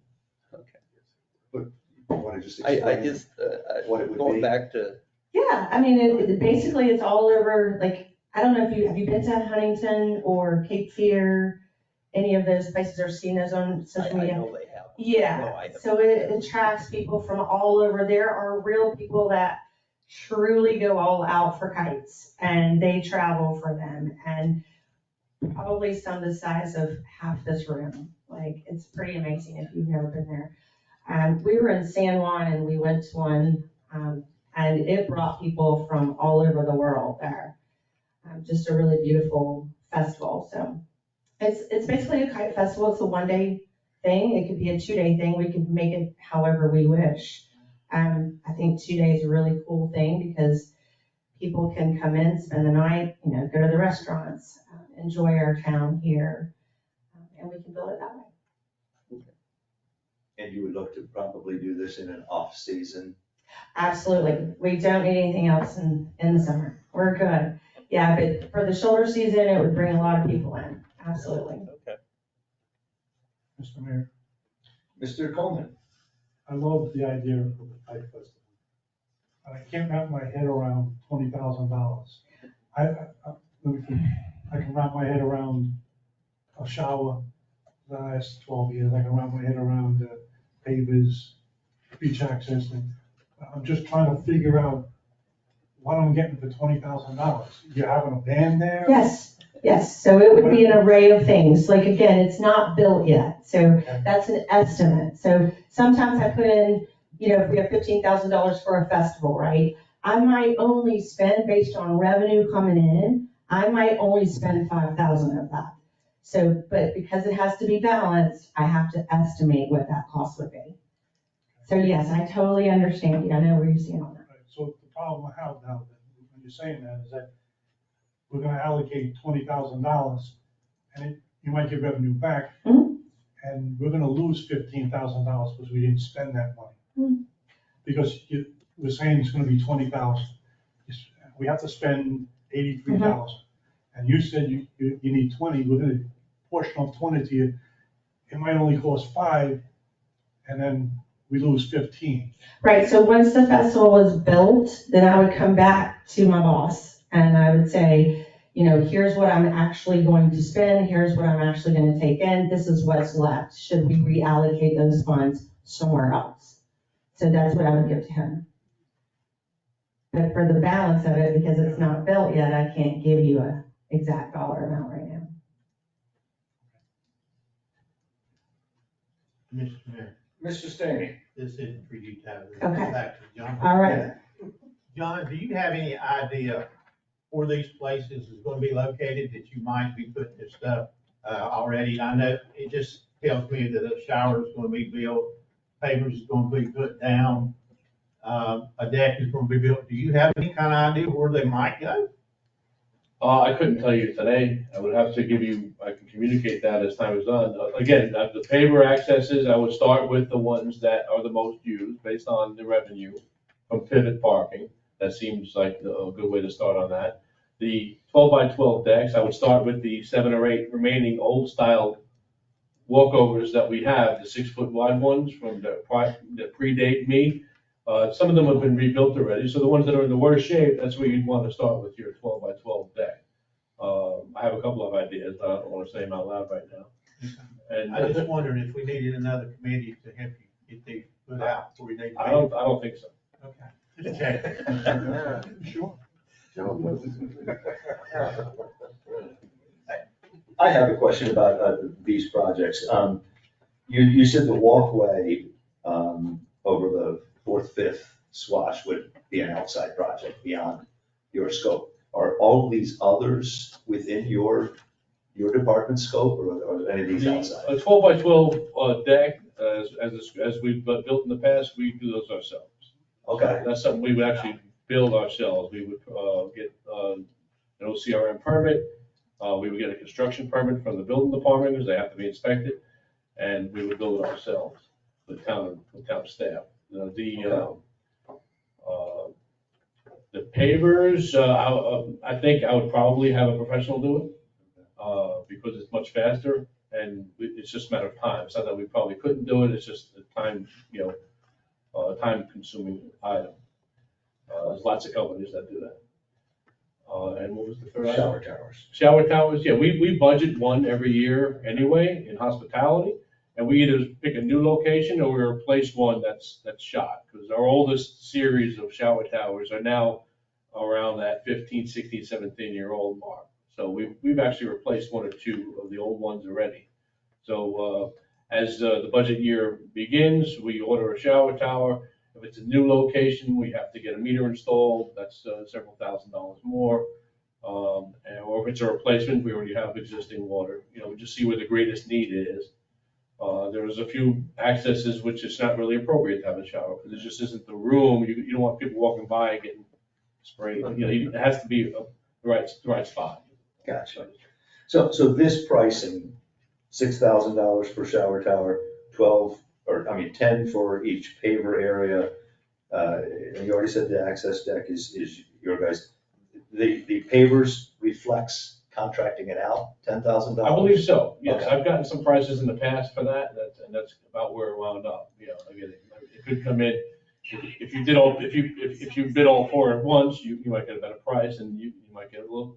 Want to just I explain just, what it would going be? back to, Yeah, I mean, basically it's all over, like, I don't know if have you been to Huntington or Cape Fear, any of those places or seen those on I social media? know they have. No, I Yeah, haven't. so it attracts people from all over. There are real people that truly go all out for kites and they travel for them, and probably some the size of half this room. Like, it's pretty amazing if you've never been there. We were in San Juan and we went to one, and it brought people from all over the world there. Just a really beautiful festival. So it's basically a kite festival. It's a 1-day thing. It could be a 2-day thing. We could make it however we wish. I think 2 days is a really cool thing because people can come in, spend the night, go to the restaurants, enjoy our town here, and we can build it that way. And you would look to probably do this in an off-season? Absolutely. We don't need anything else in the summer. We're good. Yeah, but for the shoulder season, it would bring a lot of people in. Absolutely. Okay. Mr. Mayor, Mr. Coleman? I love the idea of the Kite Festival. I can't wrap my head around $20,000. Let me think. I can wrap my head around a shower the last 12 years. I can wrap my head around pavers, beach access. I'm just trying to figure out what I'm getting for $20,000. You're having a band there? Yes. So it would be an array of things. Like, again, it's not built yet. So that's an estimate. So sometimes I put in, if we have $15,000 for a festival, right? I might only spend, based on revenue coming in, I might only spend $5,000 of that. So, but because it has to be balanced, I have to estimate what that cost would be. So yes, I totally understand you. I know where you stand on that. Right, so the problem I have now, when you're saying that, is that we're gonna allocate $20,000, and you might get revenue back, and we're gonna lose $15,000 because we didn't spend that money. Because we're saying it's gonna be 20,000. We have to spend 83,000. And you said you need 20, we're gonna portion of 20 to you. It might only cost 5, and then we lose 15. Right, so once the festival is built, then I would come back to my boss and I would say, you know, here's what I'm actually going to spend, here's what I'm actually gonna take in, this is what's left. Should we reallocate those funds somewhere else? So that's what I would give to him. But for the balance of it, because it's not built yet, I can't give you an exact dollar amount right now. Mr. Mayor, Mr. Staney. this isn't for you, Tyler. Okay. Back to John. All right. John, do you have any idea where these places is gonna be located that you might be putting this stuff, already? I know it just tells me that a shower is gonna be built, pavers is gonna be put down, a deck is gonna be built. Do you have any kind of idea where they might go? I couldn't tell you today. I would have to give you, I can communicate that as time is on. Again, the paver accesses, I would start with the ones that are the most used based on the revenue from pivot parking. That seems like a good way to start on that. The 12x12 decks, I would start with the 7 or 8 remaining old style walkovers that we have, the 6-foot wide ones from that predate me. Some of them have been rebuilt already, so the ones that are in the worst shape, that's where you'd want to start with your 12x12 deck. I have a couple of ideas, but I don't want to say them out loud right now. And I just wondered if we needed another committee to help you get these put out before we need. I don't think so. Okay. Just checking. Sure. I have a question about these projects. You said the walkway over the 4th, 5th swash would be an outside project beyond your scope. Are all these others within your department scope, or are any of these outside? A 12x12 deck, as we've built in the past, we do those ourselves. Okay. That's something we would actually build ourselves. We would get an OCRM permit. We would get a construction permit from the building department because they have to be inspected, and we would build it ourselves with town staff. The pavers, I think I would probably have a professional do it because it's much faster and it's just a matter of time. It's not that we probably couldn't do it, it's just a time, time consuming item. There's lots of companies that do that. And what was the third item? Shower towers. Shower towers, yeah, we budget one every year anyway in hospitality. And we either pick a new location or we replace one that's shot. Because our oldest series of shower towers are now around that 15, 16, 17-year-old mark. So we've actually replaced 1 or 2 of the old ones already. So as the budget year begins, we order a shower tower. If it's a new location, we have to get a meter installed. That's several $1,000s more. Or if it's a replacement, we already have existing water. We just see where the greatest need is. There's a few accesses which it's not really appropriate to have a shower because there just isn't the room. You don't want people walking by and getting sprayed. It has to be the right spot. Gotcha. So this pricing, $6,000 per shower tower, 10 for each paver area. And you already said the access deck is your guys. The pavers reflects contracting it out, $10,000? I believe so, yes. Okay. I've gotten some prices in the past for that, and that's about where it wound up. Again, it could come in, if you bid all 4 at once, you might get a better price, and you might get a little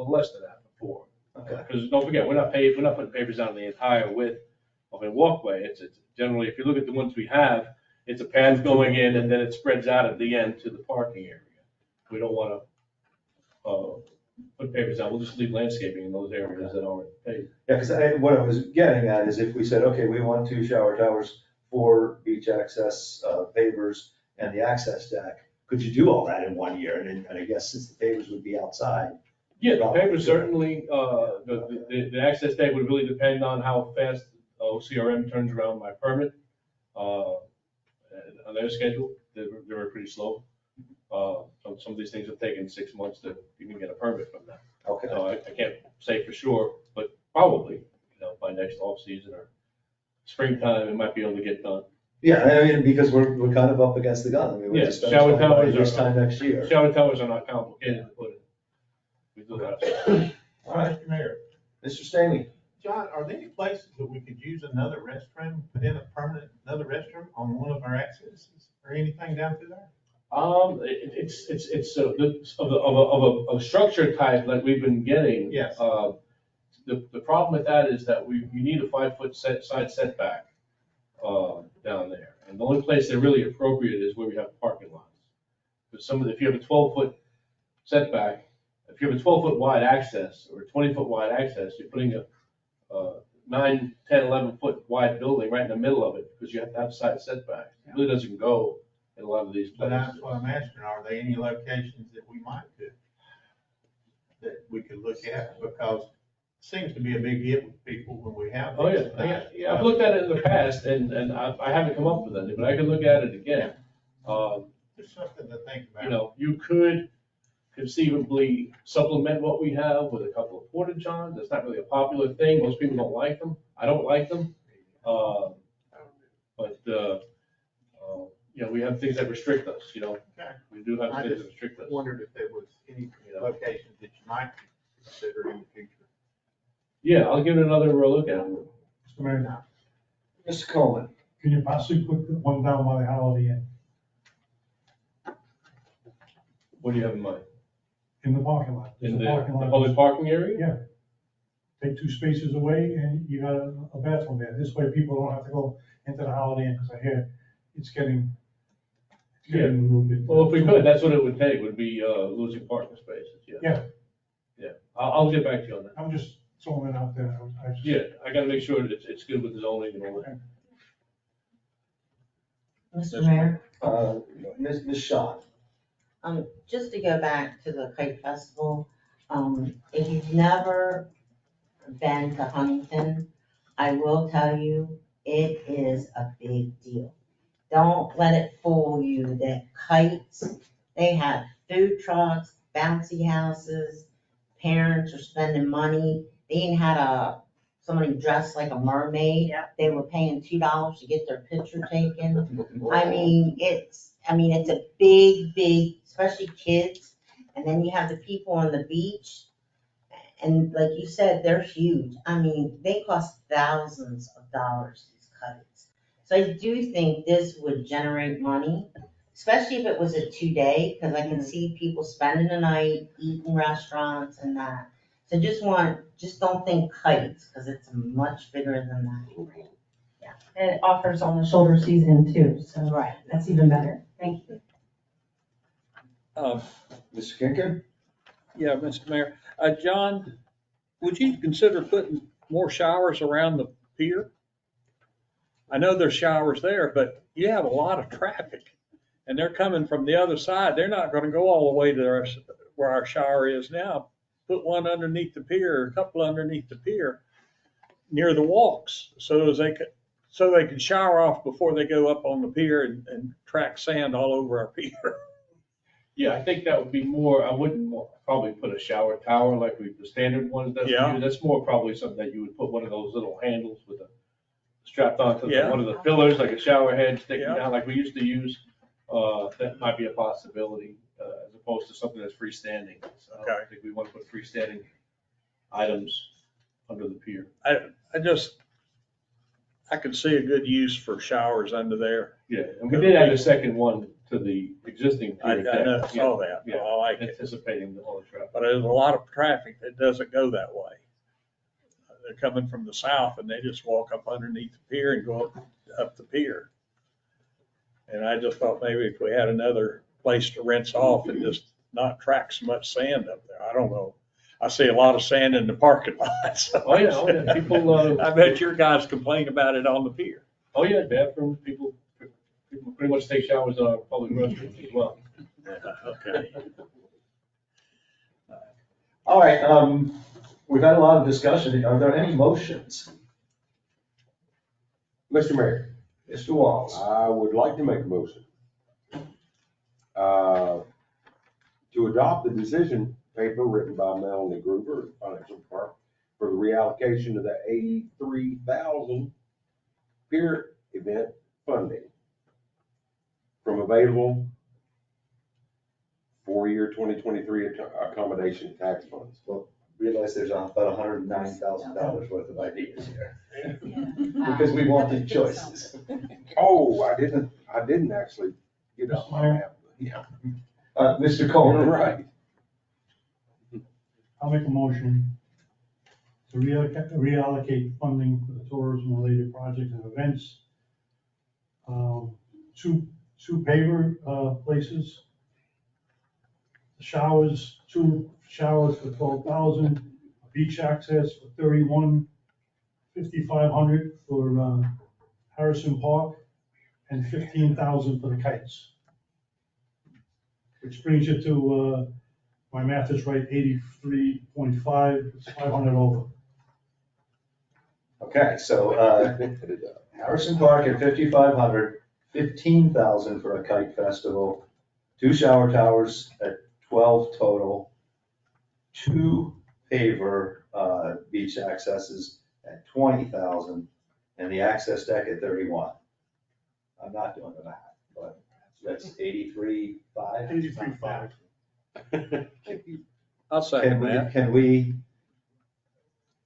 less than that before. Okay. Because don't forget, we're not putting pavers down the entire width of a walkway. It's generally, if you look at the ones we have, it's a path going in, and then it spreads out at the end to the parking area. We don't want to put pavers down, we'll just leave landscaping in those areas that aren't paved. Yeah, because what I was getting at is if we said, okay, we want 2 shower towers, 4 beach access pavers, and the access deck, could you do all that in 1 year? And I guess since the pavers would be outside, Yeah, the paper certainly, the access date would really depend on how fast OCRM turns around my permit. On their schedule, they were pretty slow. Some of these things have taken 6 months to even get a permit from them. Okay. So I can't say for sure, but probably, by next off-season or springtime, it might be able to get done. Yeah, I mean, because we're kind of up against the gun. I mean, we're Yeah, just shower towers this time next year. Shower towers are not complicated to put in. We do that. All right, Mr. Mayor. Mr. Staley. John, are there any places that we could use another restroom, put in another restroom on one of our accesses or anything down through there? It's of a structure type like we've been getting. Yes. The problem with that is that you need a 5-foot side setback down there. And the only place they're really appropriate is where we have parking lots. But if you have a 12-foot setback, if you have a 12-foot wide access or a 20-foot wide access, you're putting a 9, 10, 11-foot wide building right in the middle of it because you have to have side setbacks. It really doesn't go in a lot of these But places. that's what I'm asking, are there any locations that we could look at? Because it seems to be a big hit with people when we have. Oh, these yeah, things. I've looked at it in the past and I haven't come up with anything, but I can look at it again. Just something to think about. You could conceivably supplement what we have with a couple of porta johns. That's not really a popular thing. Most people don't like them. I don't like them. We have things that restrict us, Okay. We do have I things just that restrict us. wondered if there was any locations that you might consider in the future. Yeah, I'll give it another look at it. Mr. Mayor, Mr. Coleman. can you possibly put one down by the Holiday Inn What do you have in mind? in the parking lot? In There's the a parking lot. public parking area? Yeah. Take 2 spaces away and you got a bathroom there. This way people don't have to go into the Holiday Inn, because I hear it's getting a little bit. Well, if we could, that's what it would take, would be losing parking spaces, yeah. Yeah. Yeah, I'll get back to you on that. I'm just throwing it out there. Yeah, I gotta make sure that it's good with the zoning and all that. Mr. Mayor? Ms. Shaw. Just to go back to the Kite Festival, if you've never been to Huntington, I will tell you, it is a big deal. Don't let it fool you that kites, they have food trucks, bouncy houses, parents are spending money. They even had somebody dressed like a mermaid. Yeah. They were paying $2 to get their picture taken. I mean, it's a big, especially kids. And then you have the people on the beach. And like you said, they're huge. I mean, they cost thousands of dollars, these kites. So I do think this would generate money, especially if it was a 2-day, because I can see people spending the night, eating restaurants and that. So just don't think kites, because it's much bigger than that. Yeah, and it offers on the shoulder season too, so Right. that's even better. Thank you. Mr. Kinker? Yeah, Mr. Mayor. John, would you consider putting more showers around the pier? I know there's showers there, but you have a lot of traffic and they're coming from the other side. They're not going to go all the way to where our shower is now. Put one underneath the pier, a couple underneath the pier near the walks so they can shower off before they go up on the pier and track sand all over our pier. Yeah, I think that would be more, I wouldn't probably put a shower tower like the standard ones that we Yeah. use. That's more probably something that you would put one of those little handles with strapped onto Yeah. one of the pillars, like a shower head sticking Yeah. down like we used to use. That might be a possibility, as opposed to something that's freestanding. So I don't think we want to put freestanding items under the pier. I could see a good use for showers under there. Yeah, and we did add a second one to the existing pier I deck. know, saw that. Yeah, I like it. anticipating all the traffic. But there's a lot of traffic that doesn't go that way. They're coming from the south and they just walk up underneath the pier and go up the pier. And I just thought maybe if we had another place to rinse off and just not track so much sand up there. I don't know. I see a lot of sand in the parking lot. So Oh, yeah, people, I bet your guys complain about it on the pier. Oh, yeah, bathrooms, people pretty much take showers in our public restrooms as well. Okay. All right, we've had a lot of discussion. Are there any motions? Mr. Mayor, Mr. Walls? I would like to make a motion to adopt the decision paper written by Melanie Gruber of Financial Park for the reallocation of the 83,000 peer event funding from available four-year 2023 accommodation tax funds. Well, realize there's about $109,000 worth of ideas here. Because we wanted choices. Oh, I didn't actually get up my map. Yeah. Mr. Coleman? Right. I'll make a motion to reallocate funding for the tourism-related projects and events. Two paver places. The showers, 2 showers for 12,000, beach access for 5,500 for Harrison Park, and 15,000 for the kites. Which brings you to, my math is right, 83.5, it's 500 over. Okay, so, Harrison Park at 5,500, 15,000 for a kite festival, 2 shower towers at 12 total, 2 paver, beach accesses at 20,000, and the access deck at 31. I'm not doing the math, but that's 83.5. 83.5. I'll second that. Can we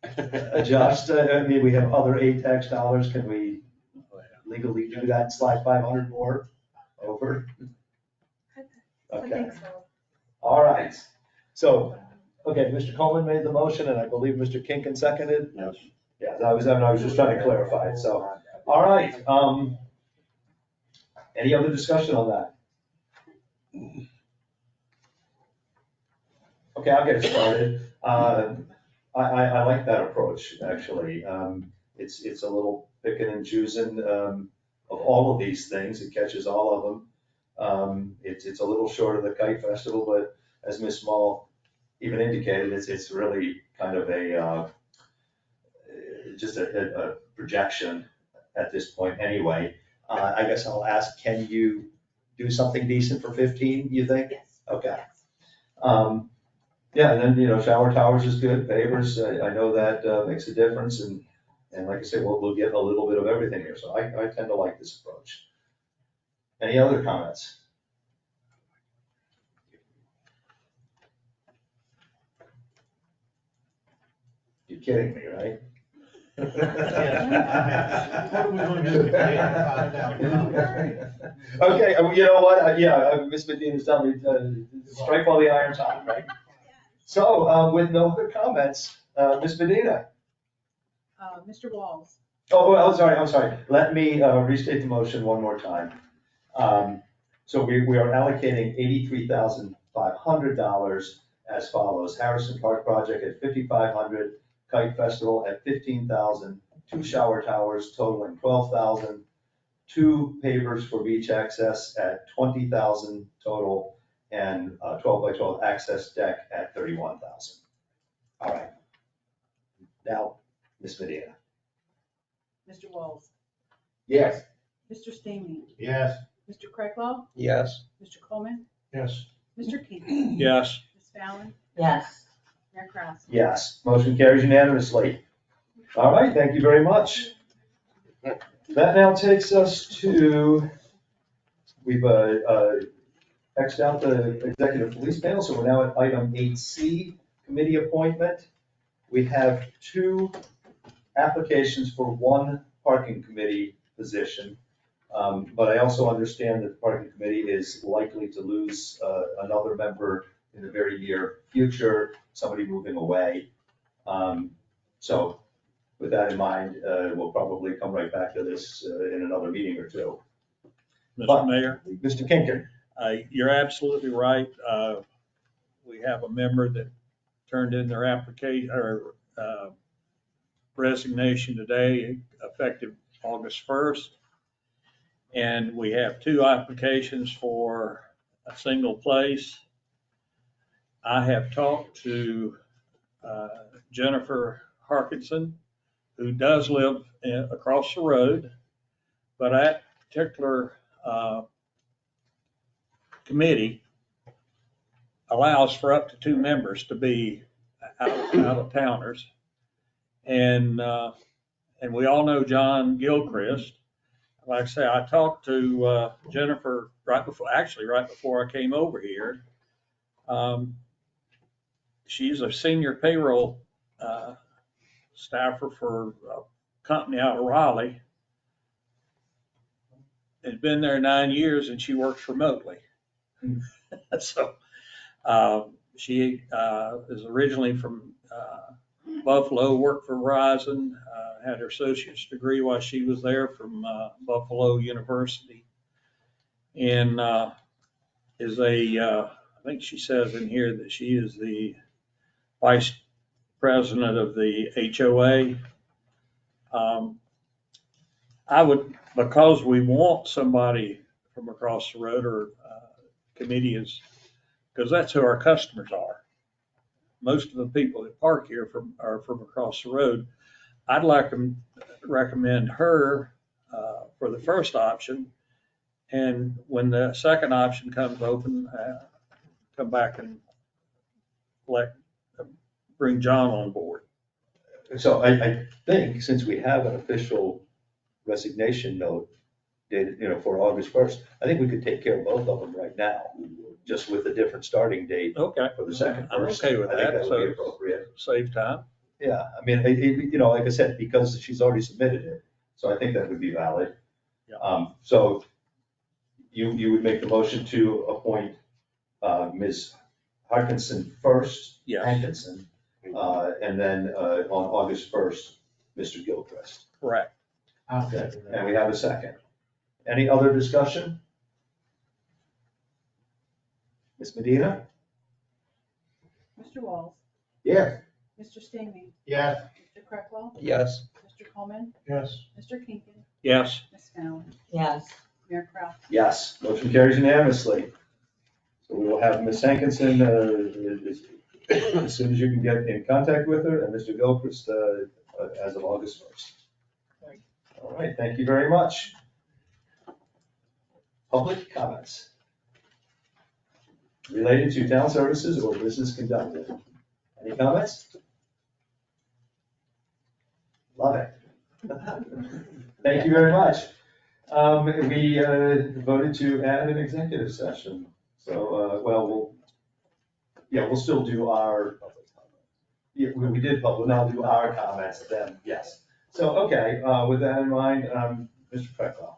adjust? I mean, we have other ATAX dollars. Can we legally do that, slide 500 more over? Okay. All right. So, okay, Mr. Coleman made the motion, and I believe Mr. Kinkin seconded? Yes. Yeah, I was just trying to clarify it, so, all right, any other discussion on that? Okay, I'll get started. I like that approach, actually. It's a little picking and choosing, of all of these things. It catches all of them. It's a little short of the Kite Festival, but as Ms. Small even indicated, it's really kind of just a projection at this point anyway. I guess I'll ask, can you do something decent for 15, you think? Yes. Okay. Yeah, and then, shower towers is good, pavers, I know that makes a difference, and like I said, we'll get a little bit of everything here, so I tend to like this approach. Any other comments? You're kidding me, right? What are we gonna do? Okay, you know what, Ms. Medina's telling me, strike while the iron's hot, right? So, with no other comments, Ms. Medina? Mr. Walls. Oh, I'm sorry. Let me restate the motion one more time. So we are allocating $83,500 as follows. Harrison Park project at 5,500, Kite Festival at 15,000, 2 shower towers totaling 12,000, 2 pavers for beach access at 20,000 total, and 12 by 12 access deck at 31,000. All right. Now, Ms. Medina. Mr. Walls. Yes. Mr. Stamey. Yes. Mr. Craiglaw. Yes. Mr. Coleman. Yes. Mr. King. Yes. Ms. Fallon. Yes. Mayor Kraus. Yes, motion carries unanimously. All right, thank you very much. That now takes us to, we've Xed out the executive police panel, so we're now at item 8C, committee appointment. We have 2 applications for 1 parking committee position. But I also understand that the parking committee is likely to lose another member in the very near future, somebody moving away. So with that in mind, we'll probably come right back to this in another meeting or 2. Mr. Mayor? Mr. Kinkin. You're absolutely right. We have a member that turned in their application or resignation today, effective August 1st. And we have 2 applications for a single place. I have talked to Jennifer Harkinson, who does live across the road, but that particular committee allows for up to 2 members to be out of towners. And we all know John Gilchrist. Like I say, I talked to Jennifer right before I came over here. She's a senior payroll staffer for a company out of Raleigh. Has been there 9 years and she works remotely. So she is originally from Buffalo, worked for Verizon, had her associate's degree while she was there from Buffalo University, and is I think she says in here that she is the vice president of the HOA. I would, because we want somebody from across the road, or committee is, because that's who our customers are. Most of the people that park here are from across the road. I'd like to recommend her for the first option. And when the second option comes open, come back and bring John on board. So I think since we have an official resignation note dated, for August 1st, I think we could take care of both of them right now, just with a different starting date. Okay. For the second I'm person. okay with I think that. would So be appropriate. save time. Yeah, I mean, like I said, because she's already submitted it, so I think that would be valid. Yeah. So you would make the motion to appoint Ms. Harkinson first. Yes. Hankinson, and then on August 1st, Mr. Gilchrist. Correct. Okay, and we have a second. Any other discussion? Ms. Medina? Mr. Walls? Yeah. Mr. Stamey? Yes. Mr. Creflo? Yes. Mr. Coleman? Yes. Mr. Kinkin? Yes. Ms. Fallon? Yes. Mayor Kraus? Yes, motion carries unanimously. So we will have Ms. Hankinson as soon as you can get in contact with her, and Mr. Gilchrist as of August 1st. All right, thank you very much. Public comments related to town services or business conducted. Any comments? Love it. Thank you very much. We voted to add an executive session. So, we'll still do our, we did, but we'll now do our comments then, yes. So, okay, with that in mind, Mr. Peckoff.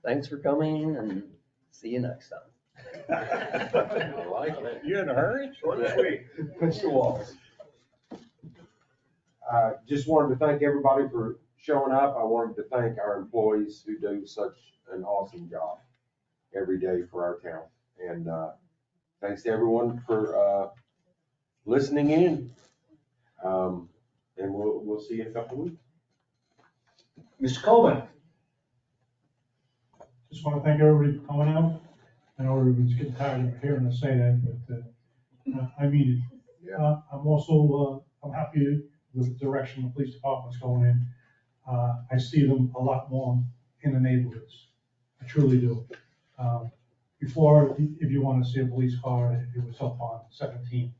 Thanks for coming and see you next time. I like it. You in a hurry? Short and sweet. Mr. Walls. Just wanted to thank everybody for showing up. I wanted to thank our employees who do such an awesome job every day for our town. And thanks to everyone for listening in. And we'll see you in a couple of weeks. Mr. Coleman. Just want to thank everybody for coming out. I know everyone's getting tired of hearing us say that, but I mean it. I'm also, I'm happy with the direction the police department's going in. I see them a lot more in the neighborhoods. I truly do. Before, if you want to see a police car, it was up on 17.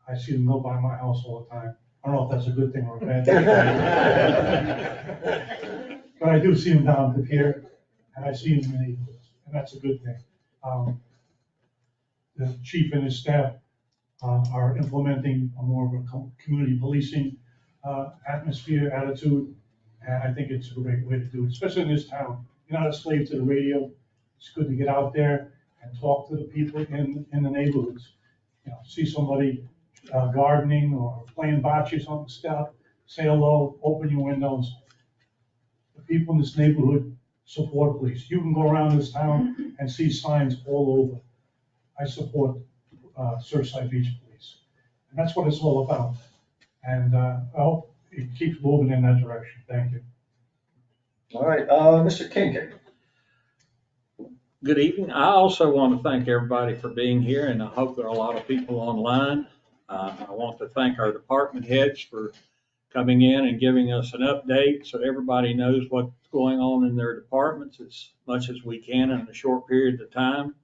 I see them go by my house all the time. I don't know if that's a good thing or a bad thing. But I do see them down to here, and I see them in the neighborhoods, and that's a good thing. The chief and his staff are implementing a more of a community policing atmosphere, attitude, and I think it's a great way to do it, especially in this town. You're not a slave to the radio. It's good to get out there and talk to the people in the neighborhoods. See somebody gardening or playing bocce or something, stop, say hello, open your windows. The people in this neighborhood support police. You can go around this town and see signs all over. I support Surfside Beach Police. And that's what it's all about. And I hope it keeps moving in that direction. Thank you. All right, Mr. Kinkin. Good evening. I also want to thank everybody for being here, and I hope there are a lot of people online. I want to thank our department heads for coming in and giving us an update so everybody knows what's going on in their departments as much as we can in a short period of time.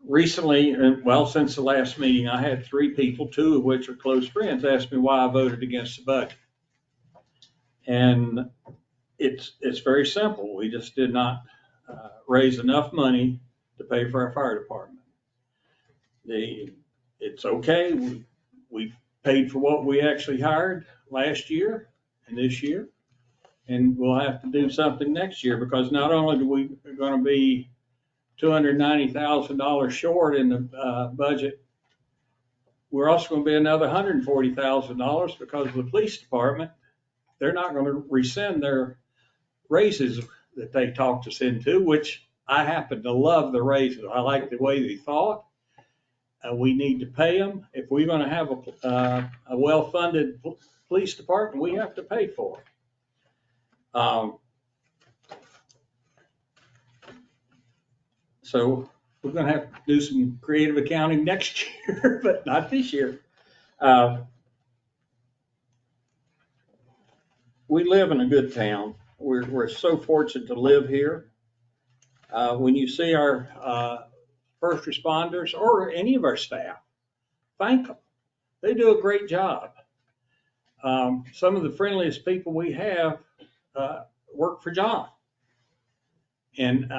Recently, well, since the last meeting, I had 3 people, 2 of which are close friends, ask me why I voted against the budget. And it's very simple. We just did not raise enough money to pay for our fire department. It's okay. We paid for what we actually hired last year and this year. And we'll have to do something next year because not only do we going to be $290,000 short in the budget, we're also going to be another $140,000 because of the police department. They're not going to rescind their raises that they talked us into, which I happen to love the raises. I like the way they thought. We need to pay them. If we're going to have a well-funded police department, we have to pay for it. So we're going to have to do some creative accounting next year, but not this year. We live in a good town. We're so fortunate to live here. When you see our first responders or any of our staff, thank them. They do a great job. Some of the friendliest people we have work for John. And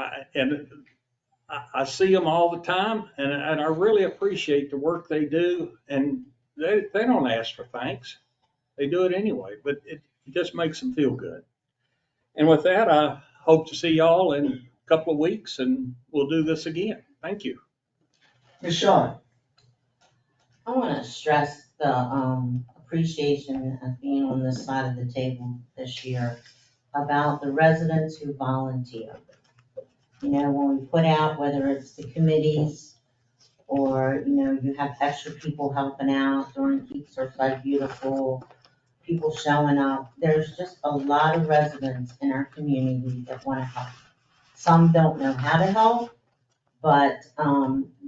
I see them all the time, and I really appreciate the work they do. And they don't ask for thanks. They do it anyway, but it just makes them feel good. And with that, I hope to see y'all in a couple of weeks, and we'll do this again. Thank you. Ms. Shawn. I want to stress the appreciation of being on this side of the table this year about the residents who volunteer. You know, when we put out, whether it's the committees or, you know, you have extra people helping out during Keep Surfside Beautiful, people showing up. There's just a lot of residents in our community that want to help. Some don't know how to help, but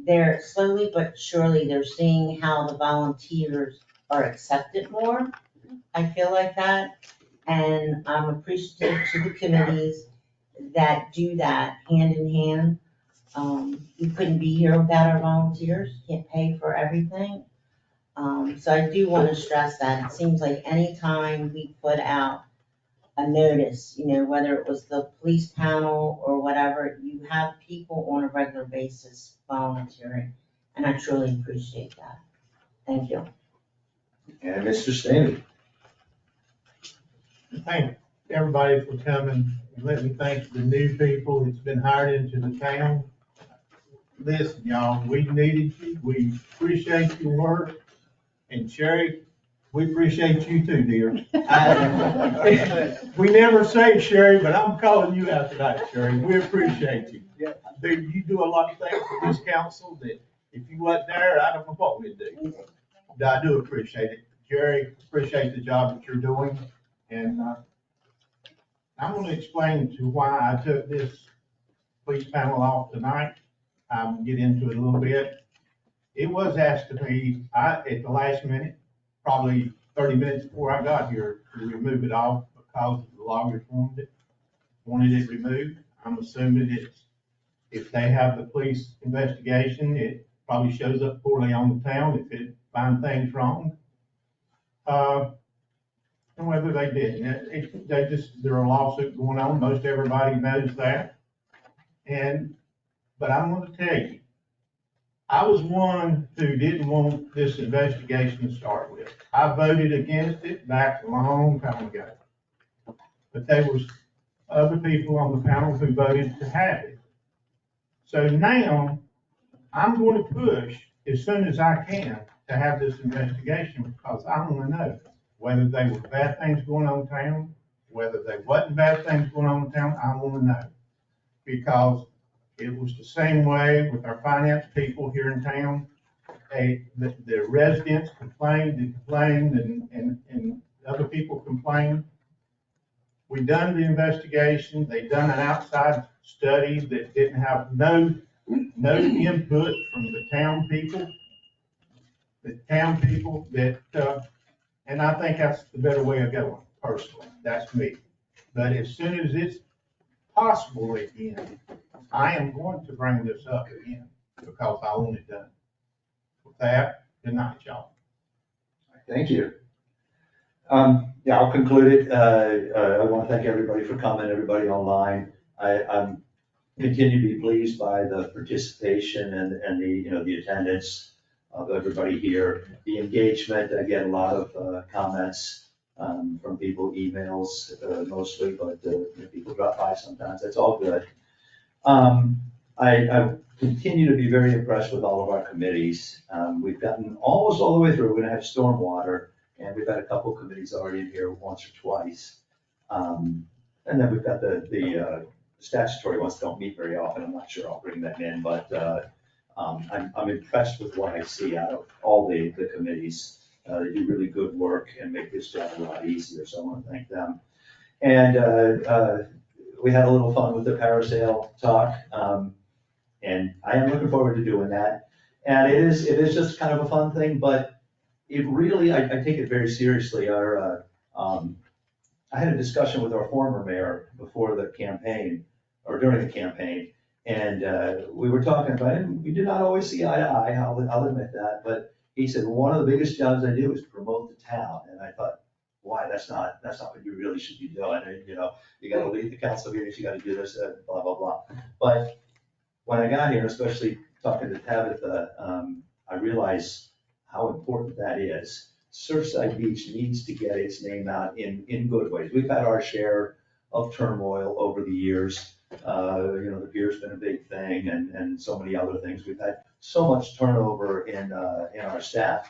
they're slowly but surely they're seeing how the volunteers are accepted more. I feel like that. And I'm appreciative to the committees that do that hand in hand. We couldn't be here without our volunteers, can't pay for everything. So I do want to stress that. It seems like anytime we put out a notice, you know, whether it was the police panel or whatever, you have people on a regular basis volunteering. And I truly appreciate that. Thank you. And Mr. Stanley. Thank everybody for coming. Let me thank the new people that's been hired into the town. Listen, y'all, we needed you. We appreciate your work. And Sherry, we appreciate you too, dear. We never say Sherry, but I'm calling you out tonight, Sherry. We appreciate you. Dude, you do a lot of things for this council that if you wasn't there, I don't know what we'd do. But I do appreciate it. Jerry, appreciate the job that you're doing. And I'm going to explain to why I took this police panel off tonight. I'll get into it a little bit. It was asked of me at the last minute, probably 30 minutes before I got here, to remove it off because the loggers wanted it removed. I'm assuming it's, if they have the police investigation, it probably shows up poorly on the town if it finds things wrong. And whether they did, there are lawsuits going on. Most everybody knows that. But I'm going to tell you, I was one who didn't want this investigation to start with. I voted against it back a long time ago. But there was other people on the panel who voted to have it. So now I'm going to push as soon as I can to have this investigation because I want to know whether they were bad things going on in town, whether they wasn't bad things going on in town. I want to know because it was the same way with our finance people here in town. The residents complained and complained and other people complained. We done the investigation. They done an outside study that didn't have no input from the town people. the town people that, and I think that's the better way of going, personally, that's me. But as soon as it's possible again, I am going to bring this up again, because I want it done. With that, good night, y'all. Thank you. Yeah, I'll conclude it. I want to thank everybody for coming, everybody online. I'm continue to be pleased by the participation and the, you know, the attendance of everybody here. The engagement, I get a lot of comments from people, emails mostly, but people drop by sometimes. That's all good. I continue to be very impressed with all of our committees. We've gotten almost all the way through. We're gonna have stormwater, and we've had a couple of committees already in here once or twice. And then we've got the statutory ones that don't meet very often. I'm not sure I'll bring them in, but I'm impressed with what I see out of all the committees. They do really good work and make this job a lot easier, so I want to thank them. And we had a little fun with the parasail talk, and I am looking forward to doing that. And it is just kind of a fun thing, but it really, I take it very seriously. I had a discussion with our former mayor before the campaign, or during the campaign, and we were talking about it. We did not always see eye to eye, I'll admit that, but he said, one of the biggest jobs I do is promote the town. And I thought, why, that's not what you really should be doing. And, you know, you gotta lead the council meetings, you gotta do this, blah, blah, blah. But when I got here, especially talking to Tabitha, I realized how important that is. Surfside Beach needs to get its name out in good ways. We've had our share of turmoil over the years. You know, the pier's been a big thing, and so many other things. We've had so much turnover in our staff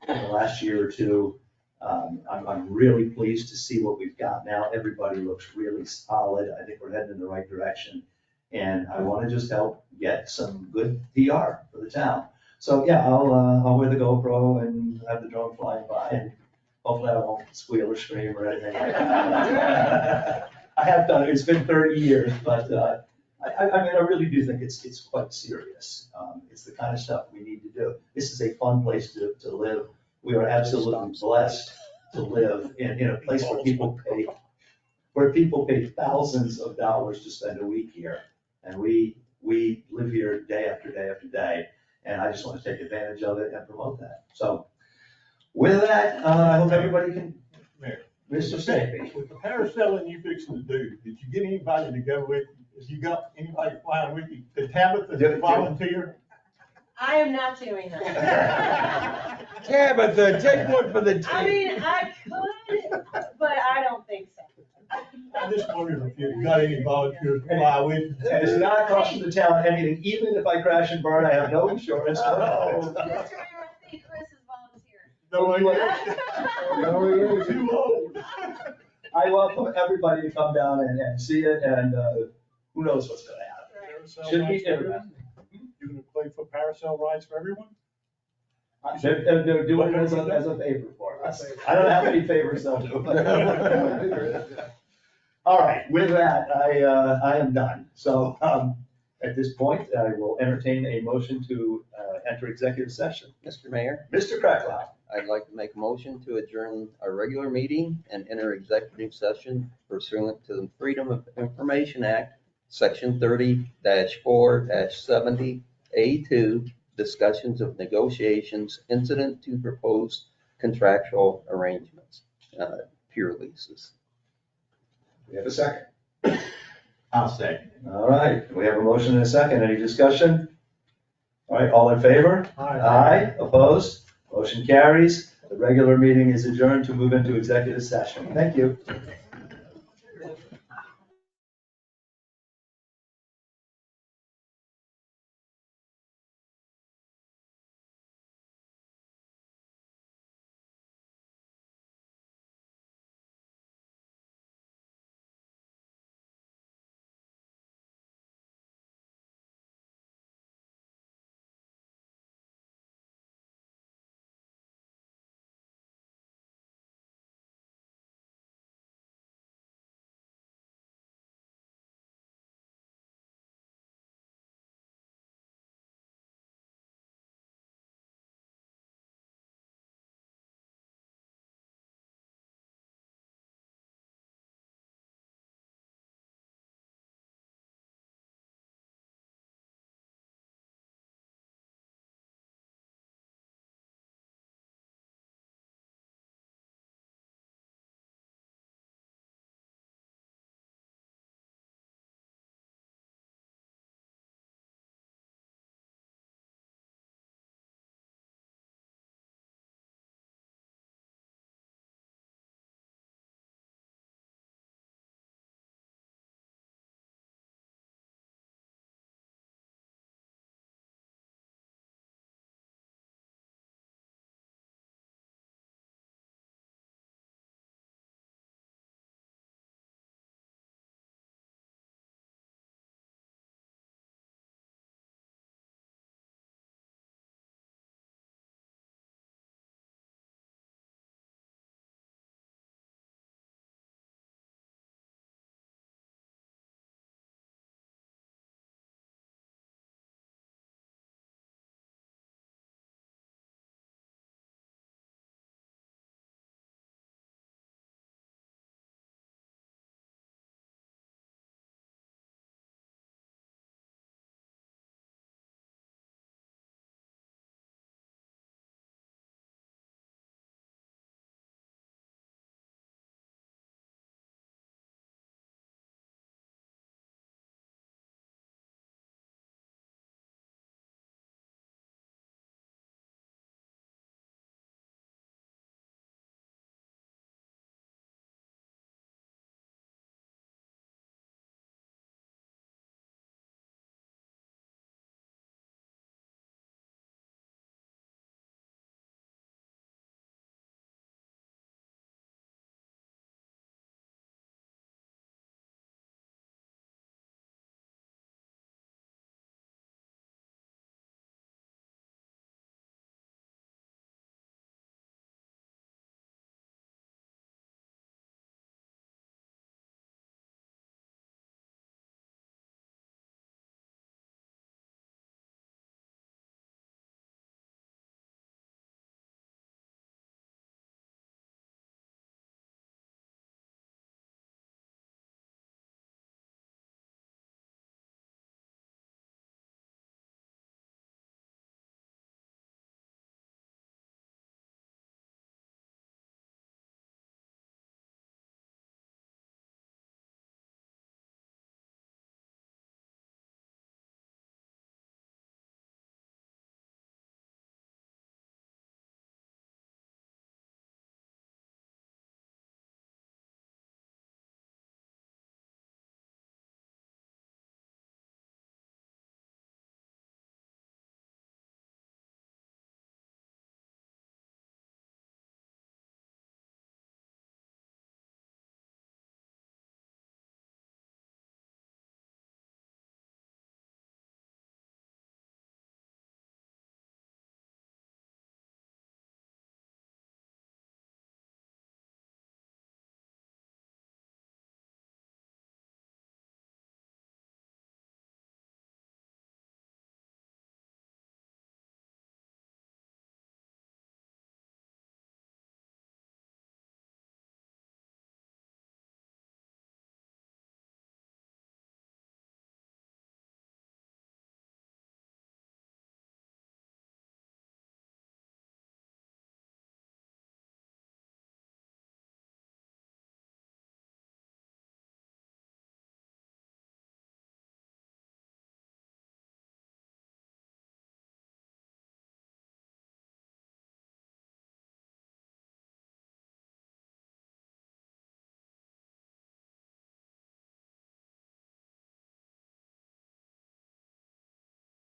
in the last year or two. I'm really pleased to see what we've got now. Everybody looks really solid. I think we're heading in the right direction. And I want to just help get some good PR for the town. So yeah, I'll wear the GoPro and have the drone flying by, and hopefully I won't squeal or scream or anything like that. I have done it. It's been 30 years, but I mean, I really do think it's quite serious. It's the kind of stuff we need to do. This is a fun place to live. We are absolutely blessed to live in a place where people pay thousands of dollars to spend a week here. And we live here day after day after day. And I just want to take advantage of it and promote that. So with that, I hope everybody can. Mr. Stapey. With the parasailing you fixing to do, did you get anybody to go with you? If you got anybody flying with you, did Tabitha volunteer? I am not doing that. Tabitha, take one for the team. I mean, I could, but I don't think so. I just wondered if you got any volunteers to fly with you. And it's not costing the town anything. Even if I crash and burn, I have no insurance. Mr. Mayor, I think Chris is volunteering. No, he is. Too old. I welcome everybody to come down and see it, and who knows what's gonna happen. Should be interesting. You gonna play for parasail rides for everyone? They're doing it as a favor for us. I don't know how many favors they'll do. All right, with that, I am done. So at this point, I will entertain a motion to enter executive session. Mr. Mayor, Mr. Krakow. I'd like to make a motion to adjourn our regular meeting and enter executive session pursuant to the Freedom of Information Act, Section 30-4-70A2, discussions of negotiations incident to proposed contractual arrangements, pure leases. We have a second. I'll second. All right, we have a motion and a second. Any discussion? All right, all in favor? Aye. Opposed? Motion carries. The regular meeting is adjourned to move into executive session. Thank you.